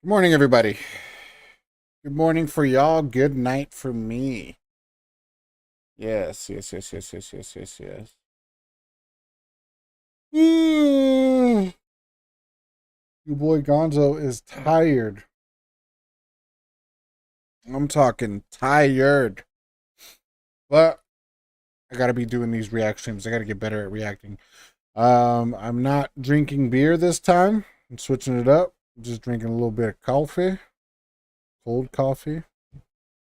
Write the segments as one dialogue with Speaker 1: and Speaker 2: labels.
Speaker 1: Good morning, everybody. Good morning for y'all. Good night for me. Yes, yes, yes, yes, yes, yes, yes, yes. Your boy Gonzo is tired. I'm talking tired. But I gotta be doing these reactions. I gotta get better at reacting. I'm not drinking beer this time. I'm switching it up. I'm just drinking a little bit of coffee. Cold coffee.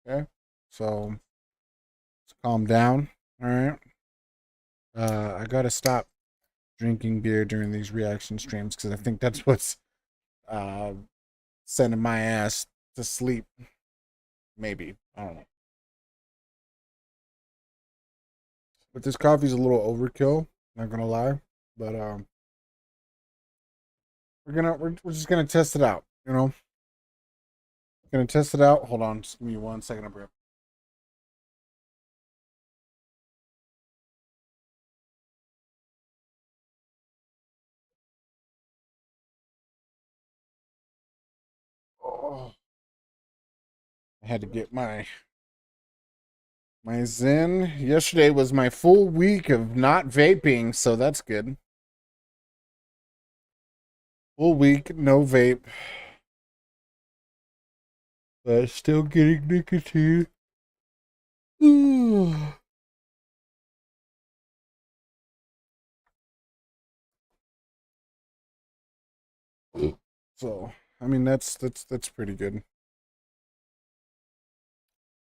Speaker 1: Okay. So let's calm down. All right. I gotta stop drinking beer during these reaction streams because I think that's what's uh, sending my ass to sleep. Maybe, I don't know. But this coffee's a little overkill. Not gonna lie, but we're just gonna test it out. Gonna test it out. Hold on, just give me 1 second of breath. Oh, I had to get my Zen. Yesterday was my full week of not vaping, so that's good. Full week, no vape, but still getting nicotine. So, I mean, that's pretty good.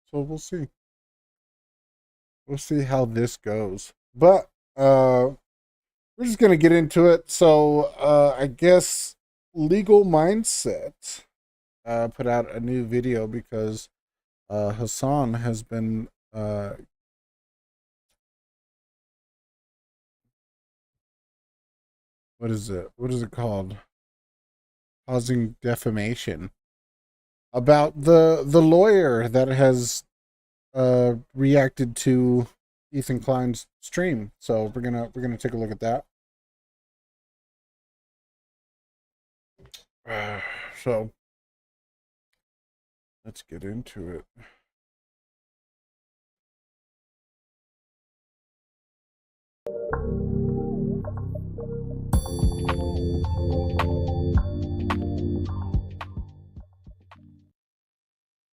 Speaker 1: So we'll see. We'll see how this goes. But we're just gonna get into it. So I guess Legal Mindset put out a new video because Hassan has been what is it? What is it called? Causing defamation about the lawyer that has reacted to Ethan Klein's stream. So we're gonna take a look at that. So let's get into it.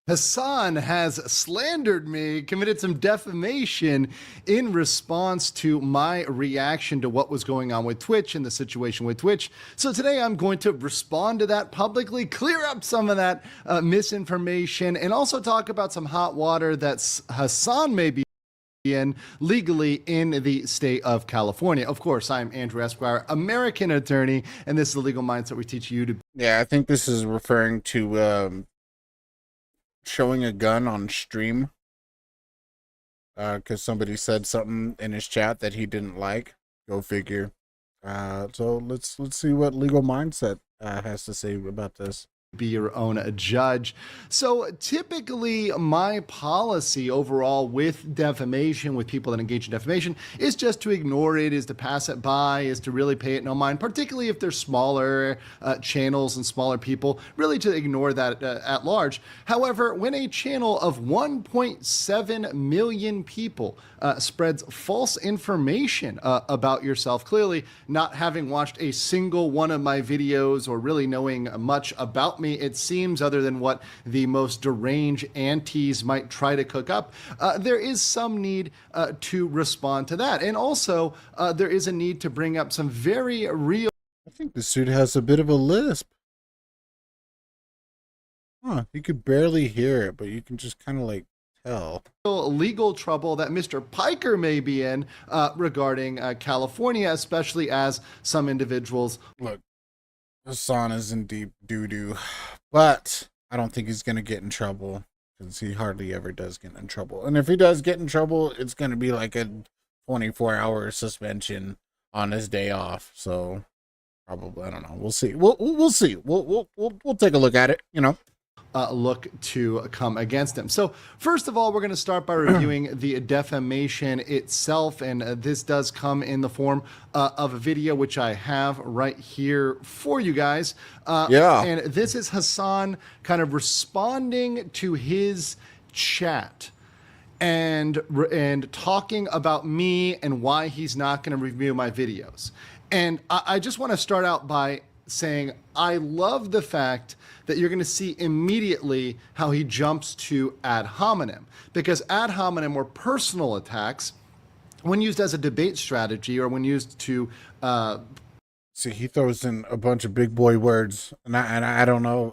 Speaker 2: Hassan has slandered me, committed some defamation in response to my reaction to what was going on with Twitch and the situation with Twitch. So today I'm going to respond to that publicly, clear up some of that misinformation, and also talk about some hot water that Hassan may be in legally in the state of California. Of course, I'm Andrew Esquire, American attorney, and this is the legal mindset we teach you to.
Speaker 1: Yeah, I think this is referring to showing a gun on stream because somebody said something in his chat that he didn't like. Go figure. So let's see what Legal Mindset has to say about this.
Speaker 2: Be your own judge. So typically my policy overall with defamation, with people that engage in defamation, is just to ignore it, is to pass it by, is to really pay it no mind, particularly if they're smaller channels and smaller people, really to ignore that at large. However, when a channel of 1.7 million people spreads false information about yourself, clearly not having watched a single one of my videos or really knowing much about me, it seems, other than what the most deranged antis might try to cook up, there is some need to respond to that. And also, there is a need to bring up some very real.
Speaker 1: I think this dude has a bit of a lisp. Huh, you could barely hear it, but you can just kind of like tell.
Speaker 2: Legal trouble that Mr. Piker may be in regarding California, especially as some individuals.
Speaker 1: Look, Hassan is in deep doo-doo, but I don't think he's going to get in trouble because he hardly ever does get in trouble. And if he does get in trouble, it's going to be like a 24-hour suspension on his day off. So probably, I don't know. We'll see. We'll see. We'll take a look at it,
Speaker 2: look to come against him. So first of all, we're going to start by reviewing the defamation itself, and this does come in the form of a video which I have right here for you guys. And this is Hasan kind of responding to his chat and talking about me and why he's not going to review my videos. And I just want to start out by saying I love the fact that you're going to see immediately how he jumps to ad hominem, because ad hominem or personal attacks, when used as a debate strategy or when used to
Speaker 1: see, he throws in a bunch of big boy words, and I don't know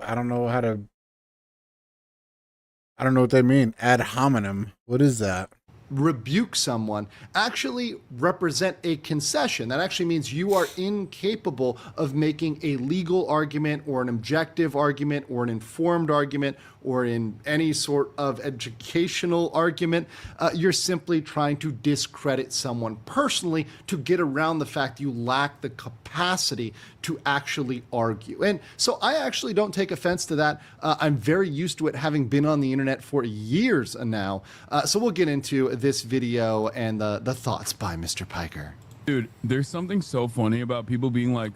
Speaker 1: what they mean. Ad hominem, what is that?
Speaker 2: rebuke someone actually represent a concession. That actually means you are incapable of making a legal argument or an objective argument or an informed argument or in any sort of educational argument. You're simply trying to discredit someone personally to get around the fact you lack the capacity to actually argue. And so I actually don't take offense to that. I'm very used to it, having been on the internet for years now. So we'll get into this video and the thoughts by Mr. Piker.
Speaker 3: Dude, there's something so funny about people being like,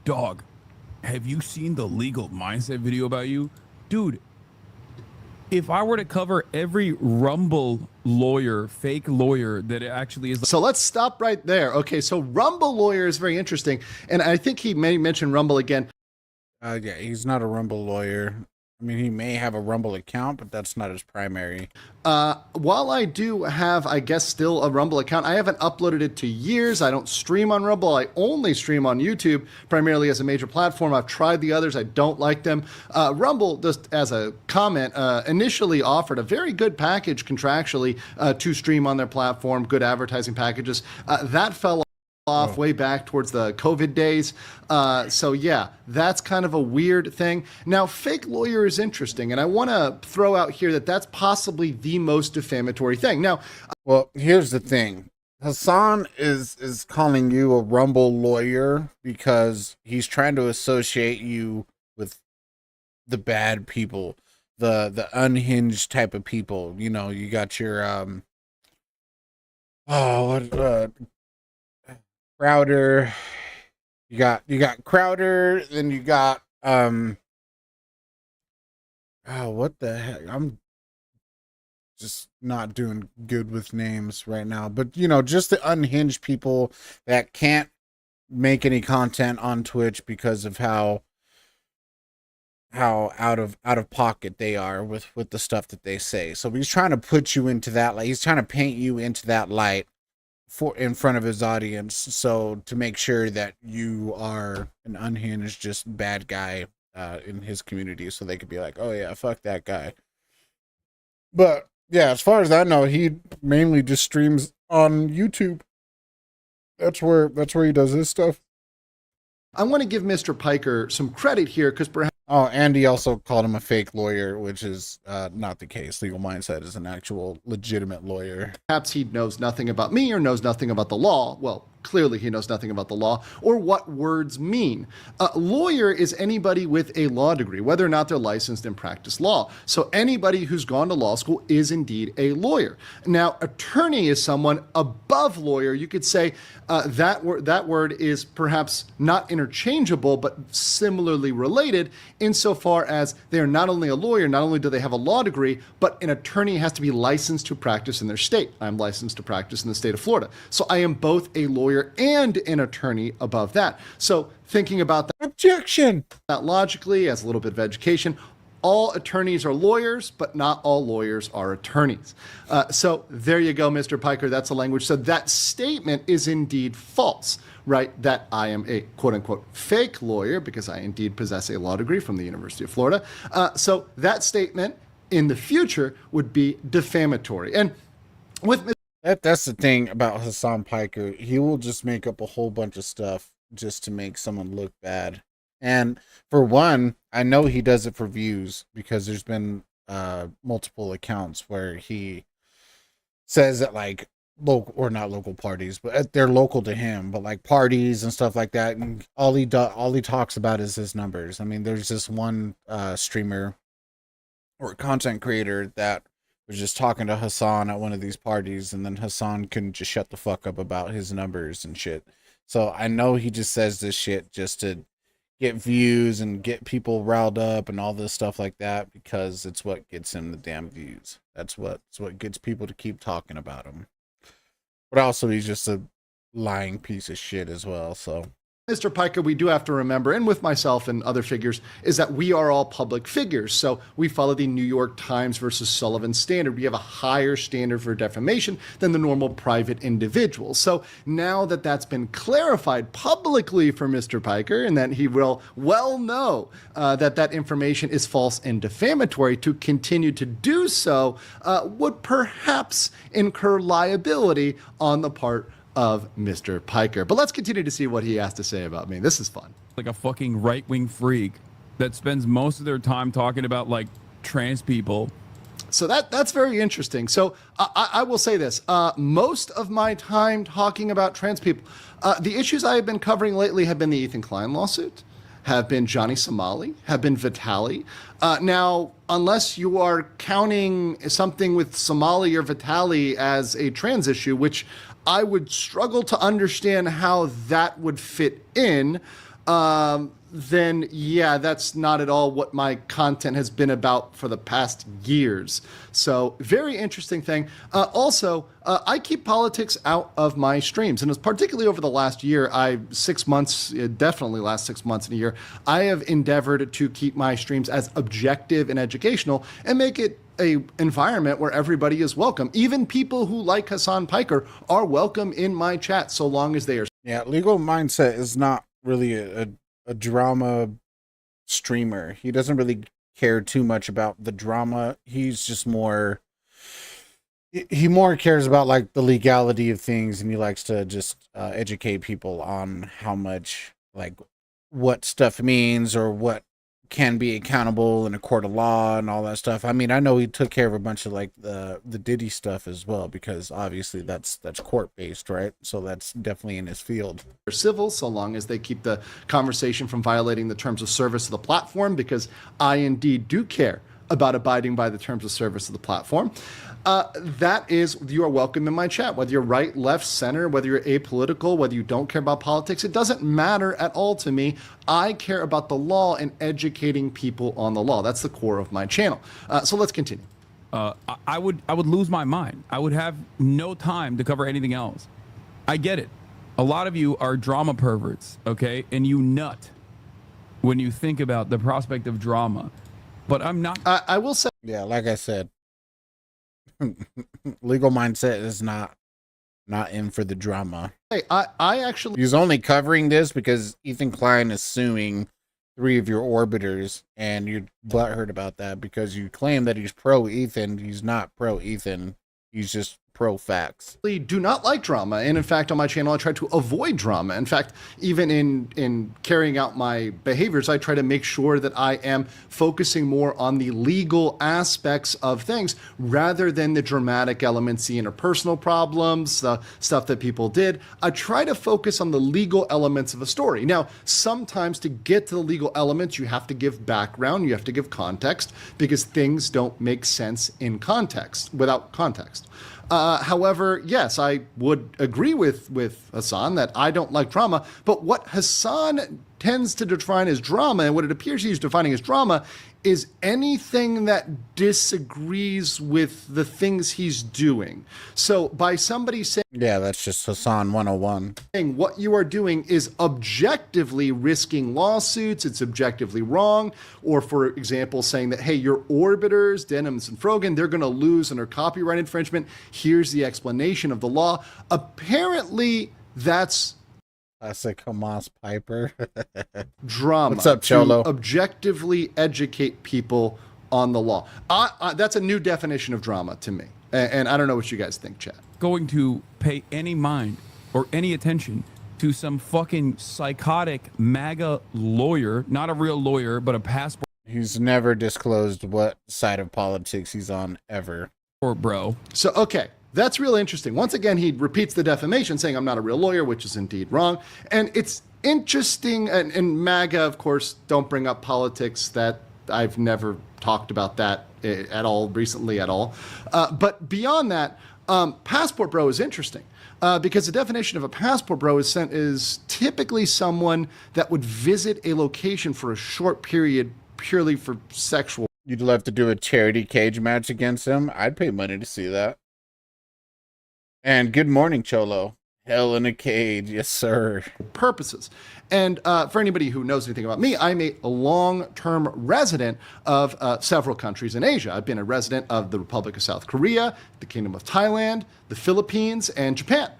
Speaker 3: dog, have you seen the legal mindset video about you? Dude, if I were to cover every Rumble lawyer, fake lawyer that it actually is.
Speaker 2: So let's stop right there. Okay, so Rumble lawyer is very interesting. And I think he may mention Rumble again.
Speaker 1: Yeah, he's not a Rumble lawyer. I mean, he may have a Rumble account, but that's not his primary.
Speaker 2: While I do have, I guess, still a Rumble account, I haven't uploaded it to years. I don't stream on Rumble. I only stream on YouTube, primarily as a major platform. I've tried the others. I don't like them. Rumble, just as a comment, initially offered a very good package contractually to stream on their platform, good advertising packages. That fell off way back towards the COVID days. So yeah, that's kind of a weird thing. Now, fake lawyer is interesting, and I want to throw out here that that's possibly the most defamatory thing. Now,
Speaker 1: well, here's the thing. Hasan is calling you a Rumble lawyer because he's trying to associate you with the bad people, the unhinged type of people. You know, you got your Crowder, you got Crowder, then you got what the heck? I'm just not doing good with names right now, but you know, just the unhinged people that can't make any content on Twitch because of how out of pocket they are with the stuff that they say. So he's trying to put you into that light. He's trying to paint you into that light in front of his audience, so to make sure that you are an unhinged, just bad guy in his community, so they could be like, oh yeah, fuck that guy. But yeah, as far as I know, he mainly just streams on YouTube. That's where he does his stuff.
Speaker 2: I want to give Mr. Piker some credit here, because perhaps.
Speaker 1: Oh, and he also called him a fake lawyer, which is not the case. Legal Mindset is an actual legitimate lawyer.
Speaker 2: Perhaps he knows nothing about me or knows nothing about the law. Well, clearly he knows nothing about the law or what words mean. A lawyer is anybody with a law degree, whether or not they're licensed and practice law. So anybody who's gone to law school is indeed a lawyer. Now, attorney is someone above lawyer. You could say that word is perhaps not interchangeable, but similarly related insofar as they are not only a lawyer, not only do they have a law degree, but an attorney has to be licensed to practice in their state. I'm licensed to practice in the state of Florida. So I am both a lawyer and an attorney above that. So thinking about that,
Speaker 1: objection,
Speaker 2: that logically, as a little bit of education, all attorneys are lawyers, but not all lawyers are attorneys. So there you go, Mr. Piker. That's the language. So that statement is indeed false, right? That I am a quote unquote fake lawyer because I indeed possess a law degree from the University of Florida. So that statement in the future would be defamatory. And with
Speaker 1: that's the thing about Hasan Piker. He will just make up a whole bunch of stuff just to make someone look bad. And for one, I know he does it for views because there's been multiple accounts where he says that like local or not local parties, but they're local to him, but like parties and stuff like that. And all he talks about is his numbers. I mean, there's this one streamer or a content creator that was just talking to Hassan at one of these parties, and then Hassan couldn't just shut the fuck up about his numbers and shit. So I know he just says this shit just to get views and get people riled up and all this stuff like that, because it's what gets him the damn views. That's what gets people to keep talking about him. But also, he's just a lying piece of shit as well. So
Speaker 2: Mr. Piker, we do have to remember, and with myself and other figures, is that we are all public figures. So we follow the New York Times versus Sullivan standard. We have a higher standard for defamation than the normal private individual. So now that that's been clarified publicly for Mr. Piker, and that he will well know that that information is false and defamatory, to continue to do so would perhaps incur liability on the part of Mr. Piker. But let's continue to see what he has to say about me. This is fun.
Speaker 3: Like a fucking right-wing freak that spends most of their time talking about like trans people.
Speaker 2: So that's very interesting. So I will say this. Most of my time talking about trans people, the issues I have been covering lately have been the Ethan Klein lawsuit, have been Johnny Somali, have been Vitali. Now, unless you are counting something with Somali or Vitali as a trans issue, which I would struggle to understand how that would fit in, then yeah, that's not at all what my content has been about for the past years. So very interesting thing. Also, I keep politics out of my streams, and it's particularly over the last year, 6 months, definitely last 6 months and a year, I have endeavored to keep my streams as objective and educational and make it a environment where everybody is welcome. Even people who like Hassan Piker are welcome in my chat, so long as they are.
Speaker 1: yeah, Legal Mindset is not really a drama streamer. He doesn't really care too much about the drama. He's just more, he more cares about like the legality of things, and he likes to just educate people on how much, like, what stuff means or what can be accountable in a court of law and all that stuff. I mean, I know he took care of a bunch of like the Diddy stuff as well, because obviously that's court based, right? So that's definitely in his field.
Speaker 2: Civil, so long as they keep the conversation from violating the terms of service of the platform, because I indeed do care about abiding by the terms of service of the platform. That is, you are welcome in my chat, whether you're right, left, center, whether you're apolitical, whether you don't care about politics. It doesn't matter at all to me. I care about the law and educating people on the law. That's the core of my channel. So let's continue.
Speaker 3: I would lose my mind. I would have no time to cover anything else. I get it. A lot of you are drama perverts, okay? And you nut when you think about the prospect of drama. But I'm not.
Speaker 2: I will say,
Speaker 1: Yeah, like I said, Legal Mindset is not in for the drama.
Speaker 2: I actually,
Speaker 1: He's only covering this because Ethan Klein is suing 3 of your orbiters, and you're butthurt about that because you claim that he's pro Ethan. He's not pro Ethan. He's just pro facts.
Speaker 2: do not like drama, and in fact on my channel I try to avoid drama. In fact, even in carrying out my behaviors, I try to make sure that I am focusing more on the legal aspects of things rather than the dramatic elements, the interpersonal problems, the stuff that people did. I try to focus on the legal elements of a story. Now, sometimes to get to the legal elements, you have to give background, you have to give context, because things don't make sense in context, without context. However, yes, I would agree with Hassan that I don't like drama, but what Hassan tends to define as drama, and what it appears he's defining as drama, is anything that disagrees with the things he's doing. So by somebody saying,
Speaker 1: Yeah, that's just Hassan 101.
Speaker 2: what you are doing is objectively risking lawsuits, it's objectively wrong, or for example, saying that, hey, your orbiters, Denims and Frogan, they're going to lose under copyright infringement. Here's the explanation of the law. Apparently, that's
Speaker 1: Classic Hamas Piper.
Speaker 2: drama.
Speaker 1: What's up, Cholo?
Speaker 2: To objectively educate people on the law. That's a new definition of drama to me. And I don't know what you guys think, chat.
Speaker 3: going to pay any mind or any attention to some fucking psychotic MAGA lawyer, not a real lawyer, but a passport
Speaker 1: He's never disclosed what side of politics he's on ever.
Speaker 3: bro.
Speaker 2: So, okay, that's really interesting. Once again, he repeats the defamation, saying I'm not a real lawyer, which is indeed wrong. And it's interesting, and MAGA, of course, don't bring up politics. That I've never talked about that at all recently at all. But beyond that, passport bro is interesting. Because the definition of a passport bro is typically someone that would visit a location for a short period purely for sexual.
Speaker 1: You'd love to do a charity cage match against him? I'd pay money to see that. And good morning, Cholo. Hell in a cage, yes, sir.
Speaker 2: Purposes. And for anybody who knows anything about me, I'm a long-term resident of several countries in Asia. I've been a resident of the Republic of South Korea, the Kingdom of Thailand, the Philippines, and Japan.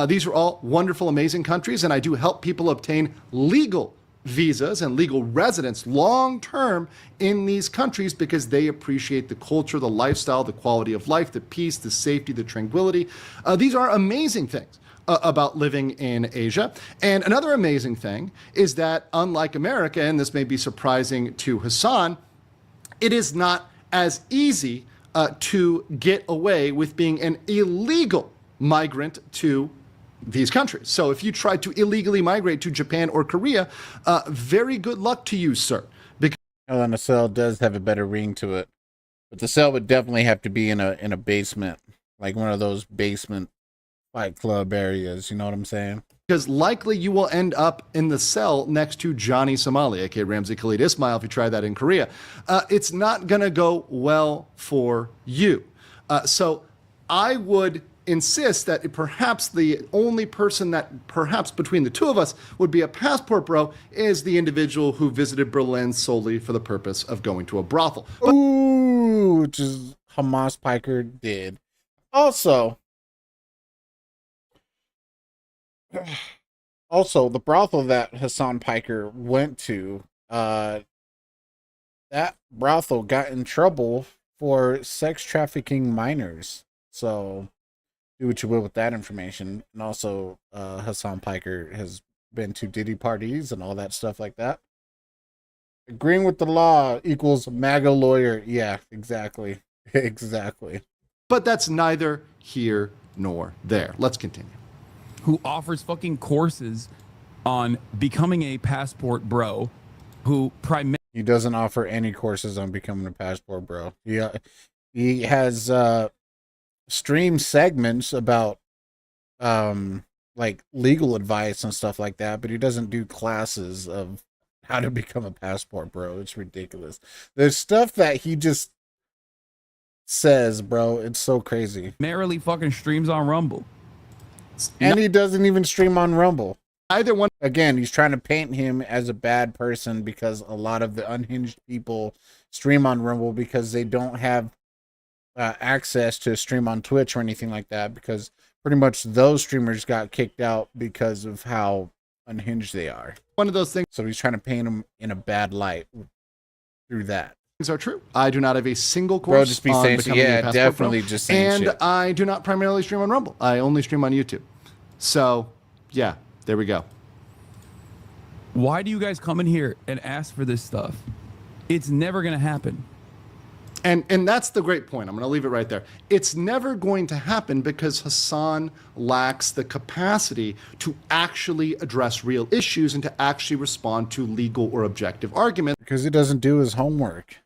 Speaker 2: These are all wonderful, amazing countries, and I do help people obtain legal visas and legal residence long-term in these countries because they appreciate the culture, the lifestyle, the quality of life, the peace, the safety, the tranquility. These are amazing things about living in Asia. And another amazing thing is that unlike America, and this may be surprising to Hassan, it is not as easy to get away with being an illegal migrant to these countries. So if you try to illegally migrate to Japan or Korea, very good luck to you, sir. Because
Speaker 1: Hell in a Cell does have a better ring to it. But the cell would definitely have to be in a basement. Like one of those basement Fight Club areas, you know what I'm saying?
Speaker 2: Because likely you will end up in the cell next to Johnny Somali, aka Ramzi Khalid Ismail, if you try that in Korea. It's not going to go well for you. So I would insist that perhaps the only person that perhaps between the two of us would be a passport bro is the individual who visited Berlin solely for the purpose of going to a brothel.
Speaker 1: Ooh, which is Hamas Piker did. Also, the brothel that Hassan Piker went to, that brothel got in trouble for sex trafficking minors. So do what you will with that information. And also, Hassan Piker has been to Diddy parties and all that stuff like that. Agreeing with the law equals MAGA lawyer. Yeah, exactly. Exactly.
Speaker 2: But that's neither here nor there. Let's continue.
Speaker 3: Who offers fucking courses on becoming a passport bro, who primarily
Speaker 1: He doesn't offer any courses on becoming a passport bro. He has stream segments about like legal advice and stuff like that, but he doesn't do classes of how to become a passport bro. It's ridiculous. There's stuff that he just says, bro. It's so crazy.
Speaker 3: fucking streams on Rumble.
Speaker 1: And he doesn't even stream on Rumble.
Speaker 2: Either one.
Speaker 1: Again, he's trying to paint him as a bad person because a lot of the unhinged people stream on Rumble because they don't have access to stream on Twitch or anything like that, because pretty much those streamers got kicked out because of how unhinged they are.
Speaker 2: One of those things
Speaker 1: So he's trying to paint them in a bad light through that.
Speaker 2: are true. I do not have a single course
Speaker 1: Bro, just be
Speaker 2: on
Speaker 1: saying,
Speaker 2: becoming a
Speaker 1: yeah,
Speaker 2: passport
Speaker 1: definitely
Speaker 2: bro.
Speaker 1: just saying
Speaker 2: And
Speaker 1: shit.
Speaker 2: I do not primarily stream on Rumble. I only stream on YouTube. So, yeah, there we go.
Speaker 3: Why do you guys come in here and ask for this stuff? It's never gonna happen.
Speaker 2: And that's the great point. I'm going to leave it right there. It's never going to happen because Hassan lacks the capacity to actually address real issues and to actually respond to legal or objective arguments.
Speaker 1: Because he doesn't do his homework.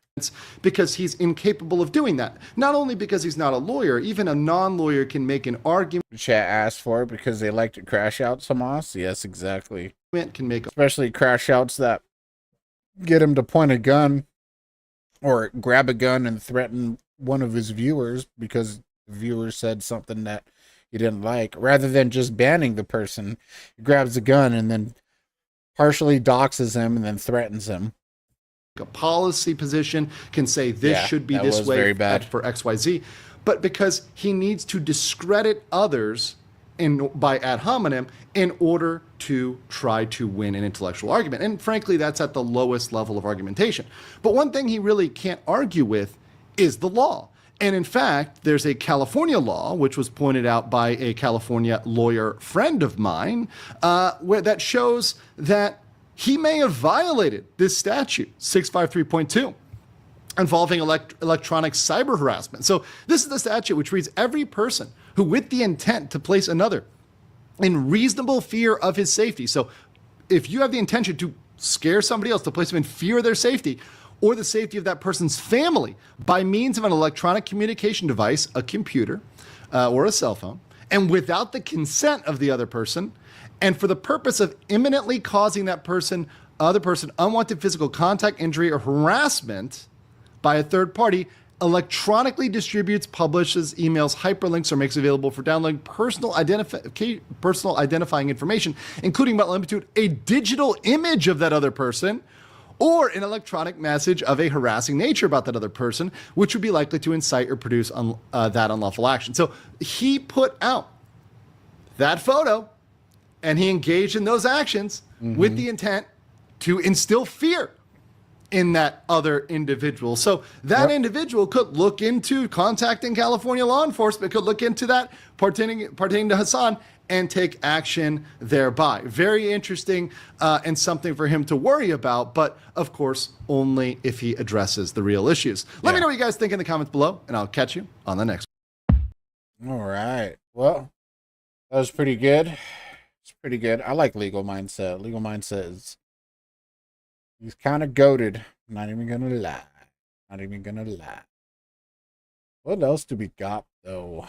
Speaker 2: Because he's incapable of doing that. Not only because he's not a lawyer, even a non-lawyer can make an argument,
Speaker 1: Chat asked for it because they like to crash out Hamas. Yes, exactly.
Speaker 2: can make
Speaker 1: Especially crash outs that get him to point a gun or grab a gun and threaten one of his viewers because the viewer said something that he didn't like. Rather than just banning the person, he grabs a gun and then partially doxes him and then threatens him.
Speaker 2: a policy position, can say this
Speaker 1: Yeah,
Speaker 2: should be
Speaker 1: that
Speaker 2: this
Speaker 1: was
Speaker 2: way
Speaker 1: very bad.
Speaker 2: for XYZ. But because he needs to discredit others by ad hominem in order to try to win an intellectual argument. And frankly, that's at the lowest level of argumentation. But one thing he really can't argue with is the law. And in fact, there's a California law, which was pointed out by a California lawyer friend of mine, where that shows that he may have violated this statute, 653.2. involving electronic cyber harassment. So this is the statute which reads, every person who with the intent to place another in reasonable fear of his safety. So if you have the intention to scare somebody else, to place them in fear of their safety, or the safety of that person's family by means of an electronic communication device, a computer, or a cell phone, and without the consent of the other person, and for the purpose of imminently causing that other person unwanted physical contact, injury, or harassment by a third party, electronically distributes, publishes, emails, hyperlinks, or makes available for downloading personal identifying information, including but limited to a digital image of that other person, or an electronic message of a harassing nature about that other person, which would be likely to incite or produce that unlawful action. So he put out that photo and he engaged in those actions with the intent to instill fear in that other individual. So that individual could look into contacting California law enforcement, could look into that pertaining to Hassan and take action thereby. Very interesting and something for him to worry about, but of course, only if he addresses the real issues. Let me know what you guys think in the comments below, and I'll catch you on the next
Speaker 1: one. All right. Well, that was pretty good. It's pretty good. I like Legal Mindset. Legal Mindset is... he's kind of goated. Not even gonna lie. Not even gonna lie. What else do we got though?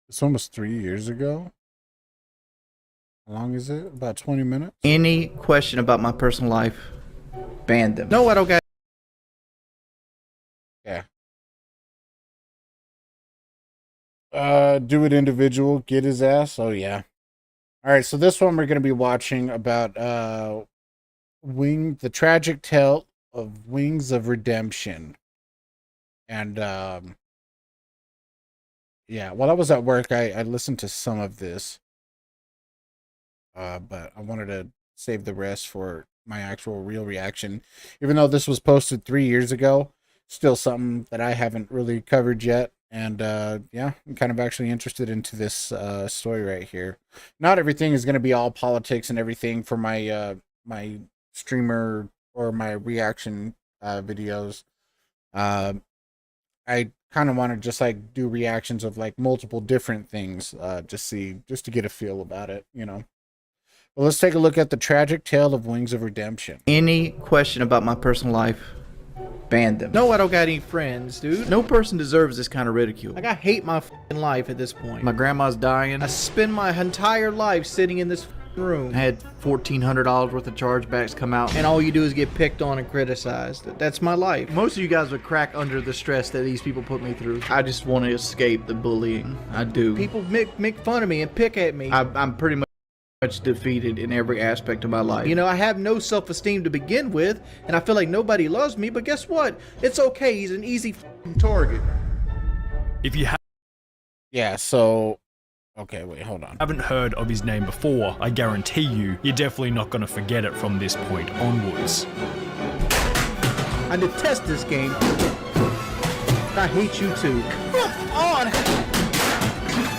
Speaker 1: It's almost 3 years ago. How long is it? About 20 minutes?
Speaker 4: Any question about my personal life, ban them. No, I don't got.
Speaker 1: Yeah. Do it individual, get his ass. Oh yeah. All right, so this one we're going to be watching about the tragic tale of Wings of Redemption. And yeah, while I was at work, I listened to some of this. But I wanted to save the rest for my actual real reaction. Even though this was posted 3 years ago, still something that I haven't really covered yet. And yeah, I'm kind of actually interested into this story right here. Not everything is going to be all politics and everything for my my streamer or my reaction videos. I kind of want to just like do reactions of like multiple different things, just to get a feel about it, you know. Well, let's take a look at the tragic tale of Wings of Redemption.
Speaker 4: Any question about my personal life, ban them. No, I don't got any friends, dude. No person deserves this kind of ridicule. Like, I hate my f***ing life at this point. My grandma's dying. I spend my entire life sitting in this room. I had $1,400 worth of chargebacks come out, and all you do is get picked on and criticized. That's my life. Most of you guys would crack under the stress that these people put me through. I just want to escape the bullying. I do. People make fun of me and pick at me. I'm pretty much defeated in every aspect of my life. You know, I have no self-esteem to begin with, and I feel like nobody loves me, but guess what? It's okay. He's an easy target.
Speaker 5: If you
Speaker 1: Yeah, so... okay, wait, hold on.
Speaker 5: haven't heard of his name before, I guarantee you're definitely not going to forget it from this point onwards.
Speaker 4: I detest this game. I hate you too. Come on!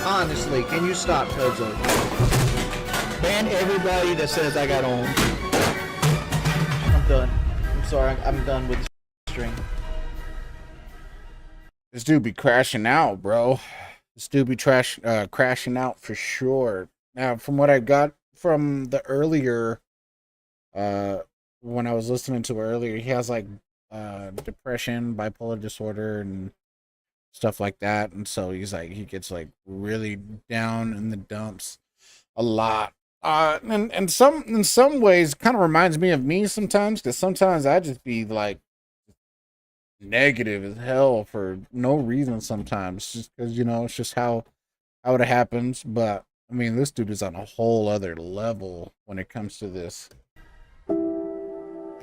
Speaker 4: Honestly, can you stop, Tudzo? Ban everybody that says I got on. I'm done. I'm sorry, I'm done with this string.
Speaker 1: This dude be crashing out, bro. This dude be crashing out for sure. Now, from what I got from the earlier, when I was listening to earlier, he has like depression, bipolar disorder, and stuff like that. And so he gets like really down in the dumps a lot. And in some ways, kind of reminds me of me sometimes, because sometimes I just be like negative as hell for no reason sometimes, just because, you know, it's just how how it happens, but I mean, this dude is on a whole other level when it comes to this.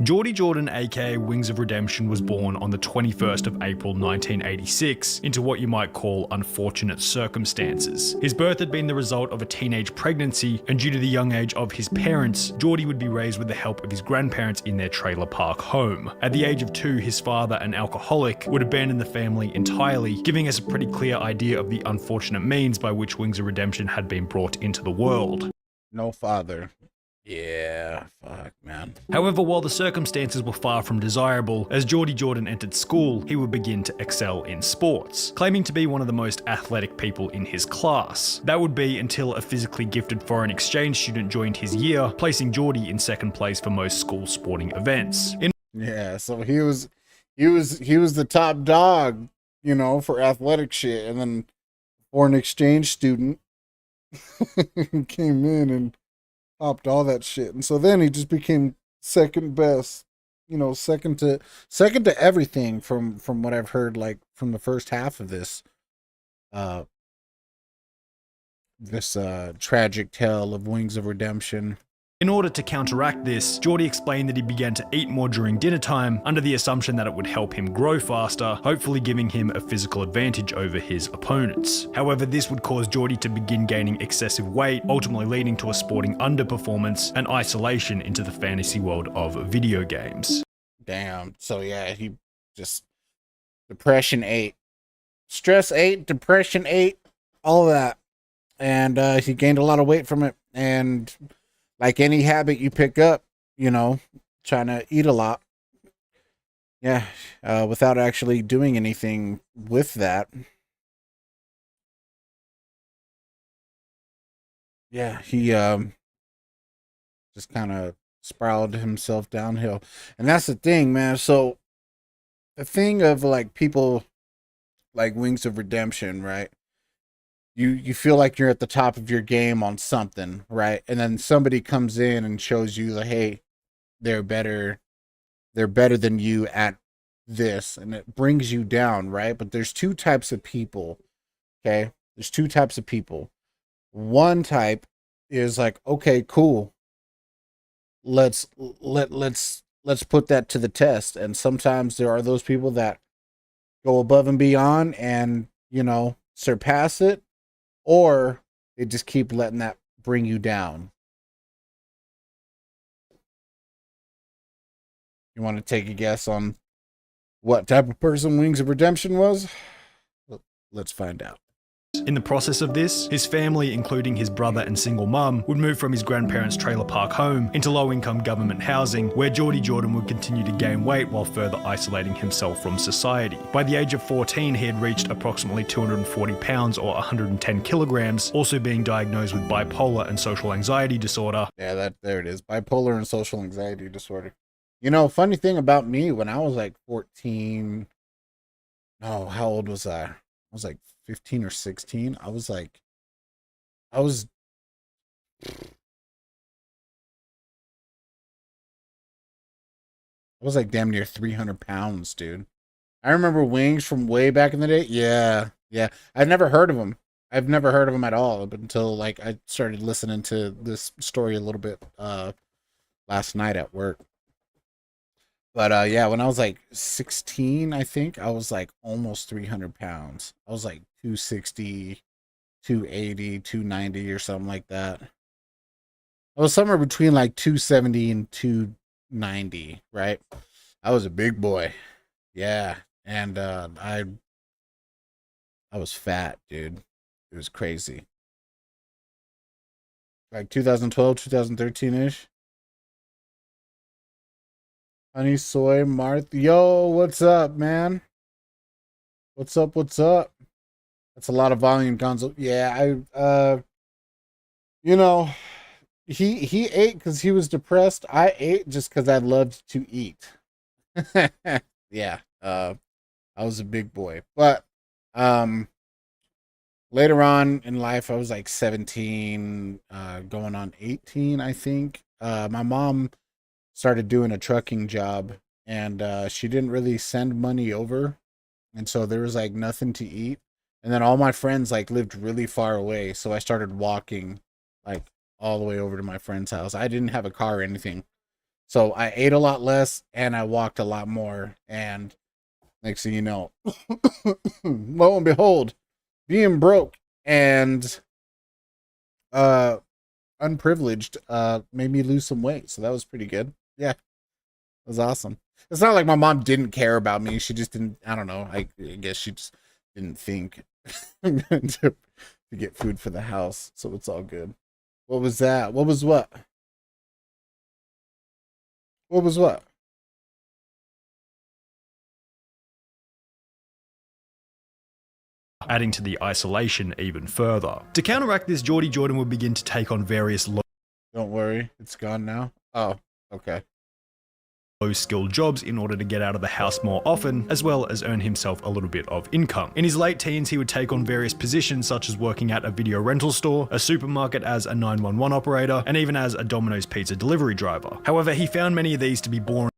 Speaker 5: Geordie Jordan, aka Wings of Redemption, was born on the 21st of April 1986 into what you might call unfortunate circumstances. His birth had been the result of a teenage pregnancy, and due to the young age of his parents, Geordie would be raised with the help of his grandparents in their trailer park home. At the age of 2, his father, an alcoholic, would abandon the family entirely, giving us a pretty clear idea of the unfortunate means by which Wings of Redemption had been brought into the world.
Speaker 1: No father. Yeah, fuck, man.
Speaker 5: However, while the circumstances were far from desirable, as Geordie Jordan entered school, he would begin to excel in sports, claiming to be one of the most athletic people in his class. That would be until a physically gifted foreign exchange student joined his year, placing Geordie in second place for most school sporting events.
Speaker 1: Yeah, so he was the top dog, you know, for athletic shit, and then foreign exchange student came in and topped all that shit, and so then he just became second best, you know, second to everything from what I've heard, like from the first half of this tragic tale of Wings of Redemption.
Speaker 5: In order to counteract this, Geordie explained that he began to eat more during dinner time under the assumption that it would help him grow faster, hopefully giving him a physical advantage over his opponents. However, this would cause Geordie to begin gaining excessive weight, ultimately leading to a sporting underperformance and isolation into the fantasy world of video games.
Speaker 1: Damn. So yeah, he just depression ate, stress ate, depression ate, all that, and he gained a lot of weight from it. And like any habit you pick up, you know, trying to eat a lot. Yeah, without actually doing anything with that. Yeah, he just kind of spiraled himself downhill. And that's the thing, man. So the thing of like people like Wings of Redemption, right? You feel like you're at the top of your game on something, right? And then somebody comes in and shows you like, hey, they're better than you at this, and it brings you down, right? But there's two types of people. Okay? There's two types of people. One type is like, okay, cool. Let's put that to the test. And sometimes there are those people that go above and beyond and, you know, surpass it. Or they just keep letting that bring you down. You want to take a guess on what type of person Wings of Redemption was? Let's find out.
Speaker 5: In the process of this, his family, including his brother and single mum, would move from his grandparents' trailer park home into low-income government housing, where Geordie Jordan would continue to gain weight while further isolating himself from society. By the age of 14, he had reached approximately 240 pounds or 110 kilograms, also being diagnosed with bipolar and social anxiety disorder.
Speaker 1: Yeah, there it is. Bipolar and social anxiety disorder. You know, funny thing about me, when I was like 14, no, how old was I? I was like 15 or 16. I was like 'Damn near 300 pounds, dude. I remember Wings from way back in the day. Yeah. I've never heard of him. I've never heard of him at all until like I started listening to this story a little bit last night at work. But yeah, when I was like 16, I think I was like almost 300 pounds. I was like 260, 280, 290 or something like that. I was somewhere between like 270 and 290, right? I was a big boy. Yeah. And I was fat, dude. It was crazy. Like 2012, 2013-ish. Honey Soy Marth. Yo, what's up, man? What's up? That's a lot of volume, Gonzo. Yeah, you know, he ate because he was depressed. I ate just because I loved to eat. Yeah, I was a big boy. But later on in life, I was like 17, going on 18, I think. My mom started doing a trucking job, and she didn't really send money over, and so there was like nothing to eat. And then all my friends like lived really far away, so I started walking like all the way over to my friend's house. I didn't have a car or anything. So I ate a lot less and I walked a lot more. And next thing you know, lo and behold, being broke and unprivileged made me lose some weight. So that was pretty good. Yeah, it was awesome. It's not like my mom didn't care about me. She just didn't, I don't know. I guess she just didn't think to get food for the house. So it's all good. What was that? What was what? What was what?
Speaker 5: adding to the isolation even further. To counteract this, Geordie Jordan would begin to take on various
Speaker 1: Don't worry, it's gone now. Oh, okay.
Speaker 5: low-skilled jobs in order to get out of the house more often, as well as earn himself a little bit of income. In his late teens, he would take on various positions such as working at a video rental store, a supermarket as a 911 operator, and even as a Domino's pizza delivery driver. However, he found many of these to be boring.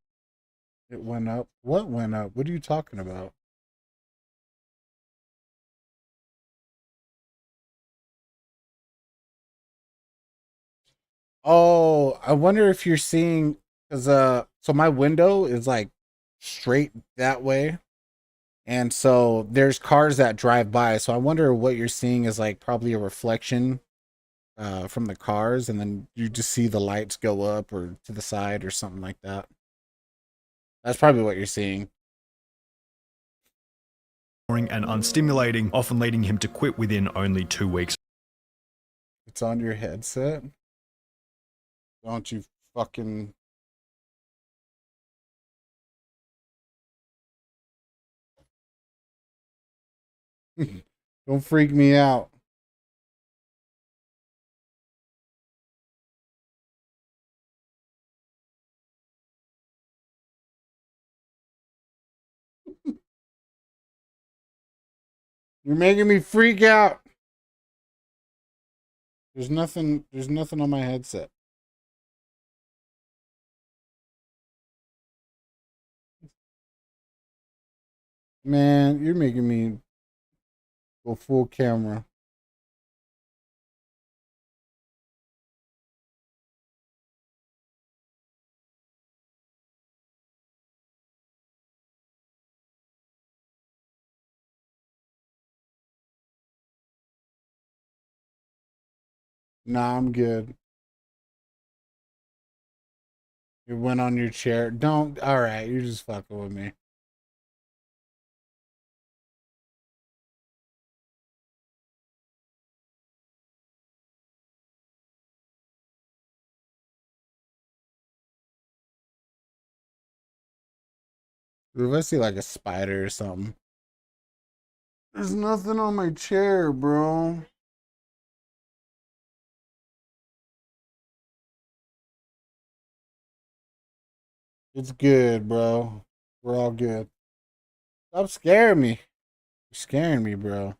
Speaker 1: It went up. What went up? What are you talking about? Oh, I wonder if you're seeing, because so my window is like straight that way, and so there's cars that drive by. So I wonder what you're seeing is like probably a reflection from the cars, and then you just see the lights go up or to the side or something like that. That's probably what you're seeing.
Speaker 5: And unstimulating, often leading him to quit within only 2 weeks.
Speaker 1: It's on your headset. Don't you fucking... Don't freak me out. You're making me freak out. There's nothing on my headset. Man, you're making me go full camera. Nah, I'm good. It went on your chair. Don't. All right, you're just fucking with me. If I see like a spider or something. There's nothing on my chair, bro. It's good, bro. We're all good. Stop scaring me. You're scaring me, bro.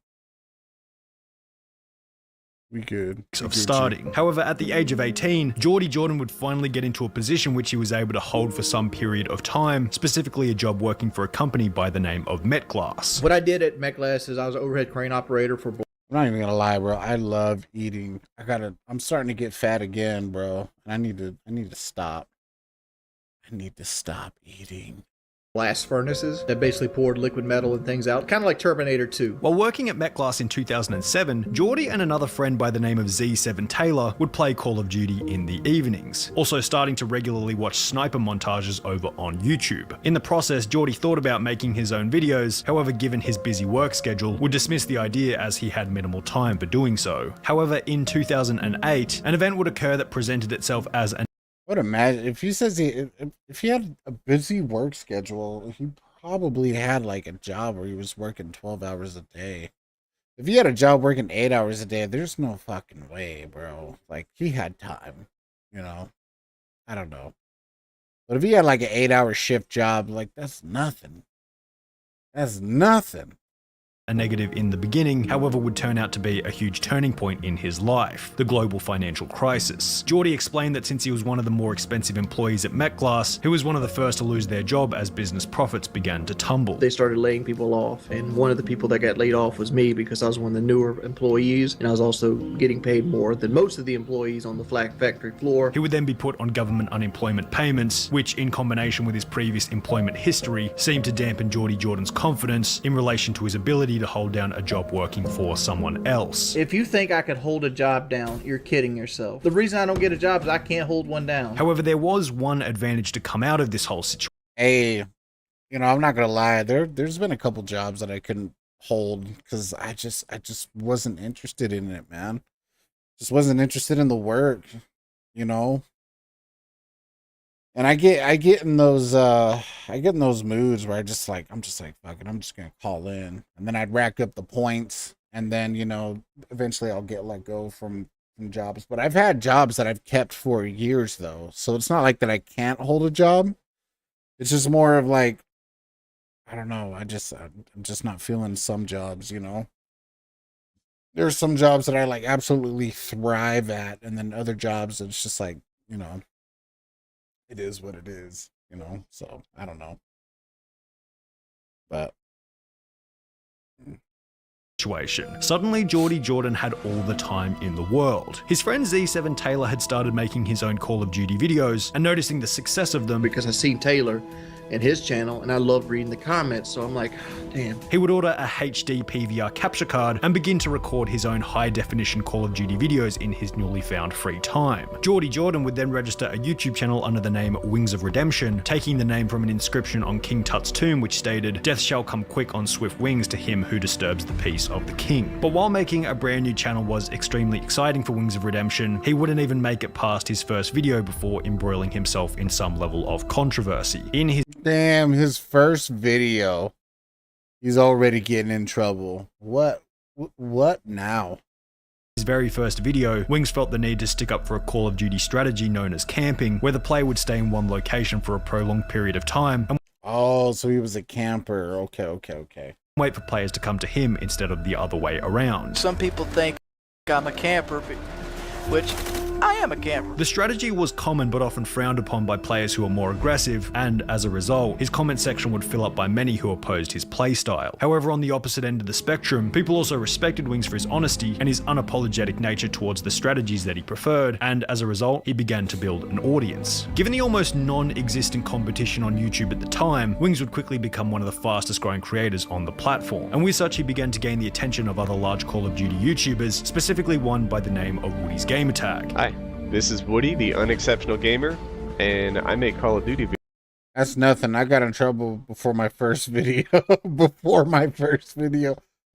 Speaker 1: We good.
Speaker 5: Of starting. However, at the age of 18, Geordie Jordan would finally get into a position which he was able to hold for some period of time, specifically a job working for a company by the name of Metglass.
Speaker 4: What I did at Metglass is I was an overhead crane operator for...
Speaker 1: I'm not even gonna lie, bro. I love eating. I'm starting to get fat again, bro. And I need to stop. I need to stop eating.
Speaker 4: blast furnaces that basically poured liquid metal and things out, kind of like Terminator 2.
Speaker 5: While working at Metglass in 2007, Geordie and another friend by the name of Z7 Taylor would play Call of Duty in the evenings, also starting to regularly watch sniper montages over on YouTube. In the process, Geordie thought about making his own videos, however, given his busy work schedule, would dismiss the idea as he had minimal time for doing so. However, in 2008, an event would occur that presented itself as an
Speaker 1: What imagine if he says if he had a busy work schedule, he probably had like a job where he was working 12 hours a day. If he had a job working 8 hours a day, there's no fucking way, bro. Like he had time, you know. I don't know. But if he had like an 8-hour shift job, like that's nothing. That's nothing.
Speaker 5: a negative in the beginning, however would turn out to be a huge turning point in his life, the global financial crisis. Geordie explained that since he was one of the more expensive employees at Metglass, he was one of the first to lose their job as business profits began to tumble.
Speaker 4: They started laying people off, and one of the people that got laid off was me because I was one of the newer employees, and I was also getting paid more than most of the employees on the flag factory floor.
Speaker 5: He would then be put on government unemployment payments, which in combination with his previous employment history seemed to dampen Geordie Jordan's confidence in relation to his ability to hold down a job working for someone else.
Speaker 4: If you think I could hold a job down, you're kidding yourself. The reason I don't get a job is I can't hold one down.
Speaker 5: However, there was one advantage to come out of this whole situation.
Speaker 1: Hey, you know, I'm not gonna lie. There's been a couple jobs that I couldn't hold because I just wasn't interested in it, man. Just wasn't interested in the work, you know. And I get in those moods where I'm just like, fuck it, I'm just gonna call in, and then I'd rack up the points, and then, you know, eventually I'll get let go from jobs. But I've had jobs that I've kept for years though, so it's not like that I can't hold a job. It's just more of like, I don't know, I'm just not feeling some jobs, you know. There's some jobs that I like absolutely thrive at, and then other jobs it's just like, you know, it is what it is, you know. So I don't know, but
Speaker 5: situation. Suddenly, Geordie Jordan had all the time in the world. His friend Z7 Taylor had started making his own Call of Duty videos, and noticing the success of them,
Speaker 4: Because I seen Taylor and his channel, and I love reading the comments, so I'm like, damn.
Speaker 5: he would order a HD PVR capture card and begin to record his own high-definition Call of Duty videos in his newly found free time. Geordie Jordan would then register a YouTube channel under the name Wings of Redemption, taking the name from an inscription on King Tut's tomb which stated, "Death shall come quick on swift wings to him who disturbs the peace of the king." But while making a brand new channel was extremely exciting for Wings of Redemption, he wouldn't even make it past his first video before embroiling himself in some level of controversy. In his
Speaker 1: damn, his first video, he's already getting in trouble. What now?
Speaker 5: his very first video, Wings felt the need to stick up for a Call of Duty strategy known as camping, where the player would stay in one location for a prolonged period of time and
Speaker 1: Oh, so he was a camper. Okay.
Speaker 5: wait for players to come to him instead of the other way around.
Speaker 6: Some people think I'm a camper, which I am a camper.
Speaker 5: The strategy was common but often frowned upon by players who were more aggressive, and as a result, his comment section would fill up by many who opposed his playstyle. However, on the opposite end of the spectrum, people also respected Wings for his honesty and his unapologetic nature towards the strategies that he preferred, and as a result, he began to build an audience. Given the almost non-existent competition on YouTube at the time, Wings would quickly become one of the fastest growing creators on the platform, and with such he began to gain the attention of other large Call of Duty YouTubers, specifically one by the name of Woody's Gamertag.
Speaker 7: Hi, this is Woody, the Unexceptional Gamer, and I make Call of Duty videos.
Speaker 1: That's nothing. I got in trouble before my first video.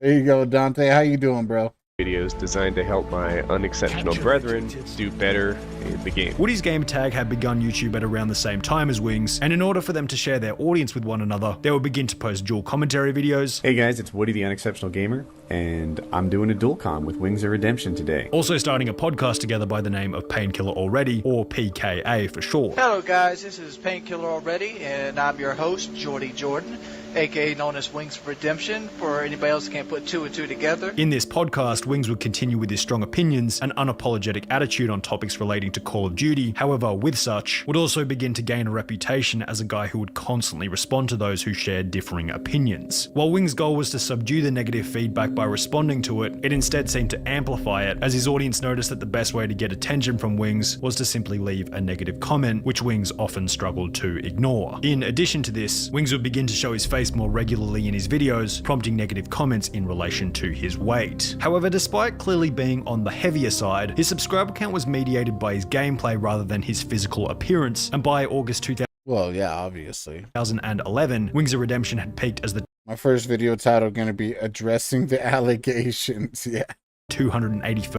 Speaker 1: There you go, Dante. How you doing, bro?
Speaker 7: Videos designed to help my unexceptional brethren do better in the game.
Speaker 5: Woody's Gamertag had begun YouTube at around the same time as Wings, and in order for them to share their audience with one another, they would begin to post dual commentary videos.
Speaker 8: Hey guys, it's Woody the Unexceptional Gamer, and I'm doing a dual com with Wings of Redemption today.
Speaker 5: Also starting a podcast together by the name of Painkiller Already, or PKA for short.
Speaker 6: Hello guys, this is Painkiller Already, and I'm your host, Geordie Jordan, aka known as Wings of Redemption, for anybody else who can't put two and two together.
Speaker 5: In this podcast, Wings would continue with his strong opinions and unapologetic attitude on topics relating to Call of Duty, however, with such, would also begin to gain a reputation as a guy who would constantly respond to those who shared differing opinions. While Wings' goal was to subdue the negative feedback by responding to it, it instead seemed to amplify it, as his audience noticed that the best way to get attention from Wings was to simply leave a negative comment, which Wings often struggled to ignore. In addition to this, Wings would begin to show his face more regularly in his videos, prompting negative comments in relation to his weight. However, despite clearly being on the heavier side, his subscriber count was mediated by his gameplay rather than his physical appearance, and by August 2000,
Speaker 1: Well, yeah, obviously.
Speaker 5: 2011, Wings of Redemption had peaked as the
Speaker 1: My first video title going to be addressing the allegations. Yeah.
Speaker 5: 281st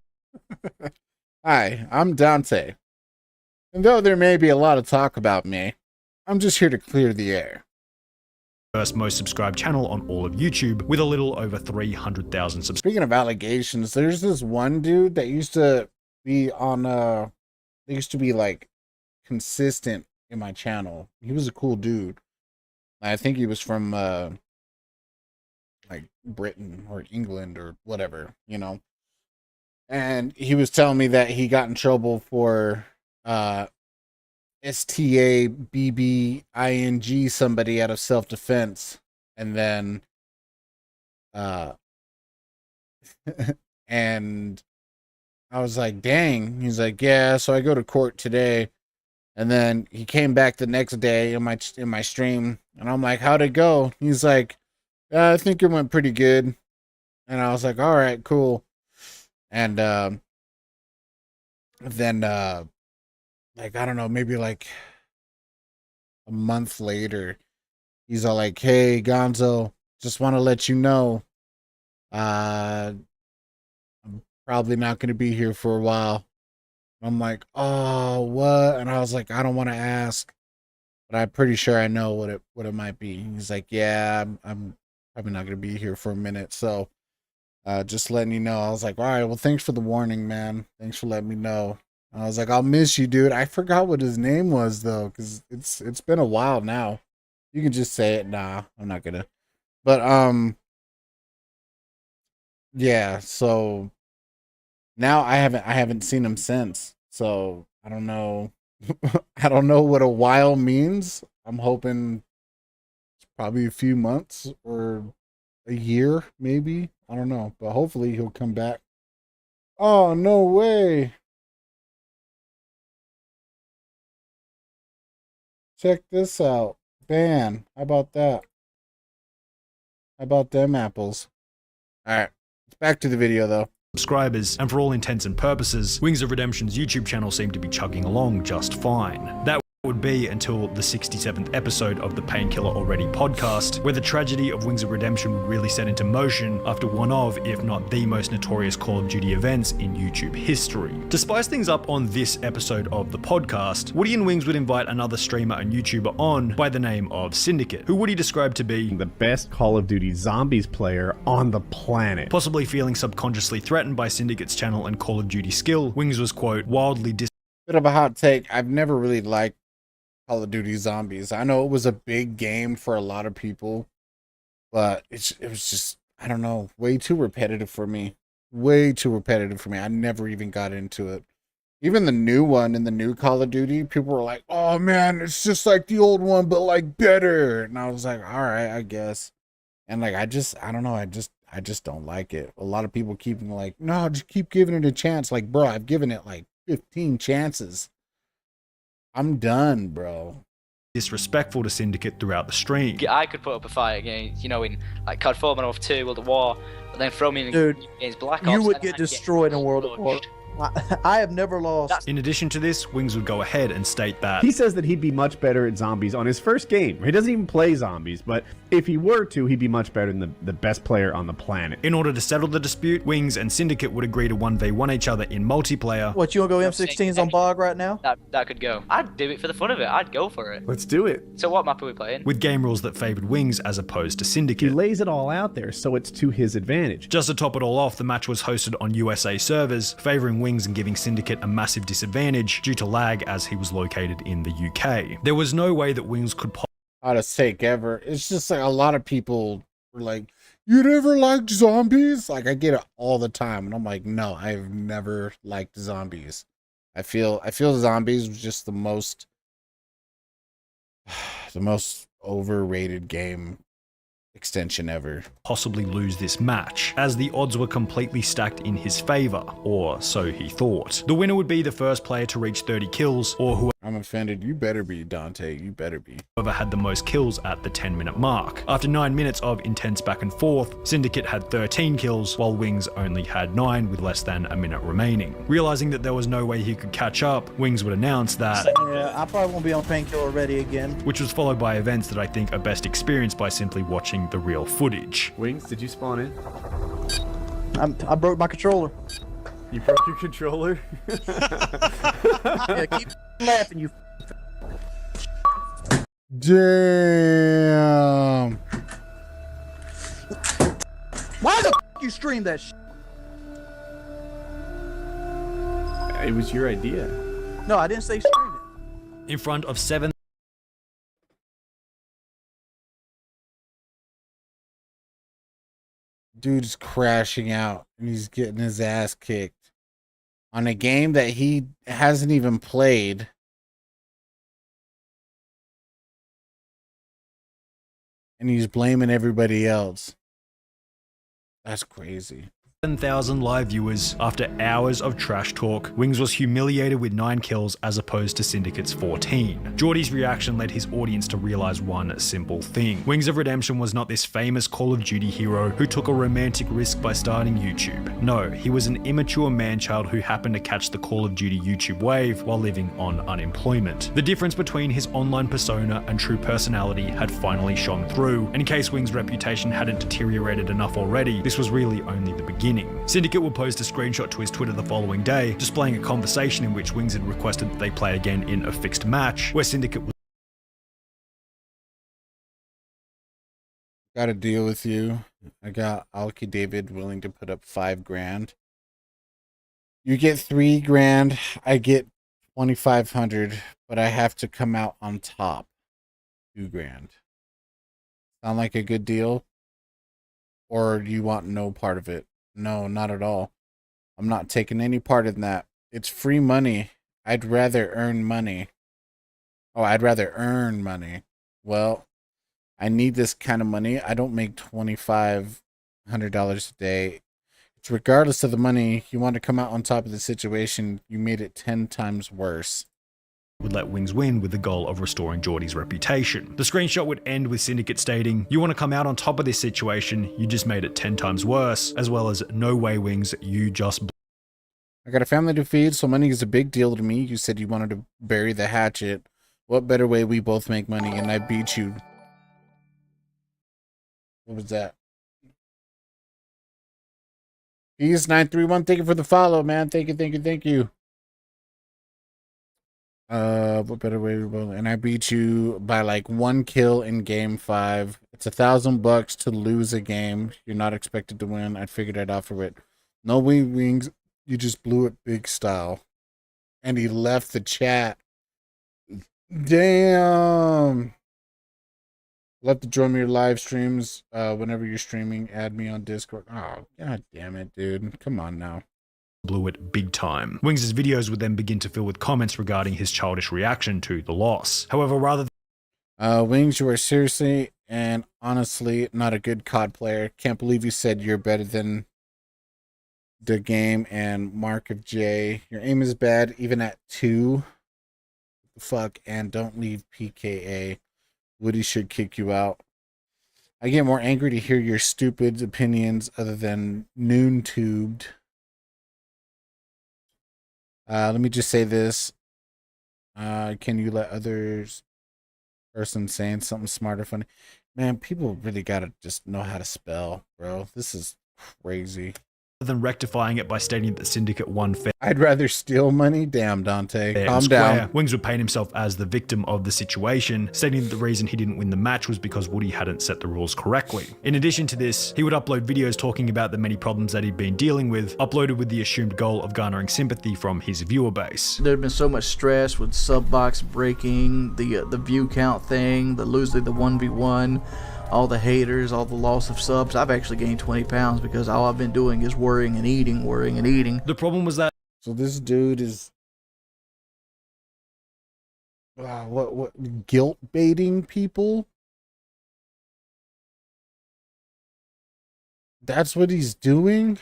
Speaker 1: Hi, I'm Dante. And though there may be a lot of talk about me, I'm just here to clear the air.
Speaker 5: most subscribed channel on all of YouTube, with a little over 300,000 subscribers.
Speaker 1: Speaking of allegations, there's this one dude that used to be on they used to be like consistent in my channel. He was a cool dude. I think he was from like Britain or England or whatever, you know. And he was telling me that he got in trouble for STABBING somebody out of self-defense, and then and I was like, dang. He's like, yeah, so I go to court today. And then he came back the next day in my stream, and I'm like, how'd it go? He's like, I think it went pretty good. And I was like, all right, cool. And then like, I don't know, maybe like a month later, he's all like, hey, Gonzo, just want to let you know, I'm probably not going to be here for a while. I'm like, oh, what? And I was like, I don't want to ask, but I'm pretty sure I know what it might be. He's like, yeah, I'm probably not going to be here for a minute. So just letting you know. I was like, all right, well, thanks for the warning, man. Thanks for letting me know. I was like, I'll miss you, dude. I forgot what his name was, though, because it's been a while now. You can just say it. Nah, I'm not going to. But, yeah, so now I haven't seen him since. So I don't know. I don't know what a while means. I'm hoping it's probably a few months or a year, maybe. I don't know, but hopefully he'll come back. Oh, no way. Check this out. Ban. How about that? How about them apples? All right. Back to the video, though.
Speaker 5: Subscribers, and for all intents and purposes, Wings of Redemption's YouTube channel seemed to be chugging along just fine. That would be until the 67th episode of the Painkiller Already podcast, where the tragedy of Wings of Redemption would really set into motion after one of, if not the most notorious Call of Duty events in YouTube history. To spice things up on this episode of the podcast, Woody and Wings would invite another streamer and YouTuber on by the name of Syndicate, who Woody described to be
Speaker 8: The best Call of Duty Zombies player on the planet.
Speaker 5: possibly feeling subconsciously threatened by Syndicate's channel and Call of Duty skill. Wings was, quote, wildly
Speaker 1: Bit of a hot take. I've never really liked Call of Duty Zombies. I know it was a big game for a lot of people, but it was just, I don't know, way too repetitive for me. Way too repetitive for me. I never even got into it. Even the new one in the new Call of Duty, people were like, oh man, it's just like the old one, but like better. And I was like, all right, I guess. And like, I don't know, I just don't like it. A lot of people keep like, no, just keep giving it a chance. Like, bro, I've given it like 15 chances. I'm done, bro.
Speaker 5: disrespectful to Syndicate throughout the stream.
Speaker 9: I could put up a fight against, you know, in like COD 4, Modern Warfare 2, World at War, but then throw me in against Black Ops.
Speaker 4: You would get destroyed in World at War. I have never lost.
Speaker 5: In addition to this, Wings would go ahead and state that
Speaker 8: He says that he'd be much better at zombies on his first game. He doesn't even play zombies, but if he were to, he'd be much better than the best player on the planet.
Speaker 5: in order to settle the dispute, Wings and Syndicate would agree to 1v1 each other in multiplayer.
Speaker 4: What, you want to go M16s on Bog right now?
Speaker 9: That could go. I'd do it for the fun of it. I'd go for it.
Speaker 8: Let's do it.
Speaker 9: So what map are we playing?
Speaker 5: With game rules that favored Wings as opposed to
Speaker 8: He
Speaker 5: Syndicate.
Speaker 8: lays it all out there, so it's to his advantage.
Speaker 5: Just to top it all off, the match was hosted on USA servers, favoring Wings and giving Syndicate a massive disadvantage due to lag as he was located in the UK. There was no way that Wings could
Speaker 1: Hottest take ever. It's just like a lot of people were like, you never liked zombies? Like, I get it all the time. And I'm like, no, I've never liked zombies. I feel zombies was just the most overrated game extension ever.
Speaker 5: possibly lose this match, as the odds were completely stacked in his favor, or so he thought. The winner would be the first player to reach 30 kills, or
Speaker 1: I'm offended. You better be, Dante. You better be.
Speaker 5: whoever had the most kills at the 10-minute mark. After 9 minutes of intense back and forth, Syndicate had 13 kills, while Wings only had 9 with less than a minute remaining. Realizing that there was no way he could catch up, Wings would announce that,
Speaker 4: Yeah, I probably won't be on Painkiller Ready again.
Speaker 5: which was followed by events that I think are best experienced by simply watching the real footage.
Speaker 8: Wings, did you spawn in?
Speaker 4: I broke my controller.
Speaker 8: You broke your controller?
Speaker 4: Yeah, keep laughing, you.
Speaker 1: Damn.
Speaker 4: Why the you stream that shit?
Speaker 8: It was your idea.
Speaker 4: No, I didn't say stream it.
Speaker 5: In front of 7
Speaker 1: dude's crashing out and he's getting his ass kicked on a game that he hasn't even played. And he's blaming everybody else. That's crazy.
Speaker 5: 7,000 live viewers. After hours of trash talk, Wings was humiliated with 9 kills as opposed to Syndicate's 14. Geordie's reaction led his audience to realize one simple thing. Wings of Redemption was not this famous Call of Duty hero who took a romantic risk by starting YouTube. No, he was an immature man-child who happened to catch the Call of Duty YouTube wave while living on unemployment. The difference between his online persona and true personality had finally shone through, and in case Wings' reputation hadn't deteriorated enough already, this was really only the beginning. Syndicate would post a screenshot to his Twitter the following day, displaying a conversation in which Wings had requested that they play again in a fixed match, where Syndicate was
Speaker 1: got to deal with you. I got Alki David willing to put up $5,000. You get $3,000. I get 2,500, but I have to come out on top. $2,000. Sound like a good deal? Or do you want no part of it? No, not at all. I'm not taking any part in that. It's free money. I'd rather earn money. Oh, I'd rather earn money. Well, I need this kind of money. I don't make $2,500 a day. It's regardless of the money. You want to come out on top of the situation. You made it 10 times worse.
Speaker 5: Would let Wings win with the goal of restoring Geordie's reputation. The screenshot would end with Syndicate stating, "You want to come out on top of this situation, you just made it 10 times worse," as well as, "No way, Wings, you just..."
Speaker 1: I got a family to feed, so money is a big deal to me. You said you wanted to bury the hatchet. What better way? We both make money, and I beat you. What was that? Peace931, thank you for the follow, man. Thank you. What better way to roll? And I beat you by like 1 kill in game 5. It's $1,000 to lose a game. You're not expected to win. I figured I'd offer it. No wings. You just blew it big style. And he left the chat. Damn. Love to join me your live streams. Whenever you're streaming, add me on Discord. Oh, god damn it, dude. Come on now.
Speaker 5: Blew it big time. Wings' videos would then begin to fill with comments regarding his childish reaction to the loss. However, rather
Speaker 1: than Wings, you are seriously and honestly not a good COD player. Can't believe you said you're better than the game and Mark of J. Your aim is bad, even at 2. Fuck, and don't leave PKA. Woody should kick you out. I get more angry to hear your stupid opinions other than noon-tubed. Let me just say this. Can you let others person saying something smart or funny? Man, people really gotta just know how to spell, bro. This is crazy.
Speaker 5: than rectifying it by stating that Syndicate won fair.
Speaker 1: I'd rather steal money. Damn, Dante. Calm down.
Speaker 5: Wings would paint himself as the victim of the situation, stating that the reason he didn't win the match was because Woody hadn't set the rules correctly. In addition to this, he would upload videos talking about the many problems that he'd been dealing with, uploaded with the assumed goal of garnering sympathy from his viewer base.
Speaker 4: There'd been so much stress with sub box breaking, the view count thing, the losing the 1v1, all the haters, all the loss of subs. I've actually gained 20 pounds because all I've been doing is worrying and eating, worrying and eating.
Speaker 5: The problem was that
Speaker 1: so this dude is what guilt baiting people? That's what he's doing?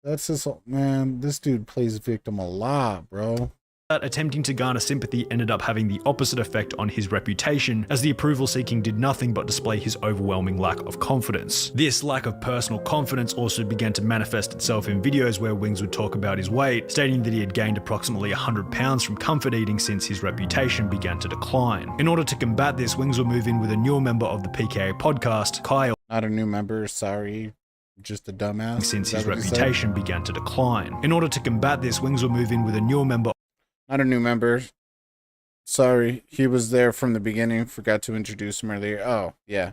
Speaker 1: That's just, man, this dude plays victim a lot, bro.
Speaker 5: Attempting to garner sympathy ended up having the opposite effect on his reputation, as the approval seeking did nothing but display his overwhelming lack of confidence. This lack of personal confidence also began to manifest itself in videos where Wings would talk about his weight, stating that he had gained approximately 100 pounds from comfort eating since his reputation began to decline. In order to combat this, Wings would move in with a newer member of the PKA podcast, Kyle.
Speaker 1: Not a new member, sorry. Just a dumbass.
Speaker 5: Since his reputation began to decline. In order to combat this, Wings would move in with a newer member.
Speaker 1: Not a new member. Sorry, he was there from the beginning. Forgot to introduce him earlier. Oh, yeah.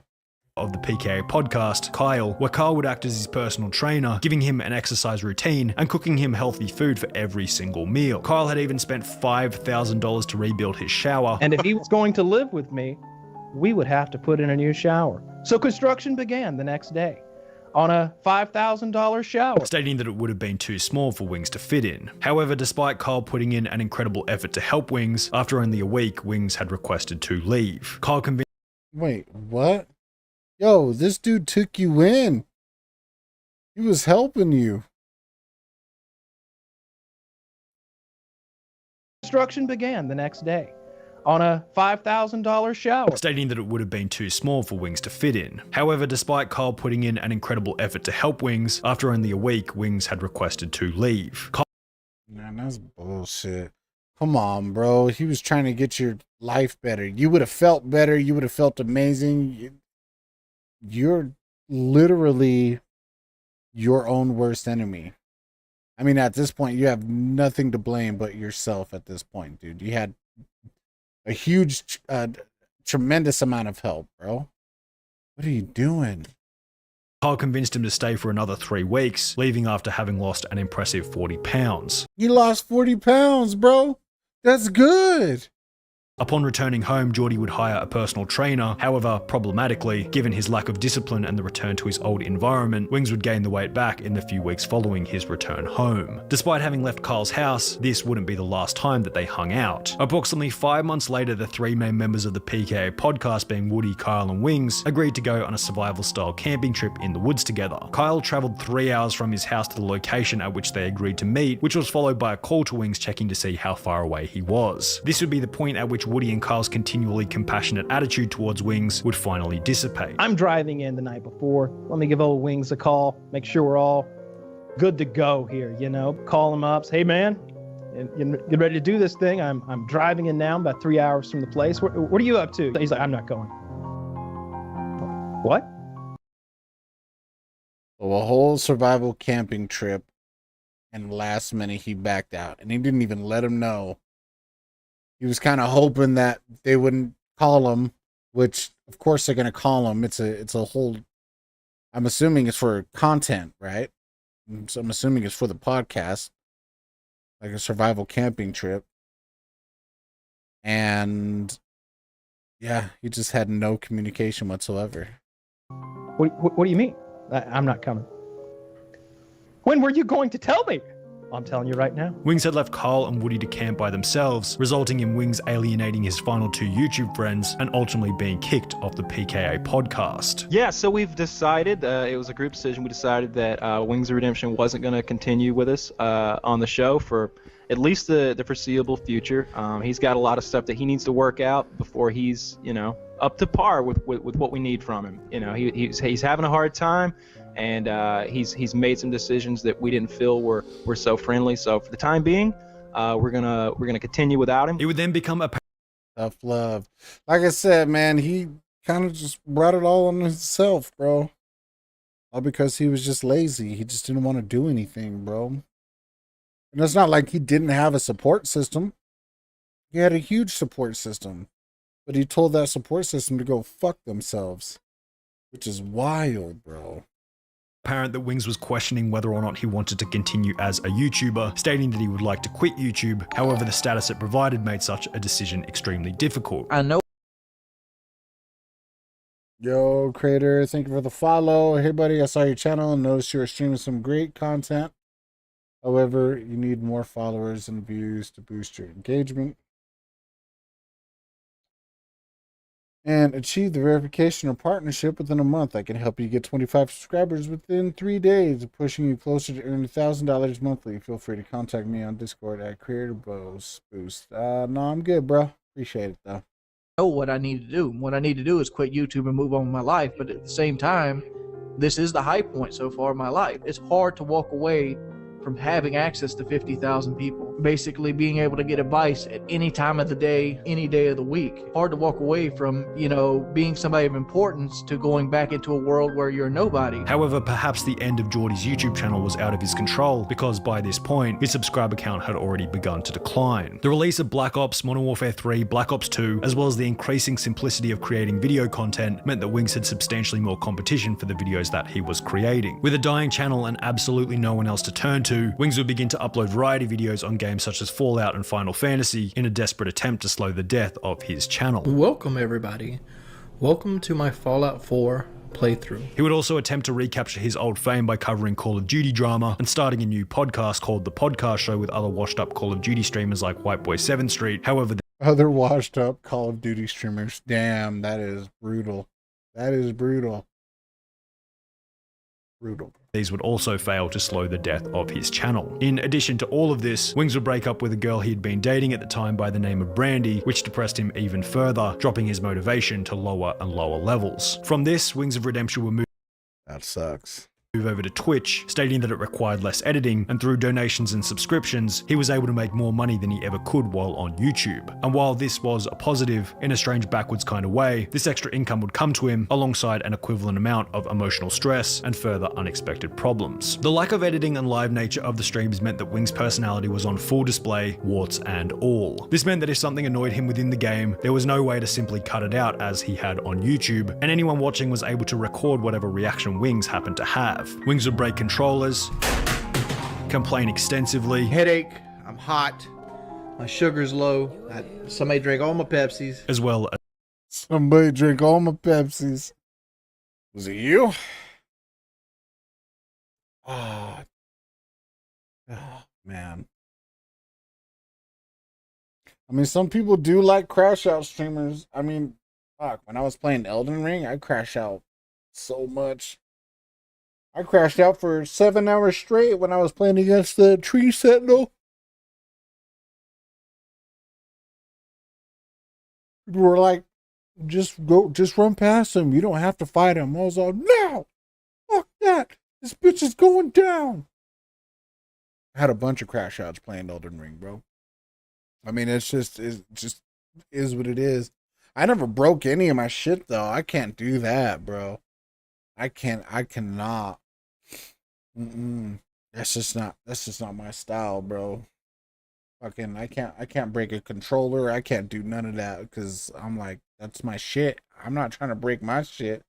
Speaker 5: Of the PKA podcast, Kyle, where Kyle would act as his personal trainer, giving him an exercise routine and cooking him healthy food for every single meal. Kyle had even spent $5,000 to rebuild his shower.
Speaker 10: And if he was going to live with me, we would have to put in a new shower. So construction began the next day. on a $5,000 shower.
Speaker 5: Stating that it would have been too small for Wings to fit in. However, despite Kyle putting in an incredible effort to help Wings, after only a week, Wings had requested to leave. Kyle convinced.
Speaker 1: Wait, what? Yo, this dude took you in. He was helping you.
Speaker 10: Construction began the next day on a $5,000 shower.
Speaker 5: Stating that it would have been too small for Wings to fit in. However, despite Kyle putting in an incredible effort to help Wings, after only a week, Wings had requested to leave.
Speaker 1: Man, that's bullshit. Come on, bro. He was trying to get your life better. You would have felt better. You would have felt amazing. You're literally your own worst enemy. I mean, at this point, you have nothing to blame but yourself at this point, dude. You had a huge, tremendous amount of help, bro. What are you doing?
Speaker 5: Kyle convinced him to stay for another 3 weeks, leaving after having lost an impressive 40 pounds.
Speaker 1: You lost 40 pounds, bro. That's good.
Speaker 5: Upon returning home, Geordie would hire a personal trainer. However, problematically, given his lack of discipline and the return to his old environment, Wings would gain the weight back in the few weeks following his return home. Despite having left Kyle's house, this wouldn't be the last time that they hung out. Approximately 5 months later, the 3 main members of the PKA podcast, being Woody, Kyle, and Wings, agreed to go on a survival-style camping trip in the woods together. Kyle travelled 3 hours from his house to the location at which they agreed to meet, which was followed by a call to Wings checking to see how far away he was. This would be the point at which Woody and Kyle's continually compassionate attitude towards Wings would finally dissipate.
Speaker 10: I'm driving in the night before. Let me give old Wings a call, make sure we're all good to go here, you know. Call him up, say, hey man, get ready to do this thing. I'm driving in now, about 3 hours from the place. What are you up to? He's like, I'm not going. What?
Speaker 1: So a whole survival camping trip, and last minute he backed out, and he didn't even let him know. He was kind of hoping that they wouldn't call him, which of course they're going to call him. It's a whole, I'm assuming it's for content, right? So I'm assuming it's for the podcast, like a survival camping trip. And yeah, he just had no communication whatsoever.
Speaker 10: What do you mean? I'm not coming. When were you going to tell me? I'm telling you right now.
Speaker 5: Wings had left Kyle and Woody to camp by themselves, resulting in Wings alienating his final 2 YouTube friends and ultimately being kicked off the PKA podcast.
Speaker 11: Yeah, so we've decided, it was a group decision, we decided that Wings of Redemption wasn't going to continue with us on the show for at least the foreseeable future. He's got a lot of stuff that he needs to work out before he's, up to par with what we need from him. He's having a hard time. And he's made some decisions that we didn't feel were so friendly. So for the time being, we're gonna continue without him.
Speaker 5: It would then become a
Speaker 1: tough love. Like I said, man, he kind of just brought it all on himself, bro. All because he was just lazy. He just didn't want to do anything, bro. And it's not like he didn't have a support system. He had a huge support system, but he told that support system to go fuck themselves, which is wild, bro.
Speaker 5: Apparent that Wings was questioning whether or not he wanted to continue as a YouTuber, stating that he would like to quit YouTube. However, the status it provided made such a decision extremely difficult.
Speaker 4: I know.
Speaker 1: Yo, creator, thank you for the follow. Hey, buddy, I saw your channel and noticed you were streaming some great content. However, you need more followers and views to boost your engagement and achieve the verification or partnership within a month. I can help you get 25 subscribers within 3 days, pushing you closer to earning $1,000 monthly. Feel free to contact me on Discord at Creator Boost. No, I'm good, bro. Appreciate it, though.
Speaker 4: Know what I need to do. What I need to do is quit YouTube and move on with my life. But at the same time, this is the high point so far in my life. It's hard to walk away from having access to 50,000 people. Basically being able to get advice at any time of the day, any day of the week. Hard to walk away from, being somebody of importance to going back into a world where you're nobody.
Speaker 5: However, perhaps the end of Geordie's YouTube channel was out of his control, because by this point, his subscriber count had already begun to decline. The release of Black Ops, Modern Warfare 3, Black Ops 2, as well as the increasing simplicity of creating video content meant that Wings had substantially more competition for the videos that he was creating. With a dying channel and absolutely no one else to turn to, Wings would begin to upload variety videos on games such as Fallout and Final Fantasy in a desperate attempt to slow the death of his channel.
Speaker 12: Welcome everybody. Welcome to my Fallout 4
Speaker 4: playthrough.
Speaker 5: He would also attempt to recapture his old fame by covering Call of Duty drama and starting a new podcast called The Podcast Show with other washed up Call of Duty streamers like Whiteboy7 Street. However,
Speaker 1: Other washed up Call of Duty streamers. Damn, that is brutal. That is brutal. Brutal.
Speaker 5: these would also fail to slow the death of his channel. In addition to all of this, Wings would break up with a girl he'd been dating at the time by the name of Brandy, which depressed him even further, dropping his motivation to lower and lower levels. From this, Wings of Redemption would move
Speaker 1: That sucks.
Speaker 5: over to Twitch, stating that it required less editing, and through donations and subscriptions, he was able to make more money than he ever could while on YouTube. And while this was a positive, in a strange backwards kind of way, this extra income would come to him alongside an equivalent amount of emotional stress and further unexpected problems. The lack of editing and live nature of the streams meant that Wing's personality was on full display, warts and all. This meant that if something annoyed him within the game, there was no way to simply cut it out as he had on YouTube, and anyone watching was able to record whatever reaction Wings happened to have. Wings would break controllers, complain extensively,
Speaker 4: Headache, I'm hot, my sugar's low, somebody drank all my Pepsis.
Speaker 5: as well as
Speaker 1: Somebody drink all my Pepsis. Was it you? Oh, man. I mean, some people do like crash out streamers. I mean, fuck, when I was playing Elden Ring, I crashed out so much. I crashed out for 7 hours straight when I was playing against the Tree Sentinel. People were like, just run past him. You don't have to fight him. I was like, no, fuck that. This bitch is going down. I had a bunch of crash outs playing Elden Ring, bro. I mean, it just is what it is. I never broke any of my shit though. I can't do that, bro. I cannot. That's just not my style, bro. Fucking, I can't break a controller. I can't do none of that because I'm like, that's my shit. I'm not trying to break my shit.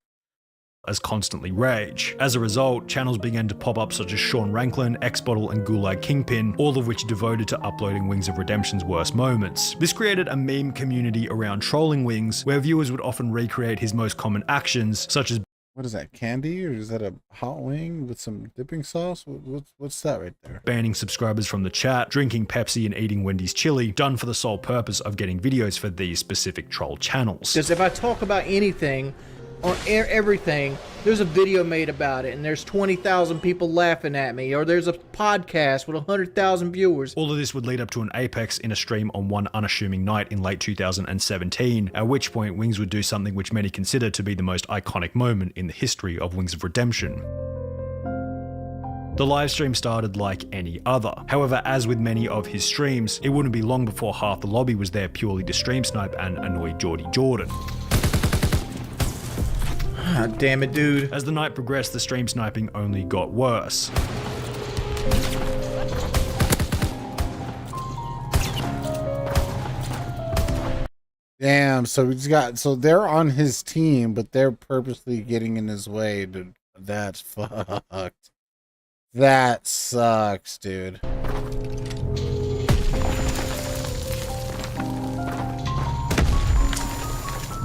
Speaker 5: as constantly rage. As a result, channels began to pop up such as Sean Ranklin, Xbottle, and Gulag Kingpin, all of which devoted to uploading Wings of Redemption's worst moments. This created a meme community around trolling Wings, where viewers would often recreate his most common actions, such as
Speaker 1: what is that, candy, or is that a hot wing with some dipping sauce? What's that right there?
Speaker 5: banning subscribers from the chat, drinking Pepsi, and eating Wendy's chili, done for the sole purpose of getting videos for these specific troll channels.
Speaker 4: Because if I talk about anything on everything, there's a video made about it and there's 20,000 people laughing at me, or there's a podcast with 100,000 viewers.
Speaker 5: All of this would lead up to an apex in a stream on one unassuming night in late 2017, at which point Wings would do something which many consider to be the most iconic moment in the history of Wings of Redemption. The livestream started like any other. However, as with many of his streams, it wouldn't be long before half the lobby was there purely to stream snipe and annoy Geordie Jordan.
Speaker 4: Ah, damn it, dude.
Speaker 5: As the night progressed, the stream sniping only got worse.
Speaker 1: Damn, so they're on his team, but they're purposely getting in his way, dude. That's fucked. That sucks, dude.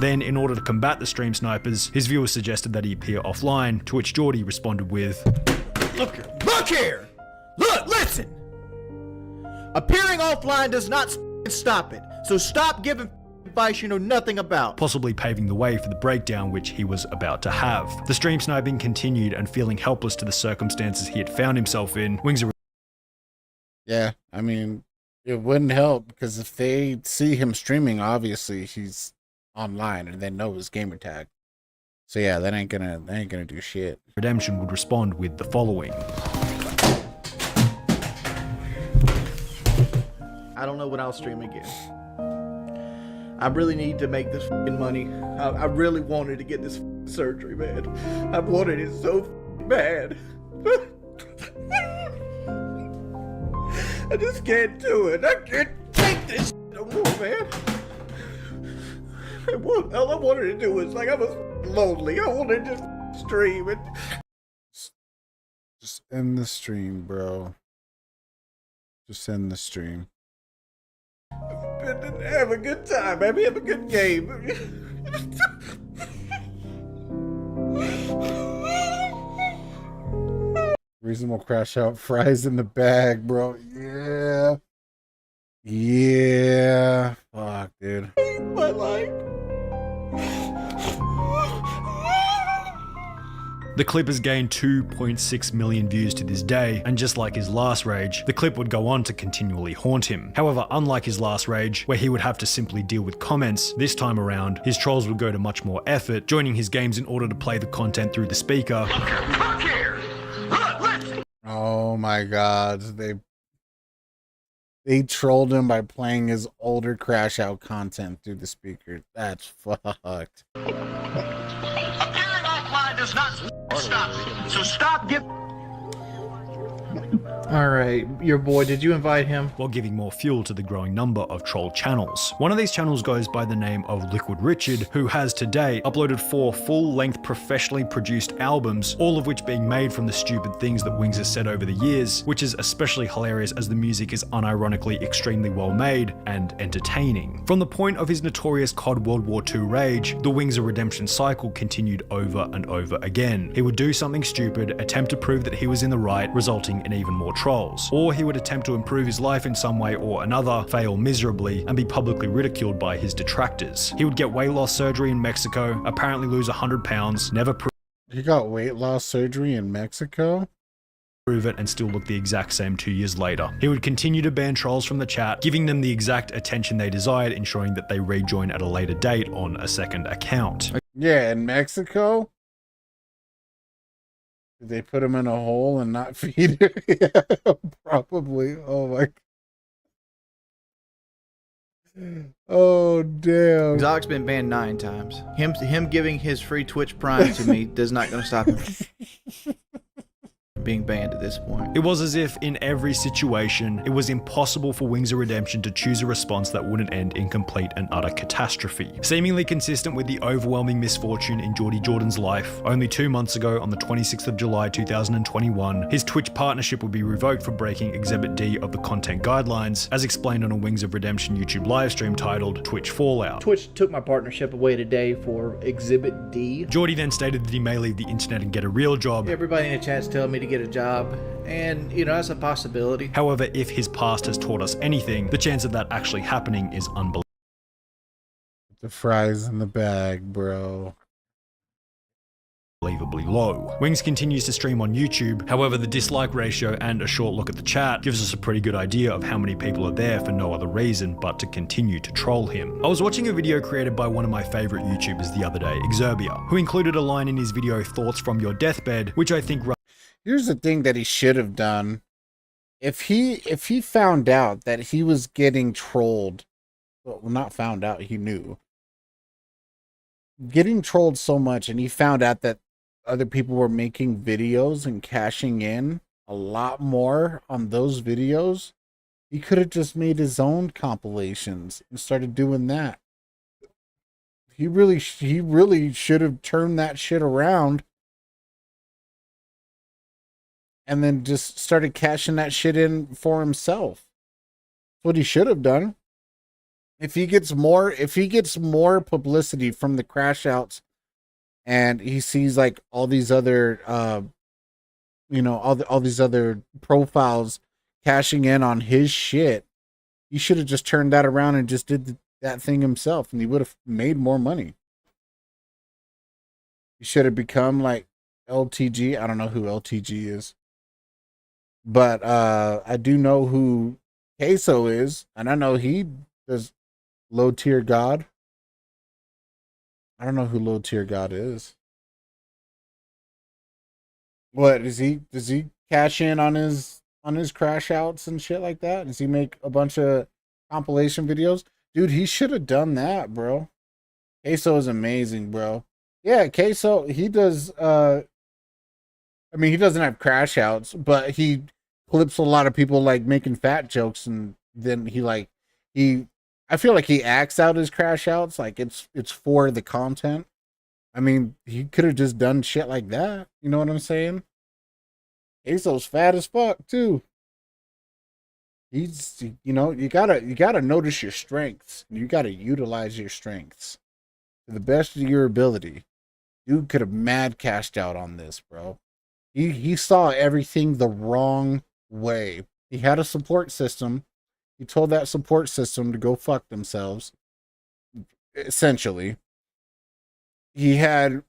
Speaker 5: Then, in order to combat the stream snipers, his viewers suggested that he appear offline, to which Geordie responded with,
Speaker 4: Look here! Look, listen! Appearing offline does not stop it, so stop giving advice you know nothing about.
Speaker 5: possibly paving the way for the breakdown which he was about to have. The stream sniping continued, and feeling helpless to the circumstances he had found himself in, Wings of
Speaker 1: Yeah, I mean, it wouldn't help because if they see him streaming, obviously he's online and they know his gamer tag. So yeah, that ain't gonna do shit.
Speaker 5: Redemption would respond with the following.
Speaker 4: I don't know when I'll stream again. I really need to make this money. I really wanted to get this surgery, man. I've wanted it so bad. I just can't do it. I can't take this no more, man. All I wanted to do was, like, I was lonely. I wanted to just stream and
Speaker 1: Just end the stream, bro. Just end the stream.
Speaker 4: have a good time, baby. Have a good game.
Speaker 1: Reasonable crash out. Fries in the bag, bro. Yeah. Yeah. Fuck, dude.
Speaker 4: My life.
Speaker 5: The clip has gained 2.6 million views to this day, and just like his last rage, the clip would go on to continually haunt him. However, unlike his last rage, where he would have to simply deal with comments, this time around, his trolls would go to much more effort, joining his games in order to play the content through the speaker.
Speaker 1: Oh my god. They trolled him by playing his older crash out content through the speaker. That's fucked.
Speaker 12: Does not stop. So stop
Speaker 4: Alright, your boy, did you invite him?
Speaker 5: While giving more fuel to the growing number of troll channels. One of these channels goes by the name of Liquid Richard, who has to date uploaded 4 full-length professionally produced albums, all of which being made from the stupid things that Wings has said over the years, which is especially hilarious as the music is unironically extremely well made and entertaining. From the point of his notorious COD World War II rage, the Wings of Redemption cycle continued over and over again. He would do something stupid, attempt to prove that he was in the right, resulting in even more trolls. Or he would attempt to improve his life in some way or another, fail miserably, and be publicly ridiculed by his detractors. He would get weight loss surgery in Mexico, apparently lose 100 pounds, never
Speaker 1: He got weight loss surgery in Mexico?
Speaker 5: prove it, and still look the exact same 2 years later. He would continue to ban trolls from the chat, giving them the exact attention they desired, ensuring that they rejoin at a later date on a second account.
Speaker 1: Yeah, in Mexico? Did they put him in a hole and not feed him? Yeah, probably. Oh my. Oh damn.
Speaker 4: Zoc's been banned 9 times. Him giving his free Twitch Prime to me does not gonna stop him from being banned at this point.
Speaker 5: It was as if in every situation, it was impossible for Wings of Redemption to choose a response that wouldn't end in complete and utter catastrophe. Seemingly consistent with the overwhelming misfortune in Geordie Jordan's life, only 2 months ago on the 26th of July 2021, his Twitch partnership would be revoked for breaking Exhibit D of the content guidelines, as explained on a Wings of Redemption YouTube livestream titled Twitch Fallout.
Speaker 4: Twitch took my partnership away today for Exhibit D.
Speaker 5: Geordie then stated that he may leave the internet and get a real job.
Speaker 4: Everybody in the chat's telling me to get a job, and you know, that's a possibility.
Speaker 5: However, if his past has taught us anything, the chance of that actually happening is unbelievable.
Speaker 1: The fries in the bag, bro.
Speaker 5: Unbelievably low. Wings continues to stream on YouTube, however the dislike ratio and a short look at the chat gives us a pretty good idea of how many people are there for no other reason but to continue to troll him. I was watching a video created by one of my favorite YouTubers the other day, Exerbia, who included a line in his video Thoughts from Your Deathbed, which I think
Speaker 1: Here's the thing that he should have done. If he found out that he was getting trolled, well, not found out, he knew. Getting trolled so much, and he found out that other people were making videos and cashing in a lot more on those videos, he could have just made his own compilations and started doing that. He really should have turned that shit around and then just started cashing that shit in for himself. That's what he should have done. If he gets more publicity from the crash outs, and he sees like all these other all these other profiles cashing in on his shit, he should have just turned that around and just did that thing himself, and he would have made more money. He should have become like LTG. I don't know who LTG is, but I do know who Queso is, and I know he does Low Tier God. I don't know who Low Tier God is. What does he cash in on his crash outs and shit like that? Does he make a bunch of compilation videos? Dude, he should have done that, bro. Queso is amazing, bro. Yeah, Queso, he does I mean, he doesn't have crash outs, but he clips a lot of people like making fat jokes, and then I feel like he acts out his crash outs like it's for the content. I mean, he could have just done shit like that. You know what I'm saying? Queso's fat as fuck too. He's, you know, you gotta notice your strengths. You gotta utilize your strengths to the best of your ability. Dude could have mad cashed out on this, bro. He saw everything the wrong way. He had a support system. He told that support system to go fuck themselves. Essentially, he had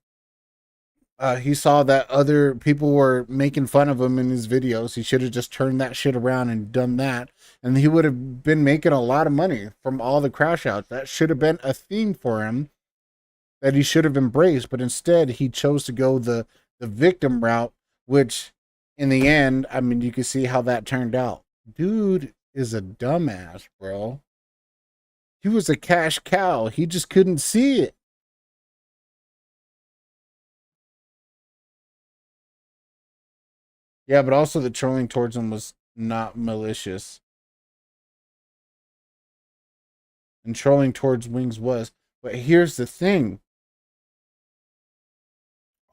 Speaker 1: he saw that other people were making fun of him in his videos. He should have just turned that shit around and done that, and he would have been making a lot of money from all the crash outs. That should have been a thing for him that he should have embraced, but instead he chose to go the victim route, which in the end, I mean, you can see how that turned out. Dude is a dumbass, bro. He was a cash cow. He just couldn't see it. Yeah, but also the trolling towards him was not malicious. And trolling towards Wings was. But here's the thing.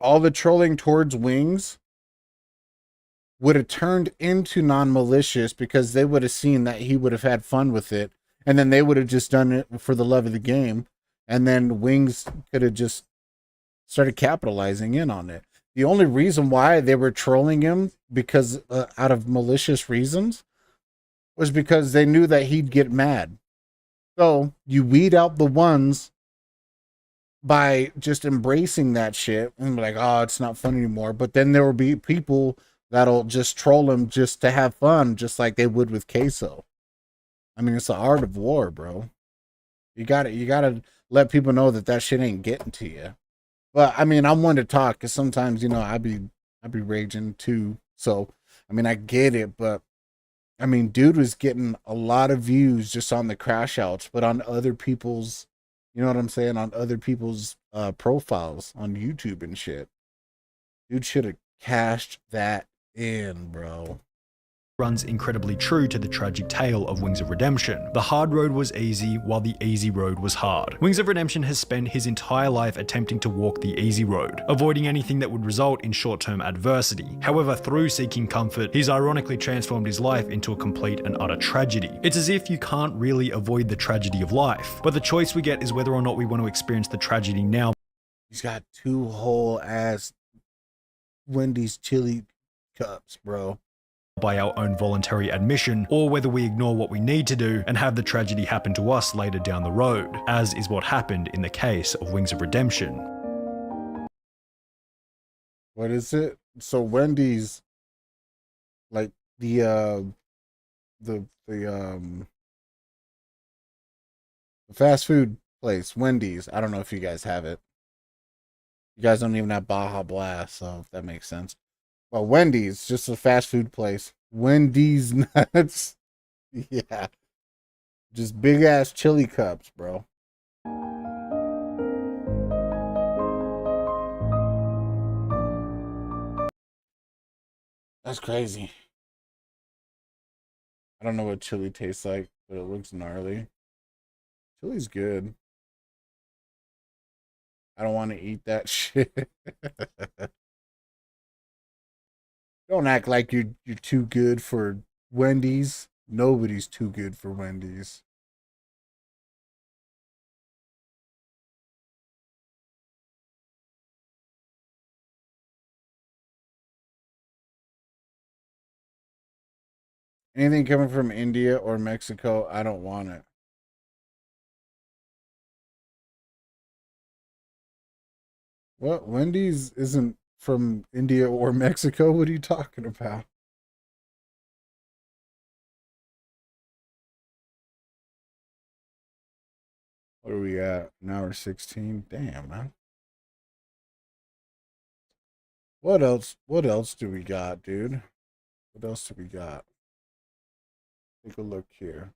Speaker 1: All the trolling towards Wings would have turned into non-malicious because they would have seen that he would have had fun with it. And then they would have just done it for the love of the game. And then Wings could have just started capitalizing in on it. The only reason why they were trolling him because out of malicious reasons was because they knew that he'd get mad. So you weed out the ones by just embracing that shit and be like, oh, it's not fun anymore. But then there will be people that'll just troll him just to have fun, just like they would with Queso. I mean, it's the art of war, bro. You gotta let people know that that shit ain't getting to you. But I mean, I'm one to talk because sometimes, you know, I be raging too. So I mean, I get it, but I mean, dude was getting a lot of views just on the crash outs, but on other people's, you know what I'm saying, on other people's profiles on YouTube and shit. Dude should have cashed that in, bro.
Speaker 5: Runs incredibly true to the tragic tale of Wings of Redemption. The hard road was easy, while the easy road was hard. Wings of Redemption has spent his entire life attempting to walk the easy road, avoiding anything that would result in short-term adversity. However, through seeking comfort, he's ironically transformed his life into a complete and utter tragedy. It's as if you can't really avoid the tragedy of life, but the choice we get is whether or not we want to experience the tragedy now.
Speaker 1: He's got 2 whole ass Wendy's chili cups, bro.
Speaker 5: By our own voluntary admission, or whether we ignore what we need to do and have the tragedy happen to us later down the road, as is what happened in the case of Wings of Redemption.
Speaker 1: What is it? So Wendy's, like the fast food place, Wendy's. I don't know if you guys have it. You guys don't even have Baja Blast, so if that makes sense. Well, Wendy's, just a fast food place. Wendy's nuts. Yeah. Just big ass chili cups, bro. That's crazy. I don't know what chili tastes like, but it looks gnarly. Chili's good. I don't want to eat that shit. Don't act like you're too good for Wendy's. Nobody's too good for Wendy's. Anything coming from India or Mexico, I don't want it. What? Wendy's isn't from India or Mexico? What are you talking about? What are we at? An hour 16? Damn, man. What else? What else do we got, dude? What else do we got? Take a look here.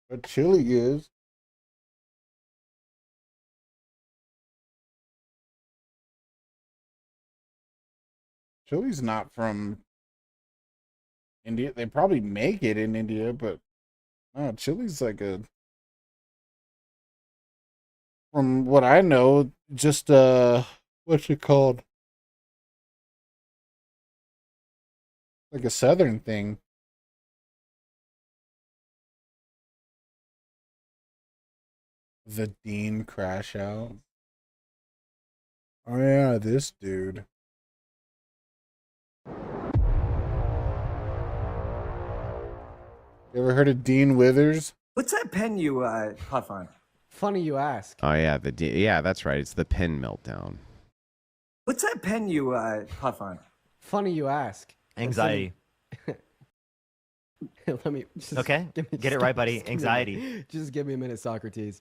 Speaker 1: What chili is? Chili's not from India. They probably make it in India, but no, Chili's like from what I know, just what's it called? Like a southern thing. The Dean crash out. Oh yeah, this dude. You ever heard of Dean Withers?
Speaker 13: What's that pen you huff on?
Speaker 14: Funny you ask.
Speaker 15: Oh yeah, yeah, that's right. It's the pen meltdown.
Speaker 13: What's that pen you huff on?
Speaker 14: Funny you ask.
Speaker 16: Anxiety.
Speaker 14: Let me just
Speaker 16: Okay, get it right, buddy. Anxiety.
Speaker 14: Just give me a minute, Socrates.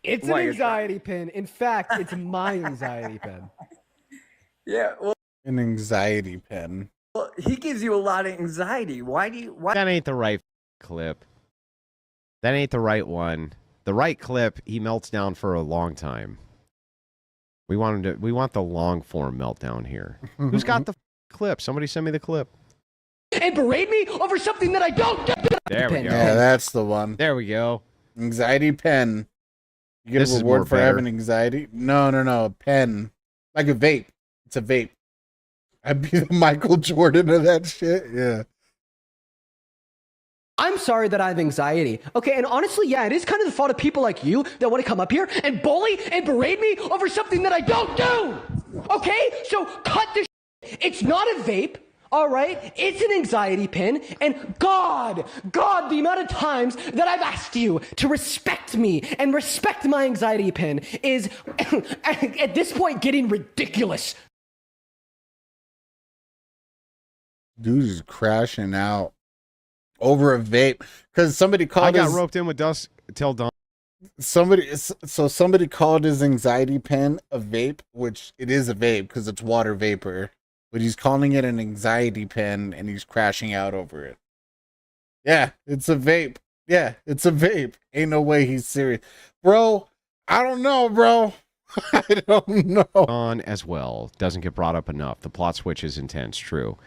Speaker 14: It's
Speaker 13: Why,
Speaker 14: an
Speaker 13: you're
Speaker 14: anxiety pin. In fact, it's my anxiety pin.
Speaker 13: Yeah, well,
Speaker 1: An anxiety pen.
Speaker 13: he gives you a lot of anxiety. Why?
Speaker 15: That ain't the right clip. That ain't the right one. The right clip, he melts down for a long time. We want him to. We want the long form meltdown here. Who's got the clip? Somebody send me the clip.
Speaker 14: And berate me over something that I don't do.
Speaker 15: There we go.
Speaker 1: Yeah, that's the one.
Speaker 15: There we go.
Speaker 1: Anxiety pen. You get
Speaker 15: This
Speaker 1: a
Speaker 15: is more
Speaker 1: reward for
Speaker 15: better.
Speaker 1: having anxiety? No. A pen. Like a vape. It's a vape. I'd be the Michael Jordan of that shit. Yeah.
Speaker 14: I'm sorry that I have anxiety. Okay, and honestly, yeah, it is kind of the fault of people like you that want to come up here and bully and berate me over something that I don't do. Okay, so cut this. It's not a vape. All right, it's an anxiety pin, and God, the amount of times that I've asked you to respect me and respect my anxiety pin is, at this point, getting ridiculous.
Speaker 1: Dude is crashing out over a vape because somebody called.
Speaker 15: I got
Speaker 1: his,
Speaker 15: roped in with Dust till dawn.
Speaker 1: Somebody called his anxiety pen a vape, which it is a vape because it's water vapor. But he's calling it an anxiety pen, and he's crashing out over it. Yeah, it's a vape. Yeah, it's a vape. Ain't no way he's serious. Bro, I don't know, bro. I don't know.
Speaker 15: On as well. Doesn't get brought up enough. The plot switch is intense, true.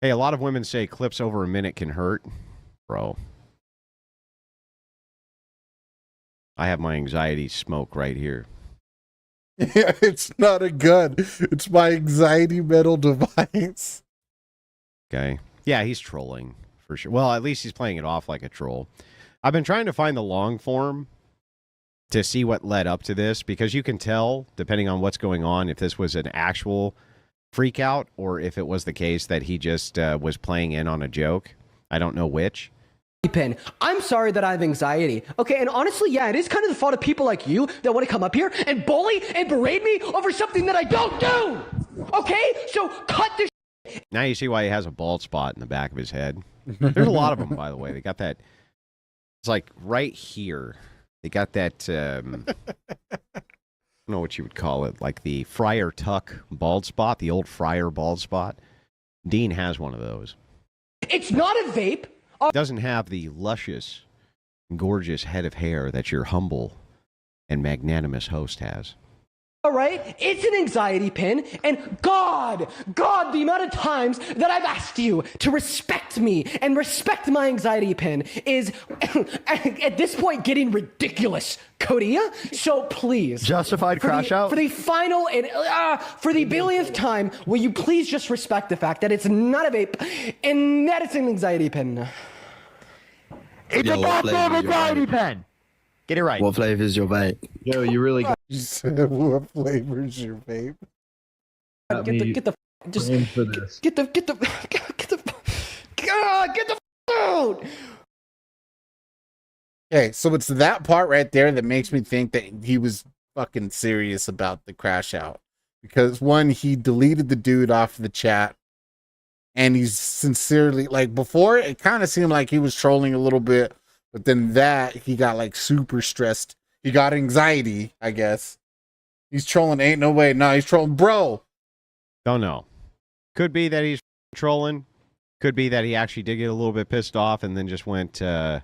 Speaker 15: Hey, a lot of women say clips over a minute can hurt. Bro. I have my anxiety smoke right here.
Speaker 1: Yeah, it's not a gun. It's my anxiety metal device.
Speaker 15: Okay. Yeah, he's trolling for sure. Well, at least he's playing it off like a troll. I've been trying to find the long form to see what led up to this because you can tell, depending on what's going on, if this was an actual freak out or if it was the case that he just was playing in on a joke. I don't know which.
Speaker 14: Pin. I'm sorry that I have anxiety. Okay, and honestly, yeah, it is kind of the fault of people like you that want to come up here and bully and berate me over something that I don't do. Okay, so cut this.
Speaker 15: Now you see why he has a bald spot in the back of his head. There's a lot of them, by the way. They got that. It's like right here. They got that. I don't know what you would call it, like the Friar Tuck bald spot, the old Friar bald spot. Dean has one of those.
Speaker 14: It's not a vape.
Speaker 15: Doesn't have the luscious, gorgeous head of hair that your humble and magnanimous host has.
Speaker 14: All right, it's an anxiety pin, and God, the amount of times that I've asked you to respect me and respect my anxiety pin is, at this point, getting ridiculous, Kodia. So please,
Speaker 16: Justified crash out?
Speaker 14: For the final and for the billionth time, will you please just respect the fact that it's not a vape and that it's an anxiety pin?
Speaker 16: It's a goddamn anxiety pen. Get it right.
Speaker 13: What flavor is your vape?
Speaker 2: Yo, you really got
Speaker 1: You said what flavor's your vape?
Speaker 14: Get the out!
Speaker 1: Okay, so it's that part right there that makes me think that he was fucking serious about the crash out. Because one, he deleted the dude off the chat. And he's sincerely, like, before it kind of seemed like he was trolling a little bit. But then he got like super stressed. He got anxiety, I guess. He's trolling. Ain't no way. No, he's trolling. Bro.
Speaker 15: Don't know. Could be that he's trolling. Could be that he actually did get a little bit pissed off and then just went, try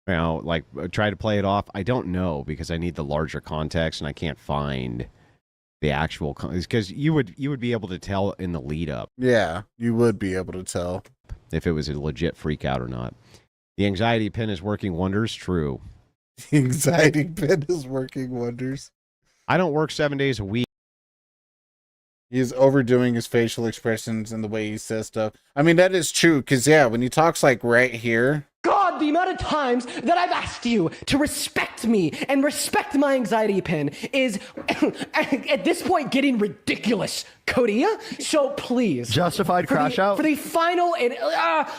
Speaker 15: to play it off. I don't know because I need the larger context and I can't find the actual because you would be able to tell in the lead up.
Speaker 1: Yeah, you would be able to tell
Speaker 15: if it was a legit freak out or not. The anxiety pin is working wonders. True.
Speaker 1: The anxiety pin is working wonders.
Speaker 15: I don't work 7 days a week.
Speaker 1: He's overdoing his facial expressions and the way he says stuff. I mean, that is true, because, yeah, when he talks, like, right here.
Speaker 14: God, the amount of times that I've asked you to respect me and respect my anxiety pin is, at this point, getting ridiculous, Cody. So please.
Speaker 16: Justified crash out?
Speaker 14: For the final and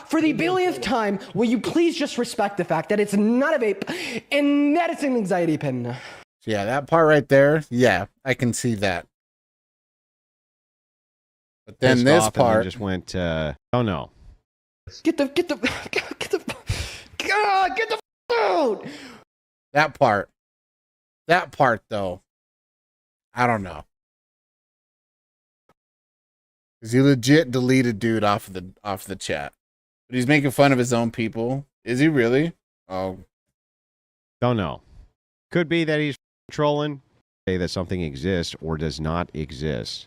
Speaker 14: for the billionth time, will you please just respect the fact that it's not a vape and that it's an anxiety pin?
Speaker 1: Yeah, that part right there, yeah, I can see that. But then this part
Speaker 15: just went, oh no.
Speaker 14: Get the out!
Speaker 1: That part though, I don't know. Cause he legit deleted dude off the chat, but he's making fun of his own people. Is he really? Oh,
Speaker 15: don't know. Could be that he's trolling, say that something exists or does not exist.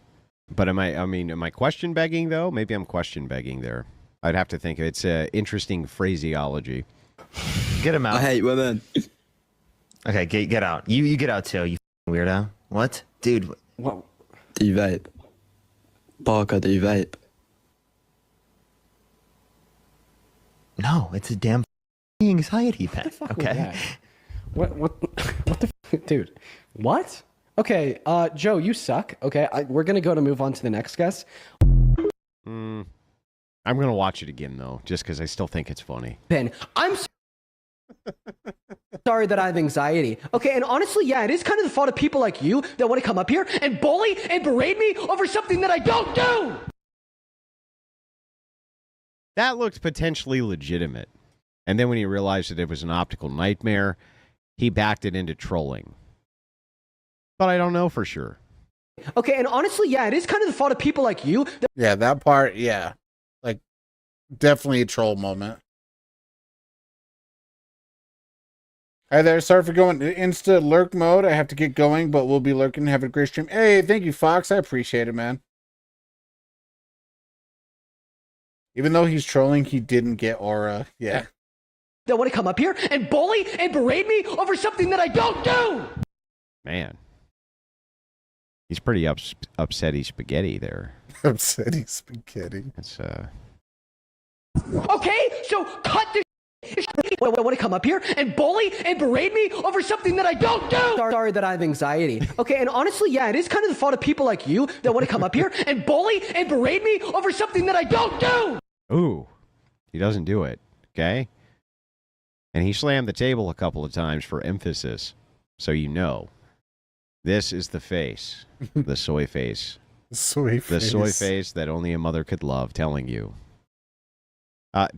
Speaker 15: But am I question begging though? Maybe I'm question begging there. I'd have to think. It's interesting phraseology.
Speaker 16: Get him out.
Speaker 13: I hate women.
Speaker 16: Okay, get out. You get out too, you weirdo. What? Dude.
Speaker 13: What? Do you vape? Parker, do you vape?
Speaker 16: No, it's a damn anxiety pen. Okay.
Speaker 14: What the dude? What? Okay, Joe, you suck. Okay, we're gonna move on to the next guest.
Speaker 15: I'm gonna watch it again though, just because I still think it's funny.
Speaker 14: Ben, I'm sorry that I have anxiety. Okay, and honestly, yeah, it is kind of the fault of people like you that want to come up here and bully and berate me over something that I don't do.
Speaker 15: That looked potentially legitimate, and then when he realized that it was an optical nightmare, he backed it into trolling. But I don't know for sure.
Speaker 14: Okay, and honestly, yeah, it is kind of the fault of people like you.
Speaker 1: Yeah, that part, yeah. Like, definitely a troll moment. Hi there, sorry for going insta lurk mode. I have to get going, but we'll be lurking. Have a great stream. Hey, thank you, Fox. I appreciate it, man. Even though he's trolling, he didn't get aura. Yeah.
Speaker 14: That want to come up here and bully and berate me over something that I don't do.
Speaker 15: Man. He's pretty upsetty spaghetti there.
Speaker 1: Upsetty spaghetti.
Speaker 15: It's
Speaker 14: Okay, so cut this. I want to come up here and bully and berate me over something that I don't do. Sorry that I have anxiety. Okay, and honestly, yeah, it is kind of the fault of people like you that want to come up here and bully and berate me over something that I don't do.
Speaker 15: Ooh, he doesn't do it. Okay, and he slammed the table a couple of times for emphasis, so you know. This is the face, the soy face.
Speaker 1: The soy face.
Speaker 15: The soy face that only a mother could love, telling you.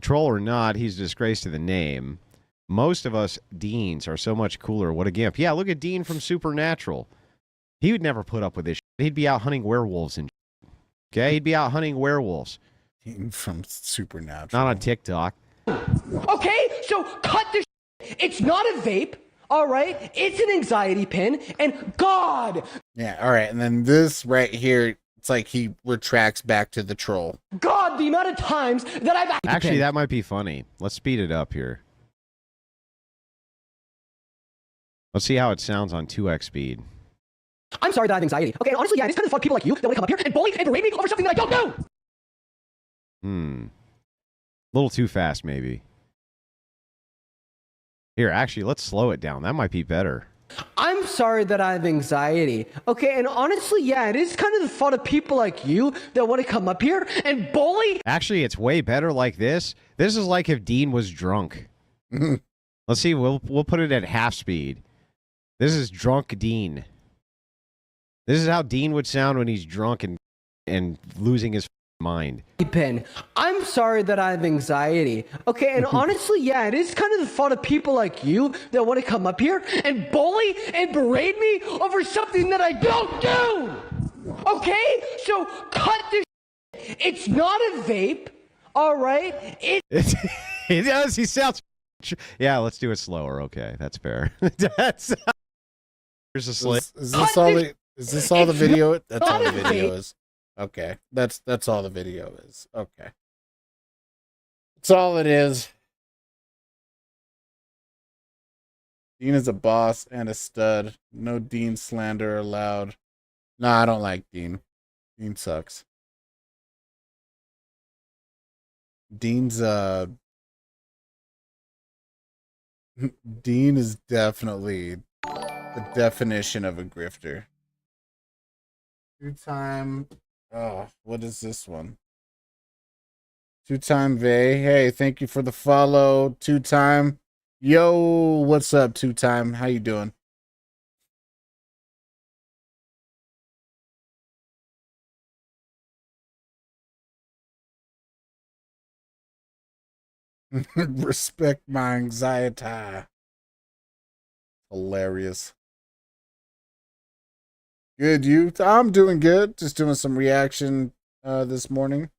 Speaker 15: Troll or not, he's a disgrace to the name. Most of us Deans are so much cooler. What a gimp. Yeah, look at Dean from Supernatural. He would never put up with this shit. He'd be out hunting werewolves and shit. Okay? He'd be out hunting werewolves.
Speaker 1: Dean from Supernatural.
Speaker 15: Not on TikTok.
Speaker 14: Okay, so cut this shit. It's not a vape. All right, it's an anxiety pin, and God.
Speaker 1: Yeah, all right, and then this right here, it's like he retracts back to the troll.
Speaker 14: God, the amount of times that I've
Speaker 15: actually, that might be funny. Let's speed it up here. Let's see how it sounds on 2x speed.
Speaker 14: I'm sorry that I have anxiety. Okay, and honestly, yeah, it's kind of the fault of people like you that want to come up here and bully and berate me over something that I don't do.
Speaker 15: A little too fast, maybe. Here, actually, let's slow it down. That might be better.
Speaker 14: I'm sorry that I have anxiety. Okay, and honestly, yeah, it is kind of the fault of people like you that want to come up here and bully.
Speaker 15: Actually, it's way better like this. This is like if Dean was drunk. Let's see. We'll put it at half speed. This is drunk Dean. This is how Dean would sound when he's drunk and losing his mind.
Speaker 14: Pen. I'm sorry that I have anxiety. Okay, and honestly, yeah, it is kind of the fault of people like you that want to come up here and bully and berate me over something that I don't do. Okay, so cut this. It's not a vape. All right,
Speaker 15: it does. He sounds. Yeah, let's do it slower. Okay, that's fair. Here's a slip.
Speaker 1: Is this all? Is this all the
Speaker 14: It's
Speaker 1: video? That's all the
Speaker 14: honestly-
Speaker 1: video is. Okay. That's all the video is. Okay. That's all it is. Dean is a boss and a stud. No Dean slander allowed. Nah, I don't like Dean. Dean sucks. Dean's Dean is definitely the definition of a grifter. Two-time. Oh, what is this one? Two-time Vay. Hey, thank you for the follow. Two-time. Yo, what's up, two-time? How you doing? Respect my anxiety. Hilarious. Good, you? I'm doing good. Just doing some reaction this morning.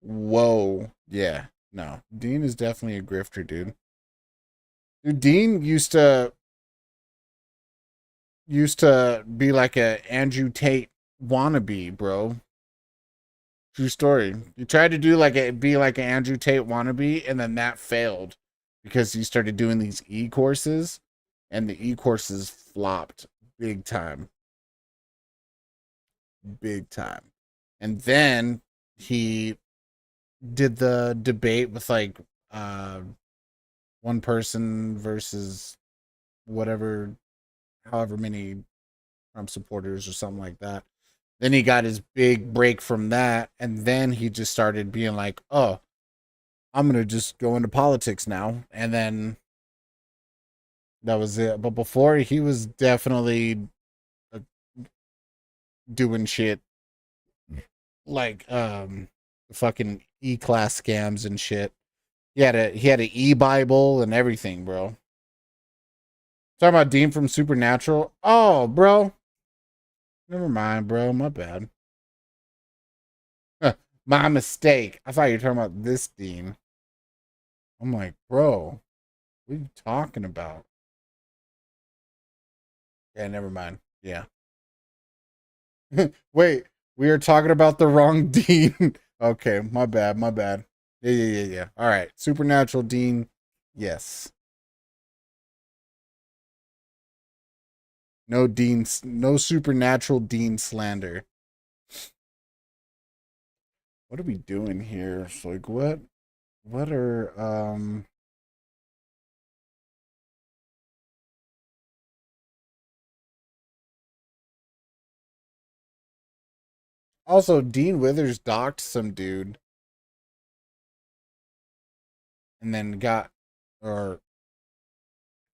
Speaker 1: Whoa. Yeah. No. Dean is definitely a grifter, dude. Dude, Dean used to be like a Andrew Tate wannabe, bro. True story. He tried to be like an Andrew Tate wannabe, and then that failed because he started doing these e-courses, and the e-courses flopped big time. Big time. And then he did the debate with like one person versus whatever, however many Trump supporters or something like that. Then he got his big break from that, and then he just started being like, oh, I'm going to just go into politics now. And then that was it. But before, he was definitely doing shit like fucking E-class scams and shit. He had an e-Bible and everything, bro. Talking about Dean from Supernatural. Oh, bro. Never mind, bro. My bad. My mistake. I thought you were talking about this Dean. I'm like, bro, what are you talking about? Yeah, never mind. Yeah. Wait, we are talking about the wrong Dean. Okay, my bad, my bad. Yeah. All right, Supernatural Dean. Yes. No Dean, no Supernatural Dean slander. What are we doing here? It's like, what are, also, Dean Withers docked some dude. And then I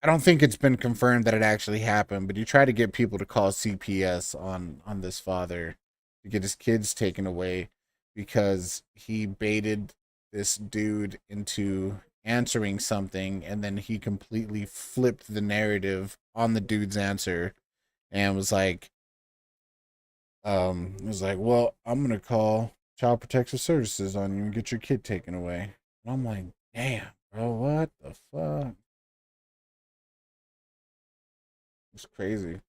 Speaker 1: don't think it's been confirmed that it actually happened, but he tried to get people to call CPS on this father to get his kids taken away because he baited this dude into answering something, and then he completely flipped the narrative on the dude's answer and was like, well, I'm gonna call Child Protective Services on you and get your kid taken away. And I'm like, damn, bro, what the fuck? It's crazy.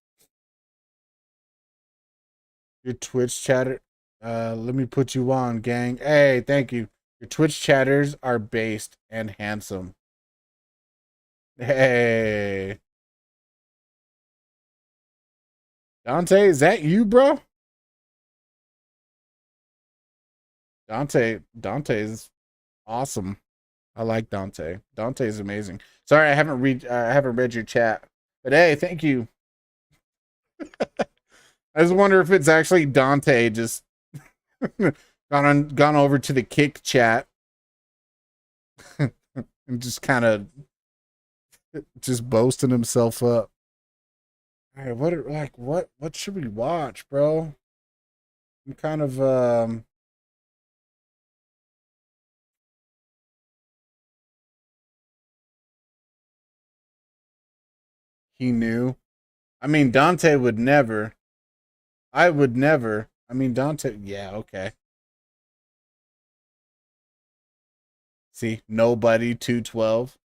Speaker 1: Your Twitch chatter. Let me put you on, gang. Hey, thank you. Your Twitch chatters are based and handsome. Hey. Dante, is that you, bro? Dante is awesome. I like Dante. Dante is amazing. Sorry, I haven't read your chat. But hey, thank you. I just wonder if it's actually Dante just gone over to the Kick chat and just kind of just boasting himself up. All right, what should we watch, bro? I'm kind of he knew. I mean, Dante would never. I would never. I mean, Dante. Yeah, okay. See, nobody 212.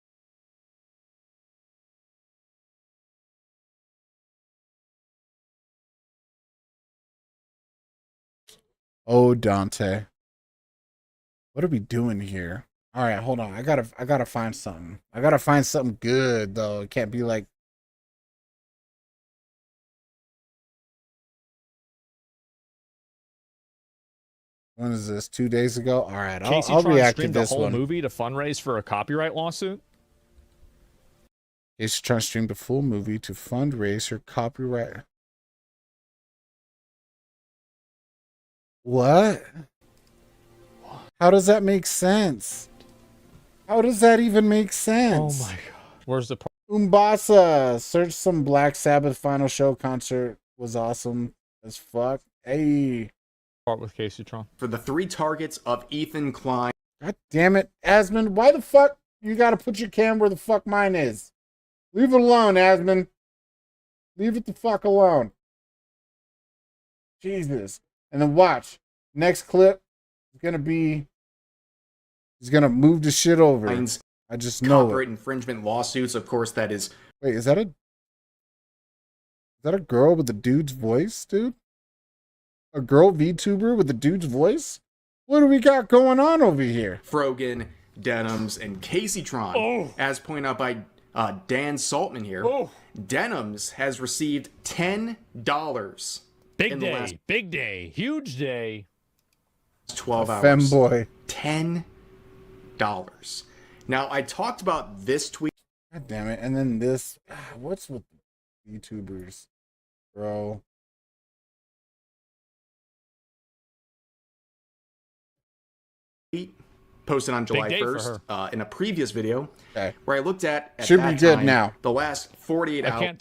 Speaker 1: Oh, Dante. What are we doing here? All right, hold on. I gotta find something. I gotta find something good though. It can't be like. When is this? 2 days ago. All right, I'll react to this
Speaker 17: the whole
Speaker 1: one.
Speaker 17: movie to fundraise for a copyright lawsuit.
Speaker 1: Casey Tron streamed the full movie to fundraise her copyright. What? How does that make sense? How does that even make sense?
Speaker 17: Oh my god. Where's the
Speaker 1: Umbasa. Search some Black Sabbath final show concert was awesome as fuck. Hey.
Speaker 17: part with Casey Tron?
Speaker 18: For the 3 targets of Ethan Klein.
Speaker 1: God damn it, Asmund. Why the fuck you gotta put your cam where the fuck mine is? Leave it alone, Asmund. Leave it the fuck alone. Jesus. And then watch. Next clip is gonna be. He's gonna move the shit over. I just know
Speaker 18: Copyright
Speaker 1: it.
Speaker 18: infringement lawsuits, of course, that is.
Speaker 1: Wait, is that a girl with a dude's voice, dude? A girl VTuber with a dude's voice? What do we got going on over here?
Speaker 18: Frogan, Denims, and Casey Tron.
Speaker 17: Oh.
Speaker 18: As pointed out by Dan Saltman here, Denims has received $10
Speaker 17: Big
Speaker 18: in the last
Speaker 17: day, big day, huge day.
Speaker 18: 12 hours.
Speaker 1: Femboy.
Speaker 18: $10. Now, I talked about this tweet.
Speaker 1: God damn it. And then this. What's with YouTubers, bro?
Speaker 18: Posted on July
Speaker 17: day for
Speaker 18: 1st in a previous video where I looked at
Speaker 1: Should
Speaker 18: that
Speaker 1: be good
Speaker 18: time,
Speaker 1: now.
Speaker 18: the last 48
Speaker 17: I
Speaker 18: hours.
Speaker 17: can't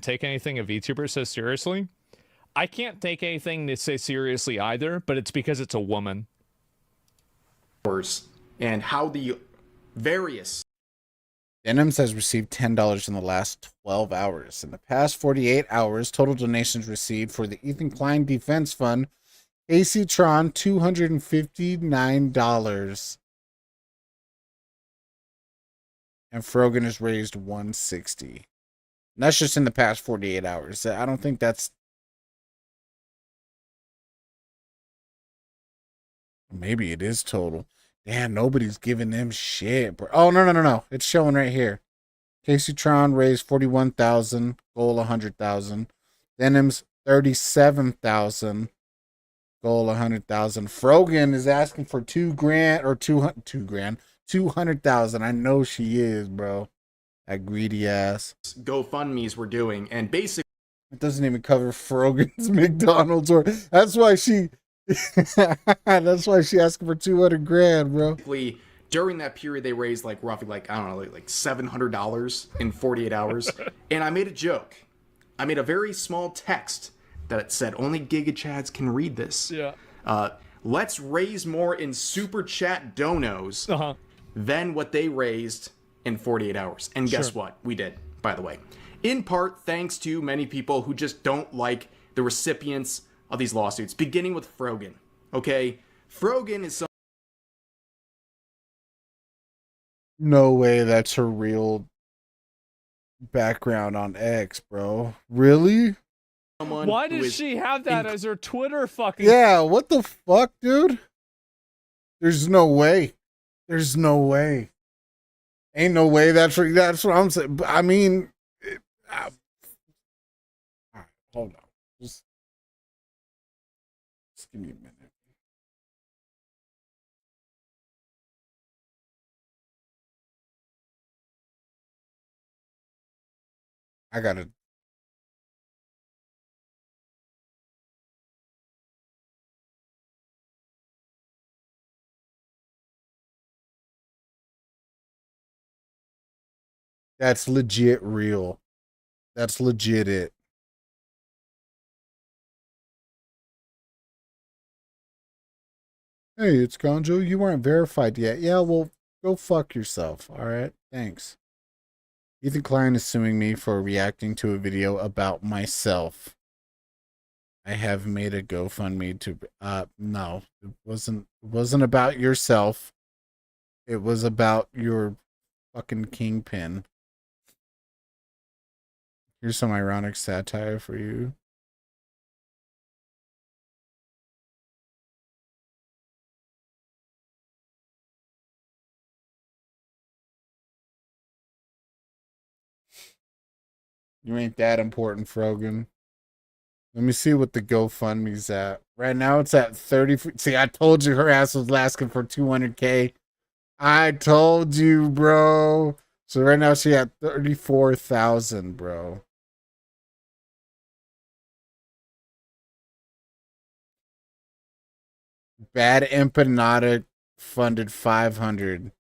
Speaker 17: take anything a VTuber says seriously. I can't take anything they say seriously either, but it's because it's a woman.
Speaker 18: And how the various
Speaker 1: Denims has received $10 in the last 12 hours. In the past 48 hours, total donations received for the Ethan Klein Defense Fund, AC Tron, $259. And Frogan has raised $160. And that's just in the past 48 hours. I don't think that's. Maybe it is total. Damn, nobody's giving them shit, bro. Oh, no. It's showing right here. Casey Tron raised 41,000, goal 100,000. Denims 37,000, goal 100,000. Frogan is asking for $2,000 or 200,000. I know she is, bro. That greedy ass.
Speaker 18: GoFundMe's we're doing, and basically
Speaker 1: it doesn't even cover Frogan's McDonald's or that's why she that's why she asking for $200,000, bro.
Speaker 18: during that period they raised like roughly like I don't know like $700 in 48 hours. And I made a joke. I made a very small text that said only Giga Chads can read this.
Speaker 17: Yeah.
Speaker 18: Let's raise more in super chat donos than what they raised in 48 hours. And guess what? We did, by the way. In part thanks to many people who just don't like the recipients of these lawsuits, beginning with Frogan. Okay? Frogan is some
Speaker 1: No way that's her real background on X, bro. Really?
Speaker 18: someone
Speaker 17: Why
Speaker 18: who
Speaker 17: does
Speaker 18: is
Speaker 17: she have that as her Twitter fucking?
Speaker 1: Yeah, what the fuck, dude? There's no way. There's no way. Ain't no way that's what I'm saying. I mean, all right, hold on. Just give me a minute. I gotta. That's legit real. That's legit it. Hey, it's Gonjo. You weren't verified yet. Yeah, well, go fuck yourself. All right. Thanks. Ethan Klein is suing me for reacting to a video about myself. I have made a GoFundMe to no, it wasn't about yourself. It was about your fucking kingpin. Here's some ironic satire for you. You ain't that important, Frogan. Let me see what the GoFundMe's at. Right now it's at 30. See, I told you her ass was asking for 200K. I told you, bro. So right now she at 34,000, bro. Bad Empanada funded 500.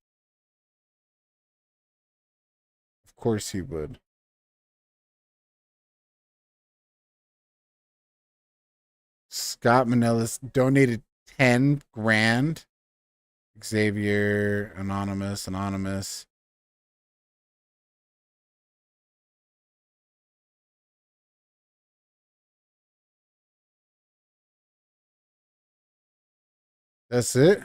Speaker 1: Of course he would. Scott Manelis donated 10 grand. Xavier, anonymous. That's it?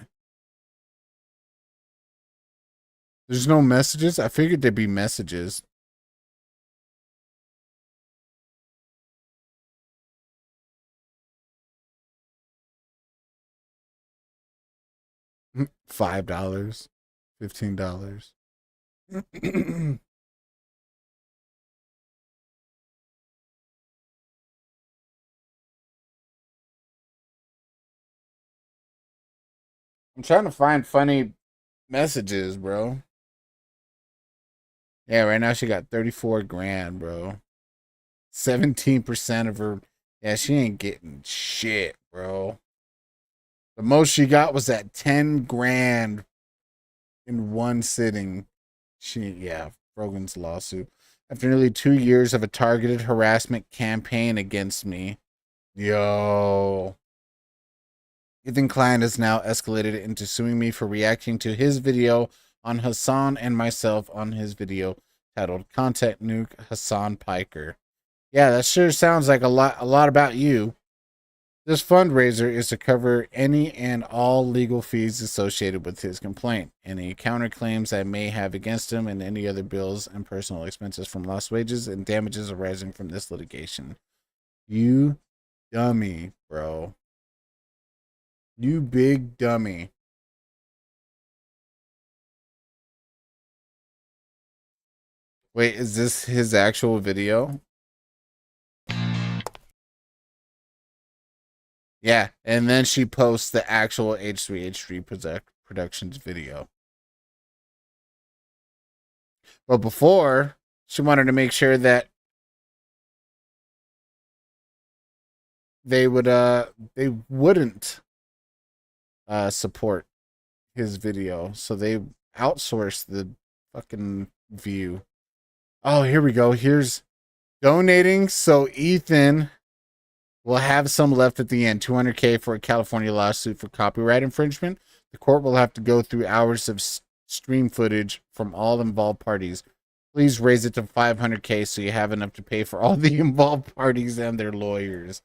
Speaker 1: There's no messages? I figured there'd be messages. $5, $15. I'm trying to find funny messages, bro. Yeah, right now she got 34 grand, bro. 17% of her. Yeah, she ain't getting shit, bro. The most she got was at 10 grand in one sitting. Rogan's lawsuit. After nearly 2 years of a targeted harassment campaign against me. Yo. Ethan Klein has now escalated into suing me for reacting to his video on Hassan and myself on his video titled Content Nuke Hassan Piker. Yeah, that sure sounds like a lot about you. This fundraiser is to cover any and all legal fees associated with his complaint, any counterclaims I may have against him, and any other bills and personal expenses from lost wages and damages arising from this litigation. You dummy, bro. You big dummy. Wait, is this his actual video? Yeah, and then she posts the actual H3H3 Productions video. But before, she wanted to make sure that they wouldn't support his video, so they outsourced the fucking view. Oh, here we go. Here's donating so Ethan will have some left at the end. 200K for a California lawsuit for copyright infringement. The court will have to go through hours of stream footage from all involved parties. Please raise it to 500K so you have enough to pay for all the involved parties and their lawyers.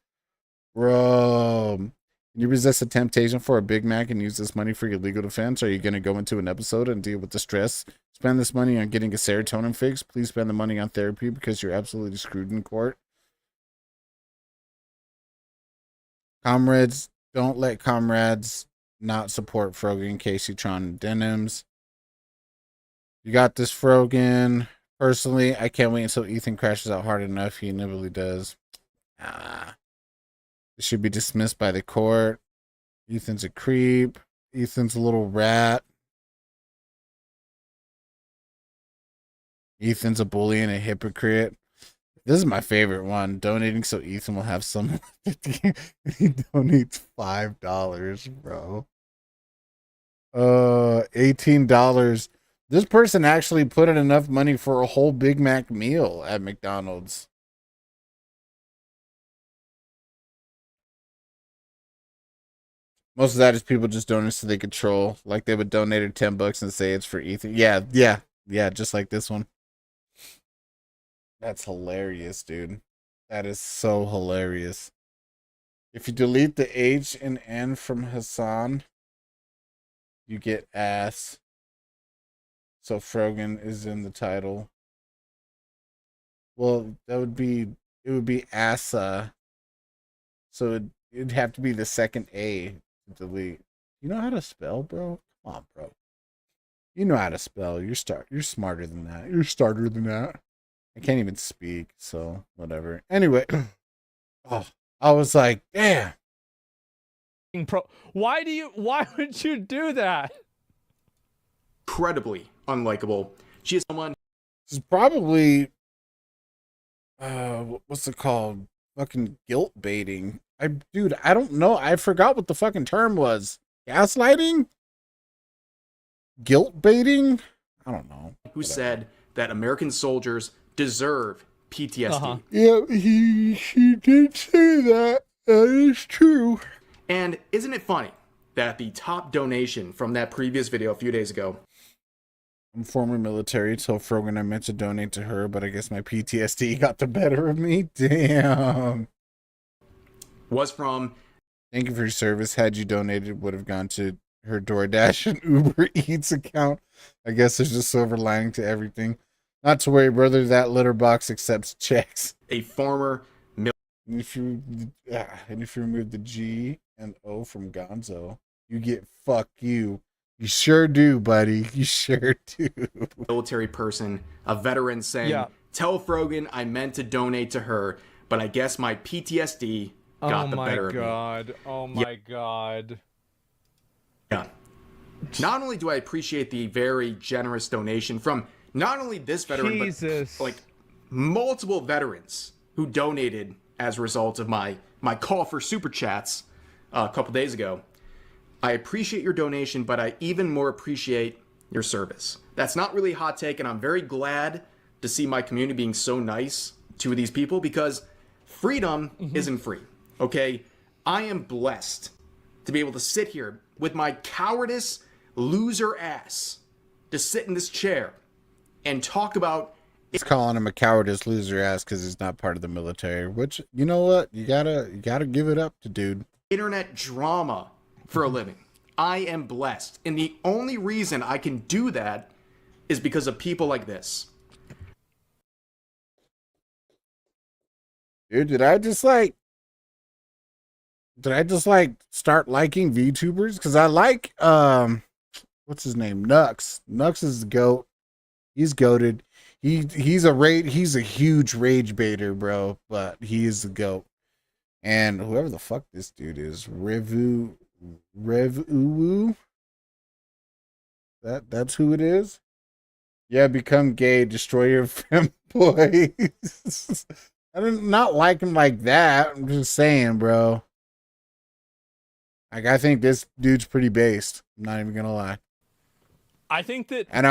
Speaker 1: Bro, can you resist the temptation for a Big Mac and use this money for your legal defense? Are you going to go into an episode and deal with the stress? Spend this money on getting a serotonin fix. Please spend the money on therapy because you're absolutely screwed in court. Comrades, don't let comrades not support Frogan, Casey, Tron, and Denims. You got this, Frogan. Personally, I can't wait until Ethan crashes out hard enough. He inevitably does. It should be dismissed by the court. Ethan's a creep. Ethan's a little rat. Ethan's a bully and a hypocrite. This is my favorite one. Donating so Ethan will have some. He donates $5, bro. $18. This person actually put in enough money for a whole Big Mac meal at McDonald's. Most of that is people just donating so they could troll. Like they would donate $10 and say it's for Ethan. Yeah, just like this one. That's hilarious, dude. That is so hilarious. If you delete the H and N from Hassan, you get ass. So Frogan is in the title. Well, it would be Asa. So it'd have to be the second A to delete. You know how to spell, bro? Come on, bro. You know how to spell. You're smarter than that. You're smarter than that. I can't even speak, so whatever. Anyway, oh, I was like, damn.
Speaker 17: Why would you do that?
Speaker 18: Incredibly unlikable. She is someone.
Speaker 1: This is probably, what's it called? Fucking guilt baiting. Dude, I don't know. I forgot what the fucking term was. Gaslighting? Guilt baiting? I don't know.
Speaker 18: Who said that American soldiers deserve PTSD.
Speaker 1: Yeah, he did say that. That is true.
Speaker 18: And isn't it funny that the top donation from that previous video a few days ago.
Speaker 1: I'm former military. Told Frogan I meant to donate to her, but I guess my PTSD got the better of me. Damn.
Speaker 18: Was from.
Speaker 1: Thank you for your service. Had you donated, it would have gone to her DoorDash and Uber Eats account. I guess there's a silver lining to everything. Not to worry, brother. That litter box accepts checks.
Speaker 18: A former
Speaker 1: and if you remove the G and O from Gonzo, you get fuck you. You sure do, buddy. You sure do.
Speaker 18: Military person, a veteran saying, tell Frogan I meant to donate to her, but I guess my PTSD got the better of me.
Speaker 17: Oh my god.
Speaker 18: Yeah. Not only do I appreciate the very generous donation from not only this veteran, but like multiple veterans who donated as a result of my call for super chats a couple days ago. I appreciate your donation, but I even more appreciate your service. That's not really a hot take, and I'm very glad to see my community being so nice to these people because freedom isn't free, okay? I am blessed to be able to sit here with my cowardice loser ass to sit in this chair and talk about.
Speaker 1: He's calling him a cowardice loser ass because he's not part of the military. Which, you know what, you gotta give it up to dude.
Speaker 18: Internet drama for a living. I am blessed, and the only reason I can do that is because of people like this.
Speaker 1: Dude, did I just like start liking VTubers? Because I like what's his name? Nux. Nux is the GOAT. He's goated. He's a huge rage baiter, bro, but he is the GOAT. And whoever the fuck this dude is, Revuwu. That's who it is. Yeah, become gay, destroy your femboys. I did not like him like that. I'm just saying, bro. Like, I think this dude's pretty based. I'm not even gonna lie.
Speaker 17: I think that,
Speaker 1: and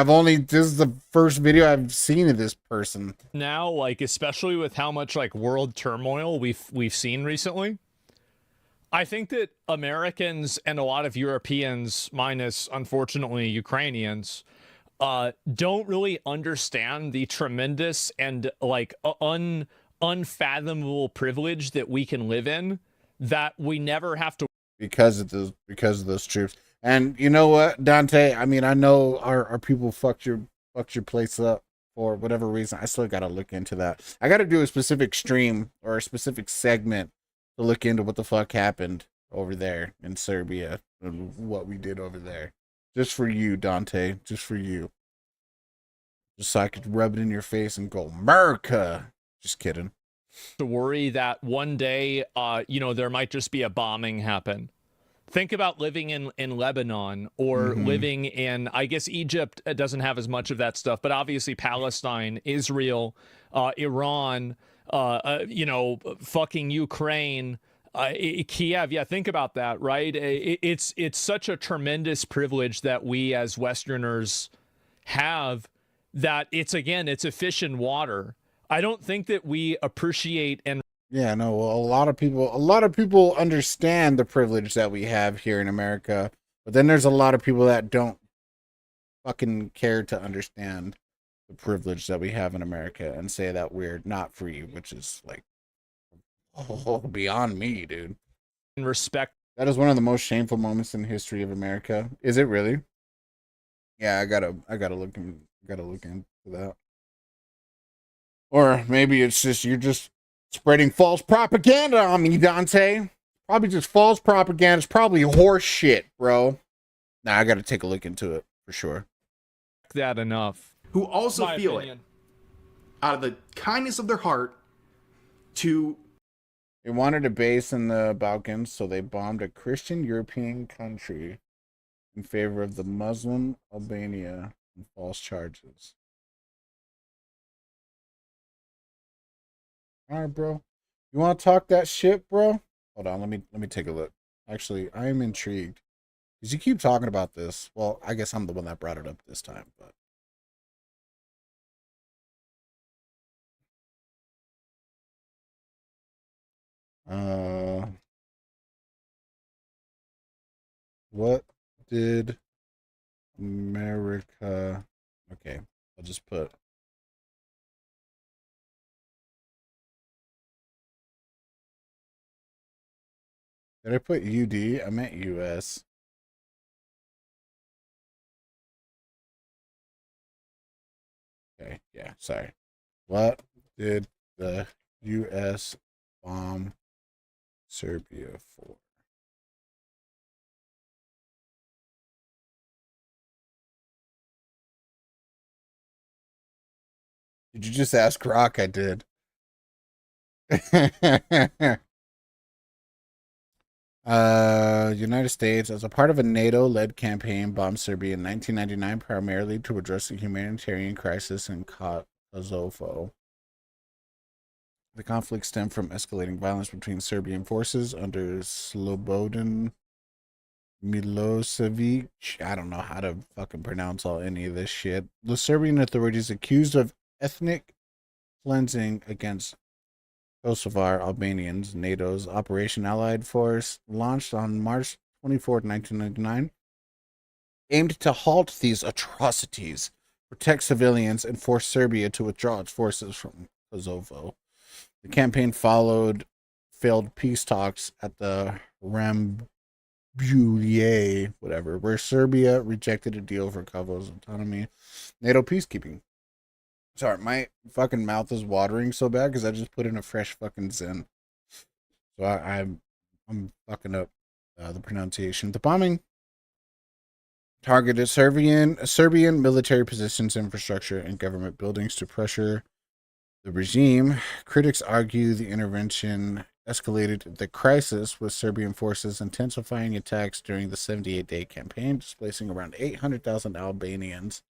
Speaker 1: this is the first video I've seen of this person
Speaker 17: now, like especially with how much like world turmoil we've seen recently. I think that Americans and a lot of Europeans, minus unfortunately Ukrainians, don't really understand the tremendous and like unfathomable privilege that we can live in, that we never have to
Speaker 1: because of those troops. And you know what, Dante? I mean, I know our people fucked your place up for whatever reason. I still gotta look into that. I gotta do a specific stream or a specific segment to look into what the fuck happened over there in Serbia and what we did over there. Just for you, Dante. Just for you. Just so I could rub it in your face and go, America. Just kidding.
Speaker 17: To worry that one day, there might just be a bombing happen. Think about living in Lebanon or living in, I guess Egypt doesn't have as much of that stuff, but obviously Palestine, Israel, Iran, fucking Ukraine, Kiev. Yeah, think about that, right? It's such a tremendous privilege that we as Westerners have that it's a fish in water. I don't think that we appreciate and
Speaker 1: yeah, no, well, a lot of people understand the privilege that we have here in America, but then there's a lot of people that don't fucking care to understand the privilege that we have in America and say that we're not free, which is like beyond me, dude.
Speaker 17: In respect,
Speaker 1: that is one of the most shameful moments in the history of America. Is it really? Yeah, I gotta look into that. Or maybe it's just you're just spreading false propaganda on me, Dante. Probably just false propaganda. It's probably horse shit, bro. Nah, I gotta take a look into it for sure.
Speaker 17: That enough.
Speaker 18: Who also feel it. out of the kindness of their heart to...
Speaker 1: They wanted a base in the Balkans, so they bombed a Christian European country in favor of the Muslim Albania on false charges. All right, bro. You want to talk that shit, bro? Hold on, let me take a look. Actually, I am intrigued. Because you keep talking about this. Well, I guess I'm the one that brought it up this time, but... What did America... Okay, I'll just put... Did I put UD? I meant US. Okay, yeah, sorry. What did the US bomb Serbia for? Did you just ask Rock? I did. United States, as a part of a NATO-led campaign, bombed Serbia in 1999, primarily to address the humanitarian crisis in Kosovo. The conflict stemmed from escalating violence between Serbian forces under Slobodan Milosevic. I don't know how to fucking pronounce any of this shit. The Serbian authorities accused of ethnic cleansing against Kosovar Albanians. NATO's Operation Allied Force, launched on March 24, 1999, aimed to halt these atrocities, protect civilians, and force Serbia to withdraw its forces from Kosovo. The campaign followed failed peace talks at the Rambouillet, where Serbia rejected a deal for Kosovo's autonomy. NATO peacekeeping. Sorry, my fucking mouth is watering so bad because I just put in a fresh fucking Zen. So I'm fucking up the pronunciation. The bombing targeted Serbian military positions, infrastructure, and government buildings to pressure the regime. Critics argue the intervention escalated the crisis, with Serbian forces intensifying attacks during the 78-day campaign, displacing around 800,000 Albanians.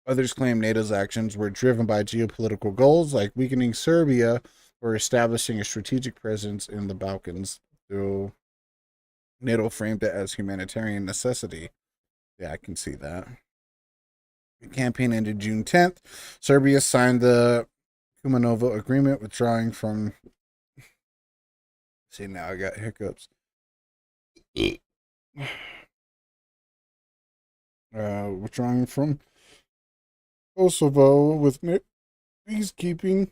Speaker 1: Others claim NATO's actions were driven by geopolitical goals, like weakening Serbia or establishing a strategic presence in the Balkans, though NATO framed it as humanitarian necessity. Yeah, I can see that. The campaign ended June 10th. Serbia signed the Kumanovo Agreement, withdrawing from... See, now I got hiccups. Withdrawing from Kosovo with peacekeeping.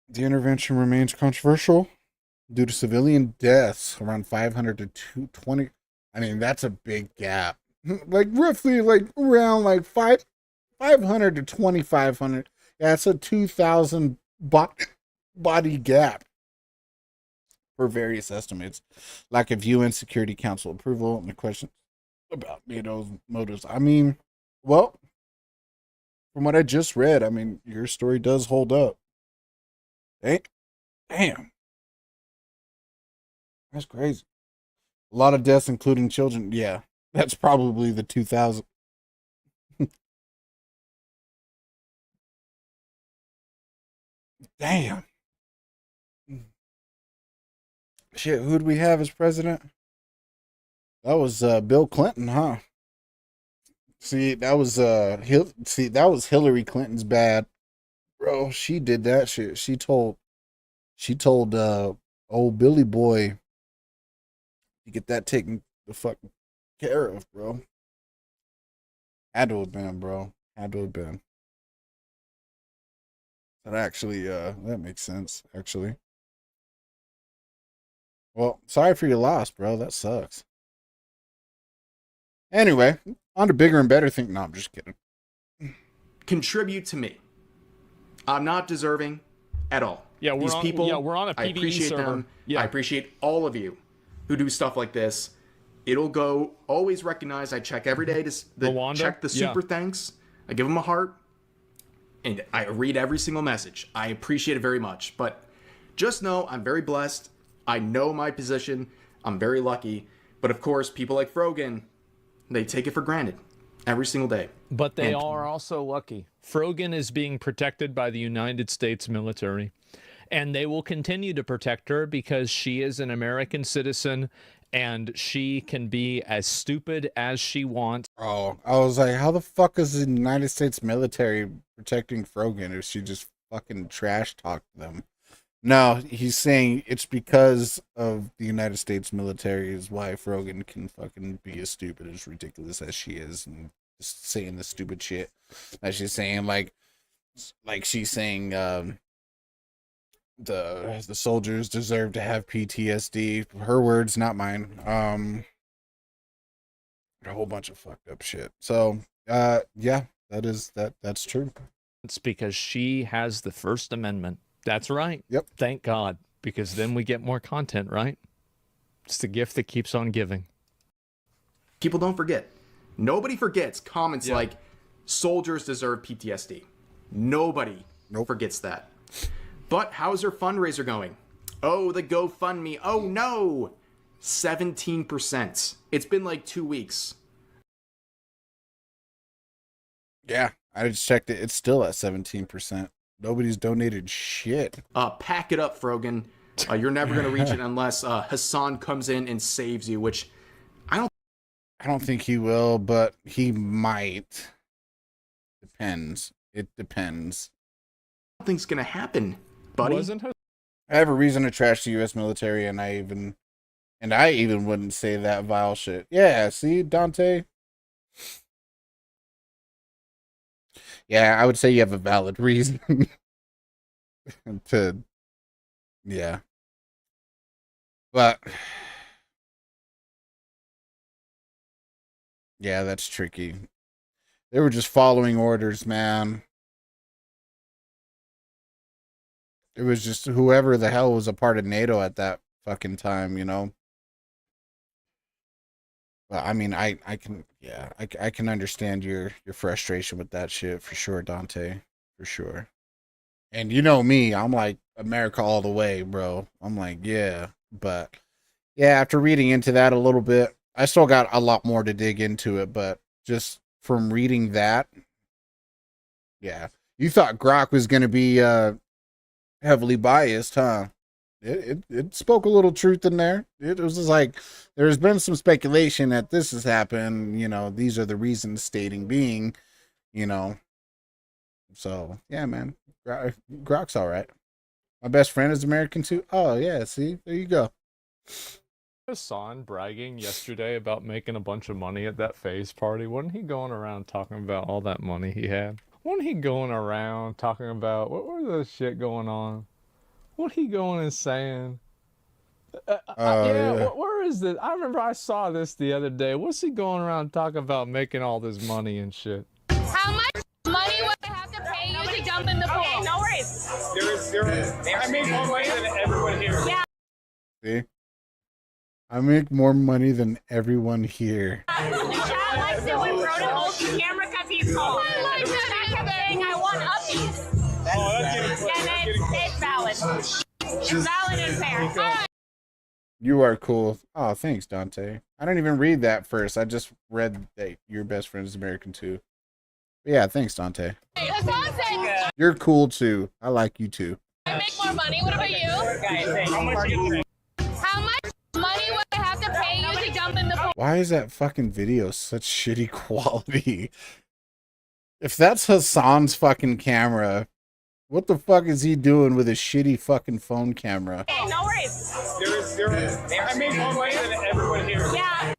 Speaker 1: The intervention remains controversial due to civilian deaths, around 500 to 220. I mean, that's a big gap. Like roughly, like around like 500 to 2,500. Yeah, that's a 2,000 body gap for various estimates. Lack of UN Security Council approval, and the question about NATO's motives. I mean, well, from what I just read, I mean, your story does hold up. Hey, damn. That's crazy. A lot of deaths, including children. Yeah, that's probably the 2,000. Damn. Shit, who'd we have as president? That was Bill Clinton, huh? See, that was Hillary Clinton's bad. Bro, she did that shit. She told old Billy Boy to get that taken the fucking care of, bro. Had to have been, bro. Had to have been. That actually, that makes sense, actually. Well, sorry for your loss, bro. That sucks. Anyway, on to bigger and better things. No, I'm just kidding.
Speaker 18: Contribute to me. I'm not deserving at all.
Speaker 17: Yeah,
Speaker 18: These
Speaker 17: we're
Speaker 18: people,
Speaker 17: on a PvE
Speaker 18: I appreciate
Speaker 17: server.
Speaker 18: them.
Speaker 17: Yeah.
Speaker 18: I appreciate all of you who do stuff like this. It'll go, always recognize, I check every day to
Speaker 17: Rwanda?
Speaker 18: check the super thanks. I give them a heart. and I read every single message. I appreciate it very much. But just know I'm very blessed. I know my position. I'm very lucky. But of course, people like Frogan, they take it for granted every single day.
Speaker 17: But they are also lucky. Frogan is being protected by the United States military, and they will continue to protect her because she is an American citizen and she can be as stupid as she wants.
Speaker 1: Oh, I was like, how the fuck is the United States military protecting Frogan if she just fucking trash talked them? No, he's saying it's because of the United States military is why Frogan can fucking be as stupid, as ridiculous as she is, and just saying the stupid shit that she's saying. Like she's saying the soldiers deserve to have PTSD. Her words, not mine. A whole bunch of fucked up shit. So, yeah, that's true.
Speaker 17: It's because she has the First Amendment. That's right.
Speaker 1: Yep.
Speaker 17: Thank God, because then we get more content, right? It's the gift that keeps on giving.
Speaker 18: People don't forget. Nobody forgets comments like, soldiers deserve PTSD. Nobody forgets that. But how's her fundraiser going? Oh, the GoFundMe. Oh, no. 17%. It's been like 2 weeks.
Speaker 1: Yeah, I just checked it. It's still at 17%. Nobody's donated shit.
Speaker 18: Pack it up, Frogan. You're never going to reach it unless Hassan comes in and saves you, which I
Speaker 1: don't think he will, but he might. Depends. It depends.
Speaker 18: I don't think it's going to happen, buddy.
Speaker 1: I have a reason to trash the U.S. military, and I even wouldn't say that vile shit. Yeah, see, Dante? Yeah, I would say you have a valid reason to, yeah. But, yeah, that's tricky. They were just following orders, man. It was just whoever the hell was a part of NATO at that fucking time, you know? Well, I mean, I can understand your frustration with that shit for sure, Dante, for sure. And you know me, I'm like America all the way, bro. I'm like, yeah, but yeah, after reading into that a little bit, I still got a lot more to dig into it, but just from reading that, yeah, you thought Grok was gonna be heavily biased, huh? It spoke a little truth in there. It was just like, there's been some speculation that this has happened, you know, these are the reasons stating being, you know. So, yeah, man. Grok's all right. My best friend is American too. Oh, yeah, see? There you go.
Speaker 17: Hassan bragging yesterday about making a bunch of money at that phase party. Wasn't he going around talking about all that money he had? Wasn't he going around talking about, what was the shit going on? What he going and saying? Where is this? I remember I saw this the other day. What's he going around talking about making all this money and shit?
Speaker 19: How much money would I have to pay you to jump in the pool? Okay, no worries.
Speaker 12: I make more money than everyone here.
Speaker 19: Yeah.
Speaker 1: See? I make more money than everyone here.
Speaker 19: Chad likes it when Broden holds the camera because he's cold. I like that. I kept saying I want uppies. And it's valid. It's valid and fair.
Speaker 1: You are cool. Oh, thanks, Dante. I didn't even read that first. I just read that your best friend is American too. But yeah, thanks, Dante.
Speaker 19: Hassan said,
Speaker 1: You're cool too. I like you too.
Speaker 19: I make more money. What about you? How much money would I have to pay you to jump in the pool?
Speaker 1: Why is that fucking video such shitty quality? If that's Hassan's fucking camera, what the fuck is he doing with a shitty fucking phone camera?
Speaker 19: Okay, no worries.
Speaker 12: I make more money than everyone here.
Speaker 19: Yeah.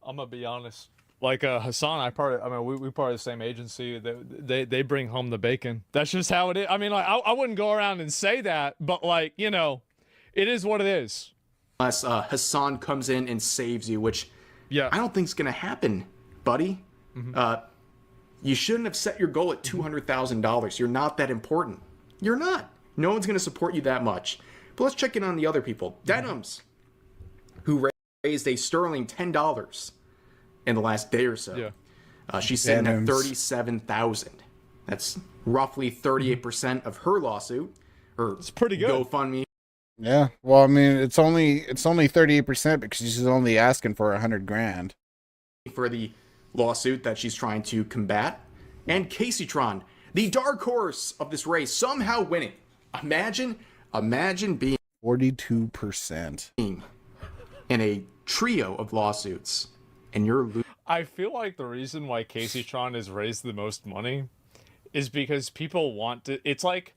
Speaker 17: I'm gonna be honest. Like Hassan, we part of the same agency. They bring home the bacon. That's just how it is. I mean, like I wouldn't go around and say that, but like, you know, it is what it is.
Speaker 18: Unless Hassan comes in and saves you, which I don't think is gonna happen, buddy. You shouldn't have set your goal at $200,000. You're not that important. You're not. No one's going to support you that much. But let's check in on the other people. Denims, who raised a sterling $10 in the last day or so. She's sitting at $37,000. That's roughly 38% of her lawsuit. It's
Speaker 17: pretty good.
Speaker 18: GoFundMe.
Speaker 1: Yeah. Well, I mean, it's only 38% because she's only asking for $100,000
Speaker 18: for the lawsuit that she's trying to combat. And Caseytron, the dark horse of this race, somehow winning. Imagine being
Speaker 1: 42%
Speaker 18: in a trio of lawsuits, and you're losing.
Speaker 17: I feel like the reason why Caseytron has raised the most money is because people want to. It's like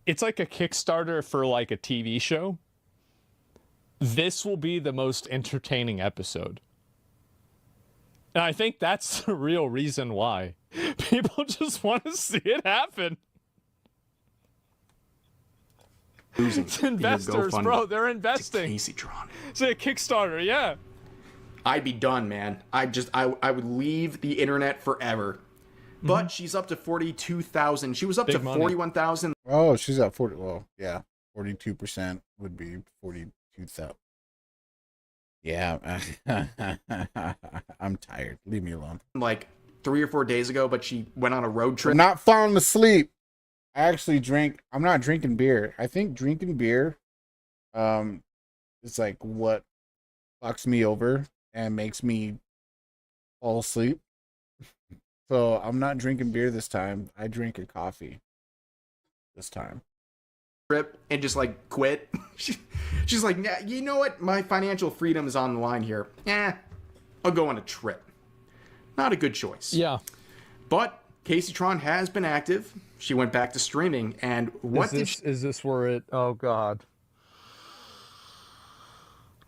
Speaker 17: a Kickstarter for like a TV show. This will be the most entertaining episode. And I think that's the real reason why. People just want to see it happen. It's investors, bro. They're investing.
Speaker 18: Caseytron.
Speaker 17: It's a Kickstarter, yeah.
Speaker 18: I'd be done, man. I would leave the internet forever. But she's up to 42,000. She was up to 41,000.
Speaker 1: Oh, she's at 40. Well, yeah, 42% would be 42,000. Yeah, I'm tired. Leave me alone.
Speaker 18: Like 3 or 4 days ago, but she went on a road trip.
Speaker 1: I'm not falling asleep. I actually drink. I'm not drinking beer. I think drinking beer, is like what fucks me over and makes me fall asleep. So I'm not drinking beer this time. I drink a coffee this time.
Speaker 18: Trip and just like quit. She's like, nah, you know what? My financial freedom is on the line here. I'll go on a trip. Not a good choice.
Speaker 17: Yeah.
Speaker 18: But Caseytron has been active. She went back to streaming, and what
Speaker 17: is this where it? Oh God.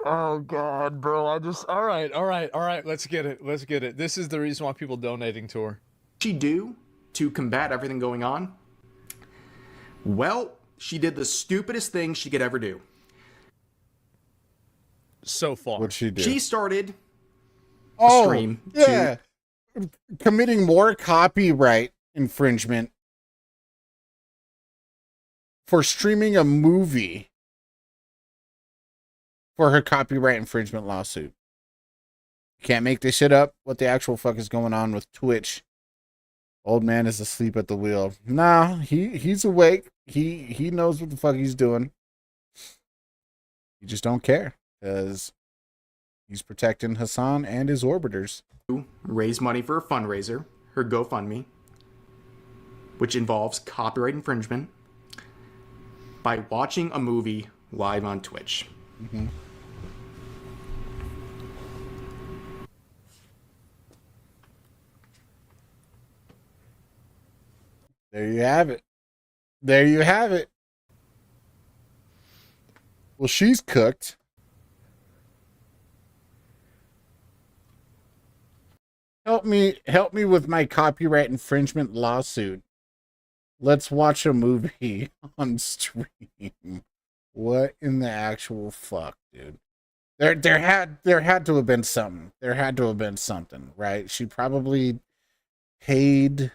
Speaker 17: Oh God, bro! All right. Let's get it. This is the reason why people donating to her.
Speaker 18: She do to combat everything going on? Well, she did the stupidest thing she could ever do.
Speaker 17: So far,
Speaker 1: What'd she do?
Speaker 18: She started
Speaker 1: a
Speaker 18: stream.
Speaker 1: Yeah, committing more copyright infringement for streaming a movie for her copyright infringement lawsuit. You can't make this shit up. What the actual fuck is going on with Twitch? Old man is asleep at the wheel. Nah, he's awake. He knows what the fuck he's doing. He just don't care because he's protecting Hassan and his orbiters.
Speaker 18: Raise money for a fundraiser, her GoFundMe, which involves copyright infringement, by watching a movie live on Twitch.
Speaker 1: Mm-hmm. There you have it. There you have it. Well, she's cooked. Help me with my copyright infringement lawsuit. Let's watch a movie on stream. What in the actual fuck, dude? There had to have been something. There had to have been something, right? She probably paid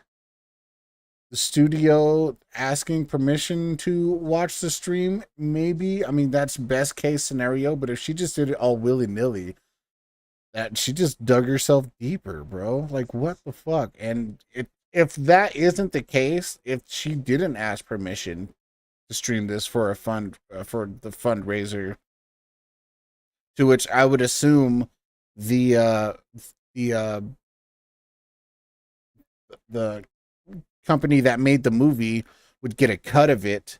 Speaker 1: the studio asking permission to watch the stream, maybe. I mean, that's best case scenario, but if she just did it all willy-nilly, that she just dug herself deeper, bro. Like, what the fuck? And if that isn't the case, if she didn't ask permission to stream this for a fund, for the fundraiser, to which I would assume the company that made the movie would get a cut of it.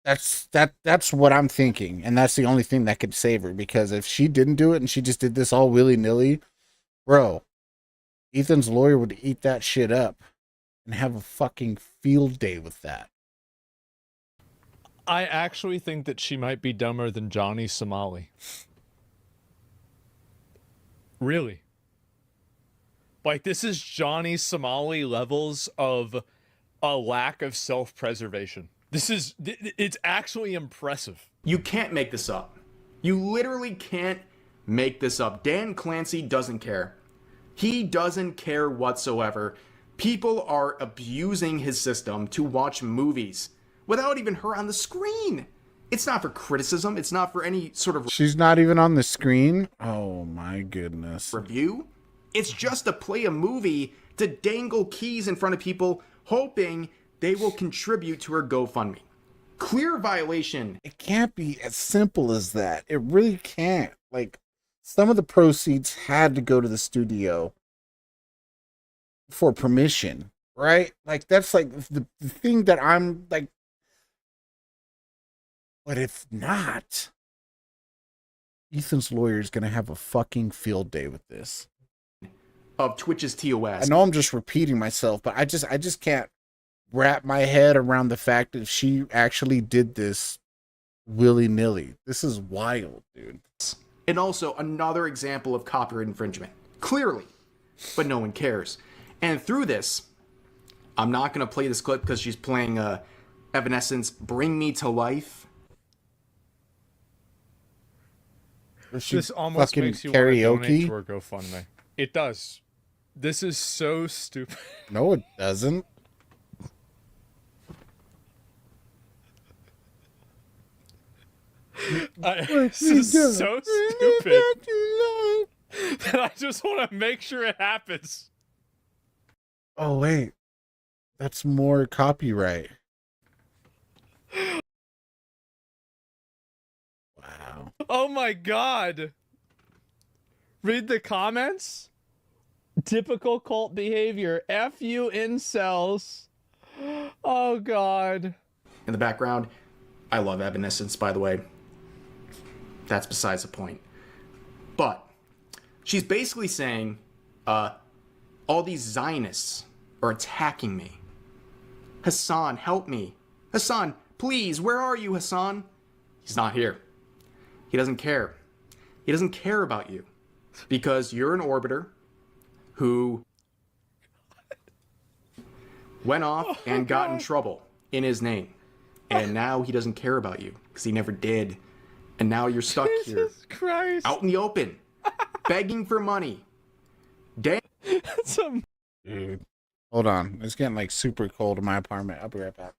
Speaker 1: That's what I'm thinking, and that's the only thing that could save her. Because if she didn't do it and she just did this all willy-nilly, bro, Ethan's lawyer would eat that shit up and have a fucking field day with that.
Speaker 17: I actually think that she might be dumber than Johnny Somali. Really? Like, this is Johnny Somali levels of a lack of self-preservation. It's actually impressive.
Speaker 18: You can't make this up. You literally can't make this up. Dan Clancy doesn't care. He doesn't care whatsoever. People are abusing his system to watch movies without even her on the screen. It's not for criticism. It's not for any sort of...
Speaker 1: She's not even on the screen? Oh my goodness.
Speaker 18: Review? It's just to play a movie to dangle keys in front of people, hoping they will contribute to her GoFundMe. Clear violation.
Speaker 1: It can't be as simple as that. It really can't. Like, some of the proceeds had to go to the studio for permission, right? Like, that's like the thing that I'm like, but if not, Ethan's lawyer is going to have a fucking field day with this.
Speaker 18: Of Twitch's TOS.
Speaker 1: I know I'm just repeating myself, but I just can't wrap my head around the fact that she actually did this willy-nilly. This is wild, dude.
Speaker 18: And also another example of copyright infringement. Clearly. But no one cares. And through this, I'm not going to play this clip because she's playing Evanescence Bring Me to Life.
Speaker 17: This almost makes you want to donate to her GoFundMe. It does. This is so stupid.
Speaker 1: No, it doesn't.
Speaker 17: This is so stupid that I just want to make sure it happens.
Speaker 1: Oh, wait. That's more copyright. Wow.
Speaker 17: Oh my god. Read the comments. Typical cult behavior. F you incels. Oh god.
Speaker 18: In the background, I love Evanescence, by the way. That's besides the point. But she's basically saying, all these Zionists are attacking me. Hassan, help me. Hassan, please, where are you, Hassan? He's not here. He doesn't care. He doesn't care about you. Because you're an orbiter who went off and got in trouble in his name. And now he doesn't care about you because he never did. And now you're stuck here,
Speaker 17: Christ.
Speaker 18: out in the open, begging for money. Dude,
Speaker 1: hold on. It's getting like super cold in my apartment. I'll be right back.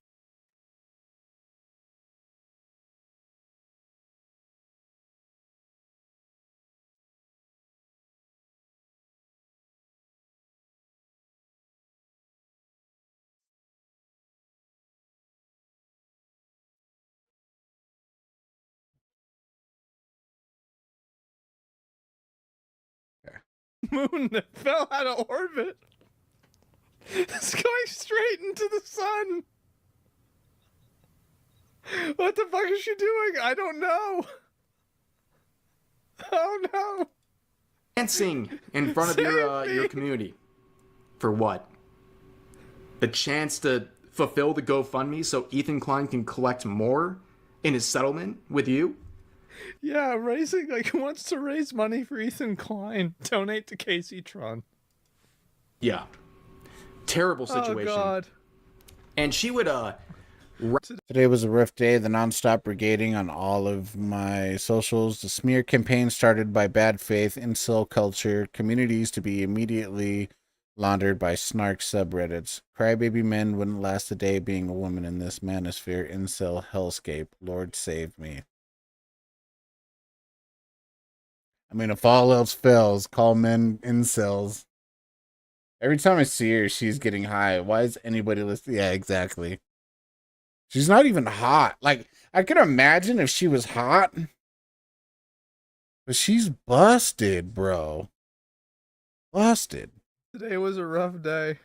Speaker 17: Moon that fell out of orbit. It's going straight into the sun. What the fuck is she doing? I don't know. Oh no.
Speaker 18: dancing in front of your community. For what? The chance to fulfill the GoFundMe so Ethan Klein can collect more in his settlement with you?
Speaker 17: Yeah, raising, like, wants to raise money for Ethan Klein. Donate to Casey Tron.
Speaker 18: Yeah. Terrible situation.
Speaker 17: Oh, God.
Speaker 18: And she would,
Speaker 1: Today was a rough day. The nonstop brigading on all of my socials. The smear campaign started by bad faith, incel culture, communities to be immediately laundered by snark subreddits. Crybaby men wouldn't last a day being a woman in this manosphere incel hellscape. Lord save me. I mean, if all else fails, call men incels. Every time I see her, she's getting high. Why is anybody listening? Yeah, exactly. She's not even hot. Like, I could imagine if she was hot. But she's busted, bro. Busted.
Speaker 17: Today was a rough day.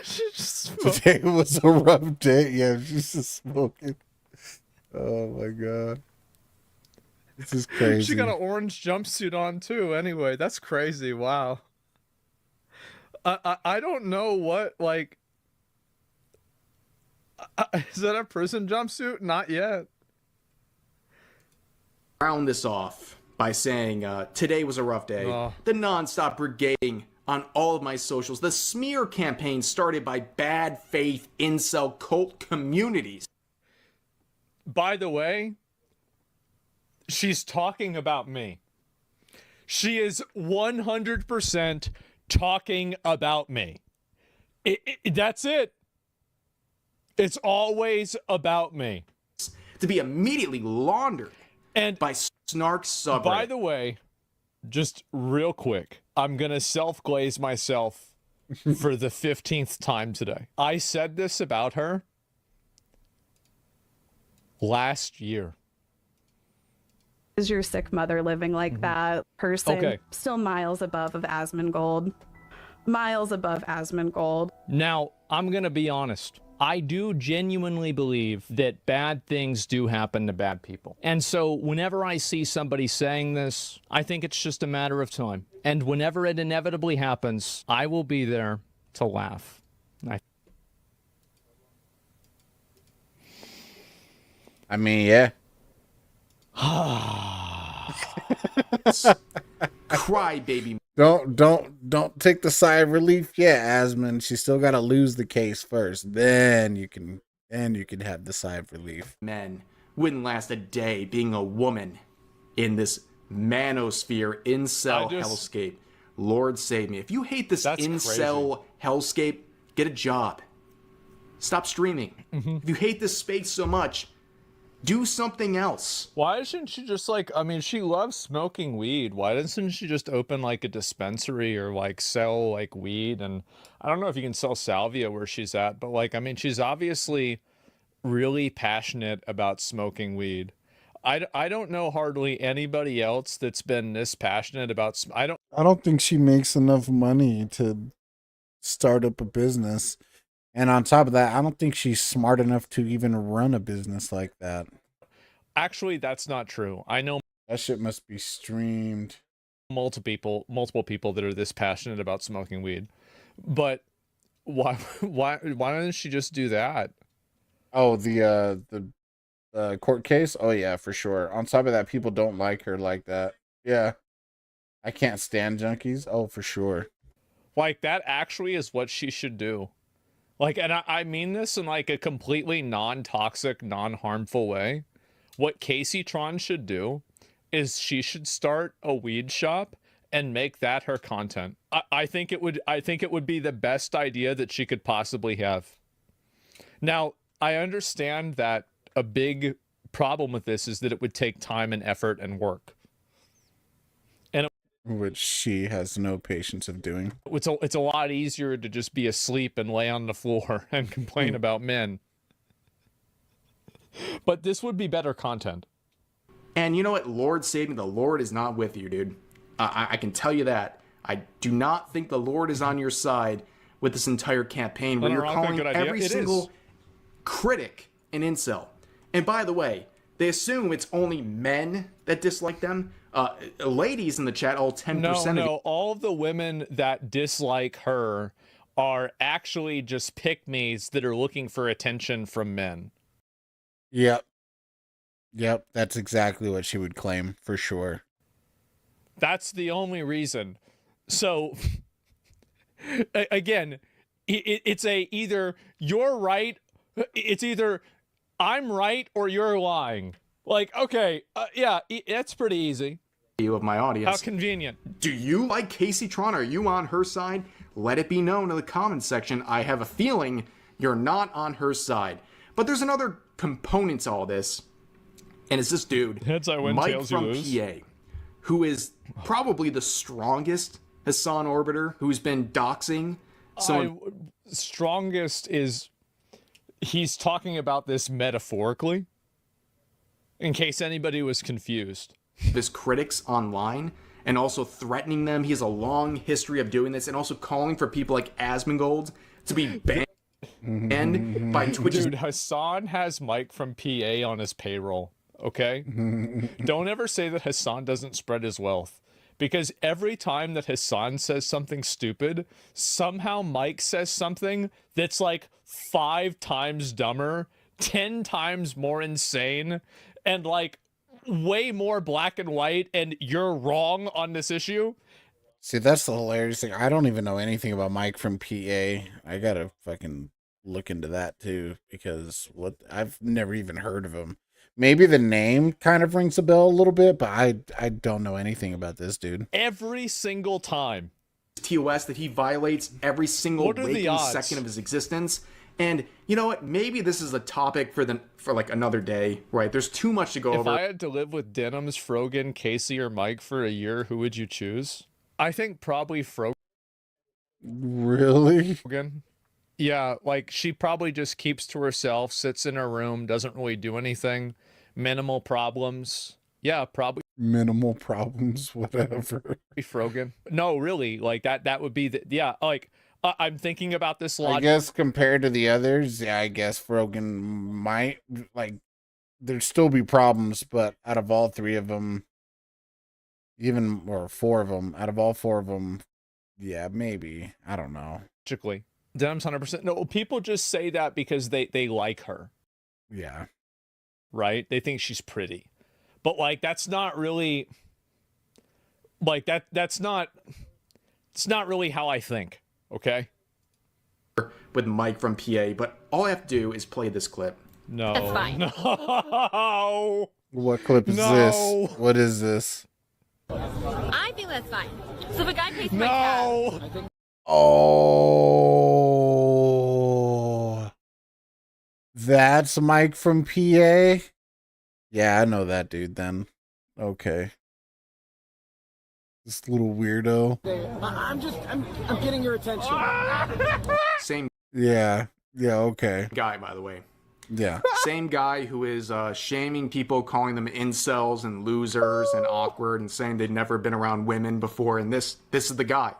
Speaker 17: She just smoked.
Speaker 1: Today was a rough day. Yeah, she's just smoking. Oh, my God. This is crazy.
Speaker 17: She got an orange jumpsuit on too. Anyway, that's crazy. Wow. I don't know what, like, is that a prison jumpsuit? Not yet.
Speaker 18: round this off by saying today was a rough day. The nonstop brigading on all of my socials. The smear campaign started by bad faith incel cult communities.
Speaker 17: By the way, she's talking about me. She is 100% talking about me. That's it. It's always about me.
Speaker 18: To be immediately laundered
Speaker 17: and
Speaker 18: by snark subreddit.
Speaker 17: By the way, just real quick, I'm going to self-glaze myself for the 15th time today. I said this about her last year.
Speaker 20: Is your sick mother living like that person?
Speaker 17: Okay.
Speaker 20: Still miles above of Asmongold. Miles above Asmongold.
Speaker 17: Now, I'm going to be honest. I do genuinely believe that bad things do happen to bad people. And so whenever I see somebody saying this, I think it's just a matter of time. And whenever it inevitably happens, I will be there to laugh.
Speaker 1: I mean, yeah.
Speaker 18: Cry, baby.
Speaker 1: Don't take the sigh of relief yet, Asmon. She still got to lose the case first. Then you can have the sigh of relief.
Speaker 18: Men wouldn't last a day being a woman in this manosphere incel hellscape. Lord save me. If you hate this incel hellscape, get a job. Stop streaming. If you hate this space so much, do something else.
Speaker 17: Why isn't she just like, I mean, she loves smoking weed. Why doesn't she just open like a dispensary or like sell like weed? And I don't know if you can sell salvia where she's at, but like, I mean, she's obviously really passionate about smoking weed. I don't know hardly anybody else that's been this passionate about, I
Speaker 1: don't think she makes enough money to start up a business. And on top of that, I don't think she's smart enough to even run a business like that.
Speaker 17: Actually, that's not true. I know
Speaker 1: that shit must be streamed.
Speaker 17: Multiple people that are this passionate about smoking weed. But why doesn't she just do that?
Speaker 1: Oh, the court case? Oh yeah, for sure. On top of that, people don't like her like that. Yeah. I can't stand junkies. Oh, for sure.
Speaker 17: Like that actually is what she should do. Like, and I mean this in like a completely non-toxic, non-harmful way. What Casey Tron should do is she should start a weed shop and make that her content. I think it would be the best idea that she could possibly have. Now, I understand that a big problem with this is that it would take time and effort and work.
Speaker 1: Which she has no patience of doing.
Speaker 17: It's a lot easier to just be asleep and lay on the floor and complain about men. But this would be better content.
Speaker 18: And you know what? Lord save me, the Lord is not with you, dude. I can tell you that. I do not think the Lord is on your side with this entire campaign where you're calling every single critic an incel. And by the way, they assume it's only men that dislike them. Ladies in the chat, all 10%
Speaker 17: No, all of the women that dislike her are actually just pick-me's that are looking for attention from men.
Speaker 1: Yep, that's exactly what she would claim, for sure.
Speaker 17: That's the only reason. So, again, it's either you're right, it's either I'm right or you're lying. Like, okay, yeah, it's pretty easy.
Speaker 18: Of my audience.
Speaker 17: How convenient.
Speaker 18: Do you like Casey Tron? Are you on her side? Let it be known in the comments section. I have a feeling you're not on her side. But there's another component to all this, and it's this dude,
Speaker 17: Heads I win,
Speaker 18: Mike
Speaker 17: tails you
Speaker 18: from
Speaker 17: lose.
Speaker 18: PA, who is probably the strongest Hassan Orbiter, who's been doxing.
Speaker 17: Strongest is, he's talking about this metaphorically, in case anybody was confused.
Speaker 18: His critics online and also threatening them. He has a long history of doing this and also calling for people like Asmongold to be banned by Twitch.
Speaker 17: Dude, Hassan has Mike from PA on his payroll, okay? Don't ever say that Hassan doesn't spread his wealth, because every time that Hassan says something stupid, somehow Mike says something that's like 5 times dumber, 10 times more insane, and like way more black and white, and you're wrong on this issue.
Speaker 1: See, that's the hilarious thing. I don't even know anything about Mike from PA. I gotta fucking look into that too, because I've never even heard of him. Maybe the name kind of rings a bell a little bit, but I don't know anything about this dude.
Speaker 17: Every single time.
Speaker 18: TOS that he violates every single waking second of his existence. And you know what? Maybe this is a topic for like another day, right? There's too much to go
Speaker 17: If
Speaker 18: over.
Speaker 17: I had to live with Denims, Frogan, Casey, or Mike for a year, who would you choose? I think probably Frogan.
Speaker 1: Really?
Speaker 17: Yeah, like she probably just keeps to herself, sits in her room, doesn't really do anything, minimal problems. Yeah, probably
Speaker 1: Minimal problems, whatever.
Speaker 17: Frogan. No, really, like that would be like I'm thinking about this
Speaker 1: I
Speaker 17: logic.
Speaker 1: guess compared to the others, yeah, I guess Frogan might, like, there'd still be problems, but out of all three of them, or four of them, out of all four of them, yeah, maybe. I don't know.
Speaker 17: Logically. Denim's 100%. No, people just say that because they like her.
Speaker 1: Yeah.
Speaker 17: Right? They think she's pretty. But like that's not really like it's not really how I think, okay?
Speaker 18: With Mike from PA, but all I have to do is play this clip.
Speaker 17: No.
Speaker 19: That's fine.
Speaker 17: No.
Speaker 1: What clip is this? What is this?
Speaker 19: I think that's fine. So if a guy pays my tab.
Speaker 1: Oh, that's Mike from PA. Yeah, I know that dude then. Okay. This little weirdo.
Speaker 16: I'm getting your attention.
Speaker 18: Same
Speaker 1: Yeah. Yeah, okay.
Speaker 18: guy, by the way.
Speaker 1: Yeah.
Speaker 18: Same guy who is shaming people, calling them incels and losers and awkward and saying they'd never been around women before. And this is the guy.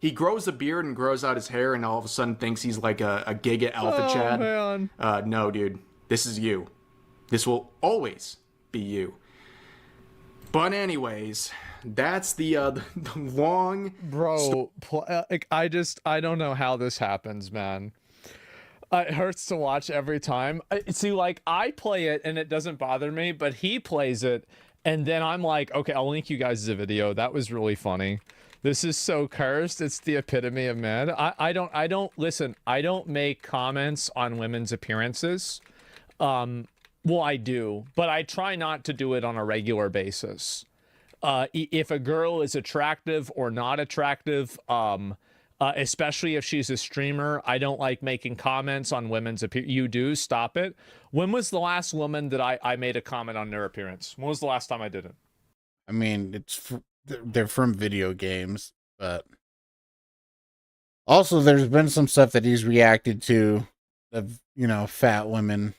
Speaker 18: He grows a beard and grows out his hair and all of a sudden thinks he's like a Giga Alpha Chad.
Speaker 17: Man.
Speaker 18: No, dude. This is you. This will always be you. But anyways, that's the long...
Speaker 17: Bro, I don't know how this happens, man. It hurts to watch every time. See, like, I play it and it doesn't bother me, but he plays it and then I'm like, okay, I'll link you guys the video. That was really funny. This is so cursed. It's the epitome of men. I don't listen. I don't make comments on women's appearances. Well, I do, but I try not to do it on a regular basis. If a girl is attractive or not attractive, especially if she's a streamer, I don't like making comments on women's appearance. You do, stop it. When was the last woman that I made a comment on their appearance? When was the last time I did it?
Speaker 1: I mean, they're from video games, but also there's been some stuff that he's reacted to of, fat women.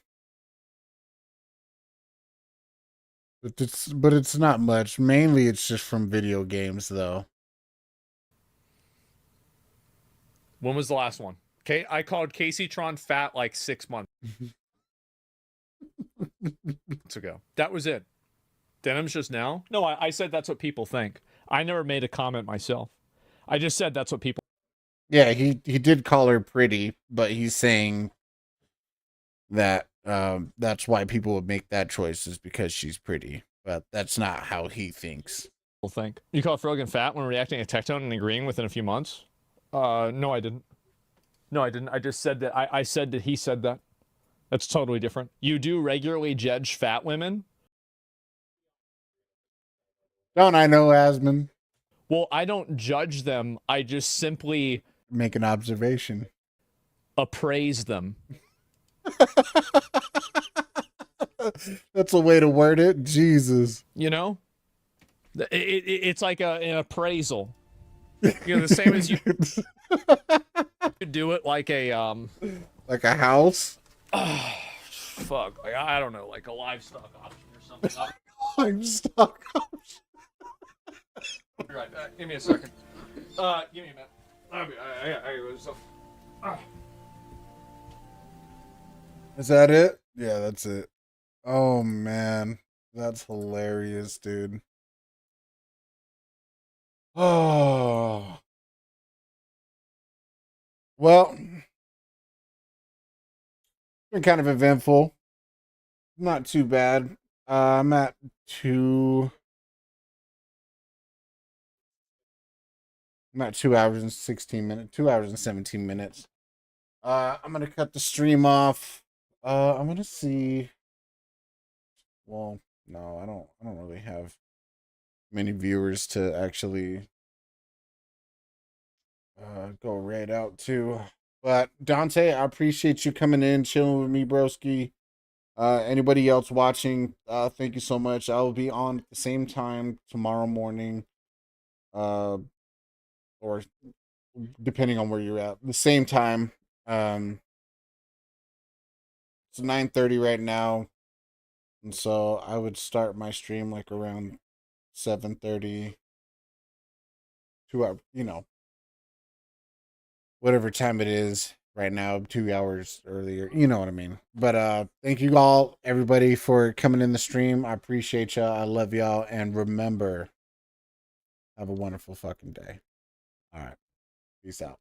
Speaker 1: But it's not much. Mainly it's just from video games though.
Speaker 17: When was the last one? Okay, I called Casey Tron fat like 6 months ago. That was it. Denim's just now? No, I said that's what people think. I never made a comment myself. I just said that's what people...
Speaker 1: Yeah, he did call her pretty, but he's saying that that's why people would make that choice is because she's pretty. But that's not how he thinks.
Speaker 17: Think. You called Frogan fat when reacting to Tectone and agreeing within a few months? No, I didn't. No, I didn't. I just said that. I said that he said that. That's totally different. You do regularly judge fat women?
Speaker 1: Don't I know, Asmon?
Speaker 17: Well, I don't judge them. I just simply...
Speaker 1: make an observation.
Speaker 17: Appraise them.
Speaker 1: That's a way to word it. Jesus.
Speaker 17: You know? It's like an appraisal. The same as you could do it like a
Speaker 1: like a house.
Speaker 17: Fuck, like I don't know, like a livestock option or something.
Speaker 1: Livestock option.
Speaker 17: Be right back. Give me a second. Give me a minute. I go so.
Speaker 1: Is that it? Yeah, that's it. Oh man, that's hilarious, dude. Oh. Well, been kind of eventful. Not too bad. I'm at 2 hours and 16 minutes. 2 hours and 17 minutes. I'm gonna cut the stream off. I'm gonna see. Well, no, I don't really have many viewers to actually go right out to. But Dante, I appreciate you coming in, chilling with me, broski. Anybody else watching, thank you so much. I will be on at the same time tomorrow morning. Or depending on where you're at. The same time. It's 9:30 right now. And so I would start my stream like around 7:30. 2 hours, whatever time it is right now, 2 hours earlier, you know what I mean. But thank you all, everybody, for coming in the stream. I appreciate y'all. I love y'all. And remember, have a wonderful fucking day. All right. Peace out.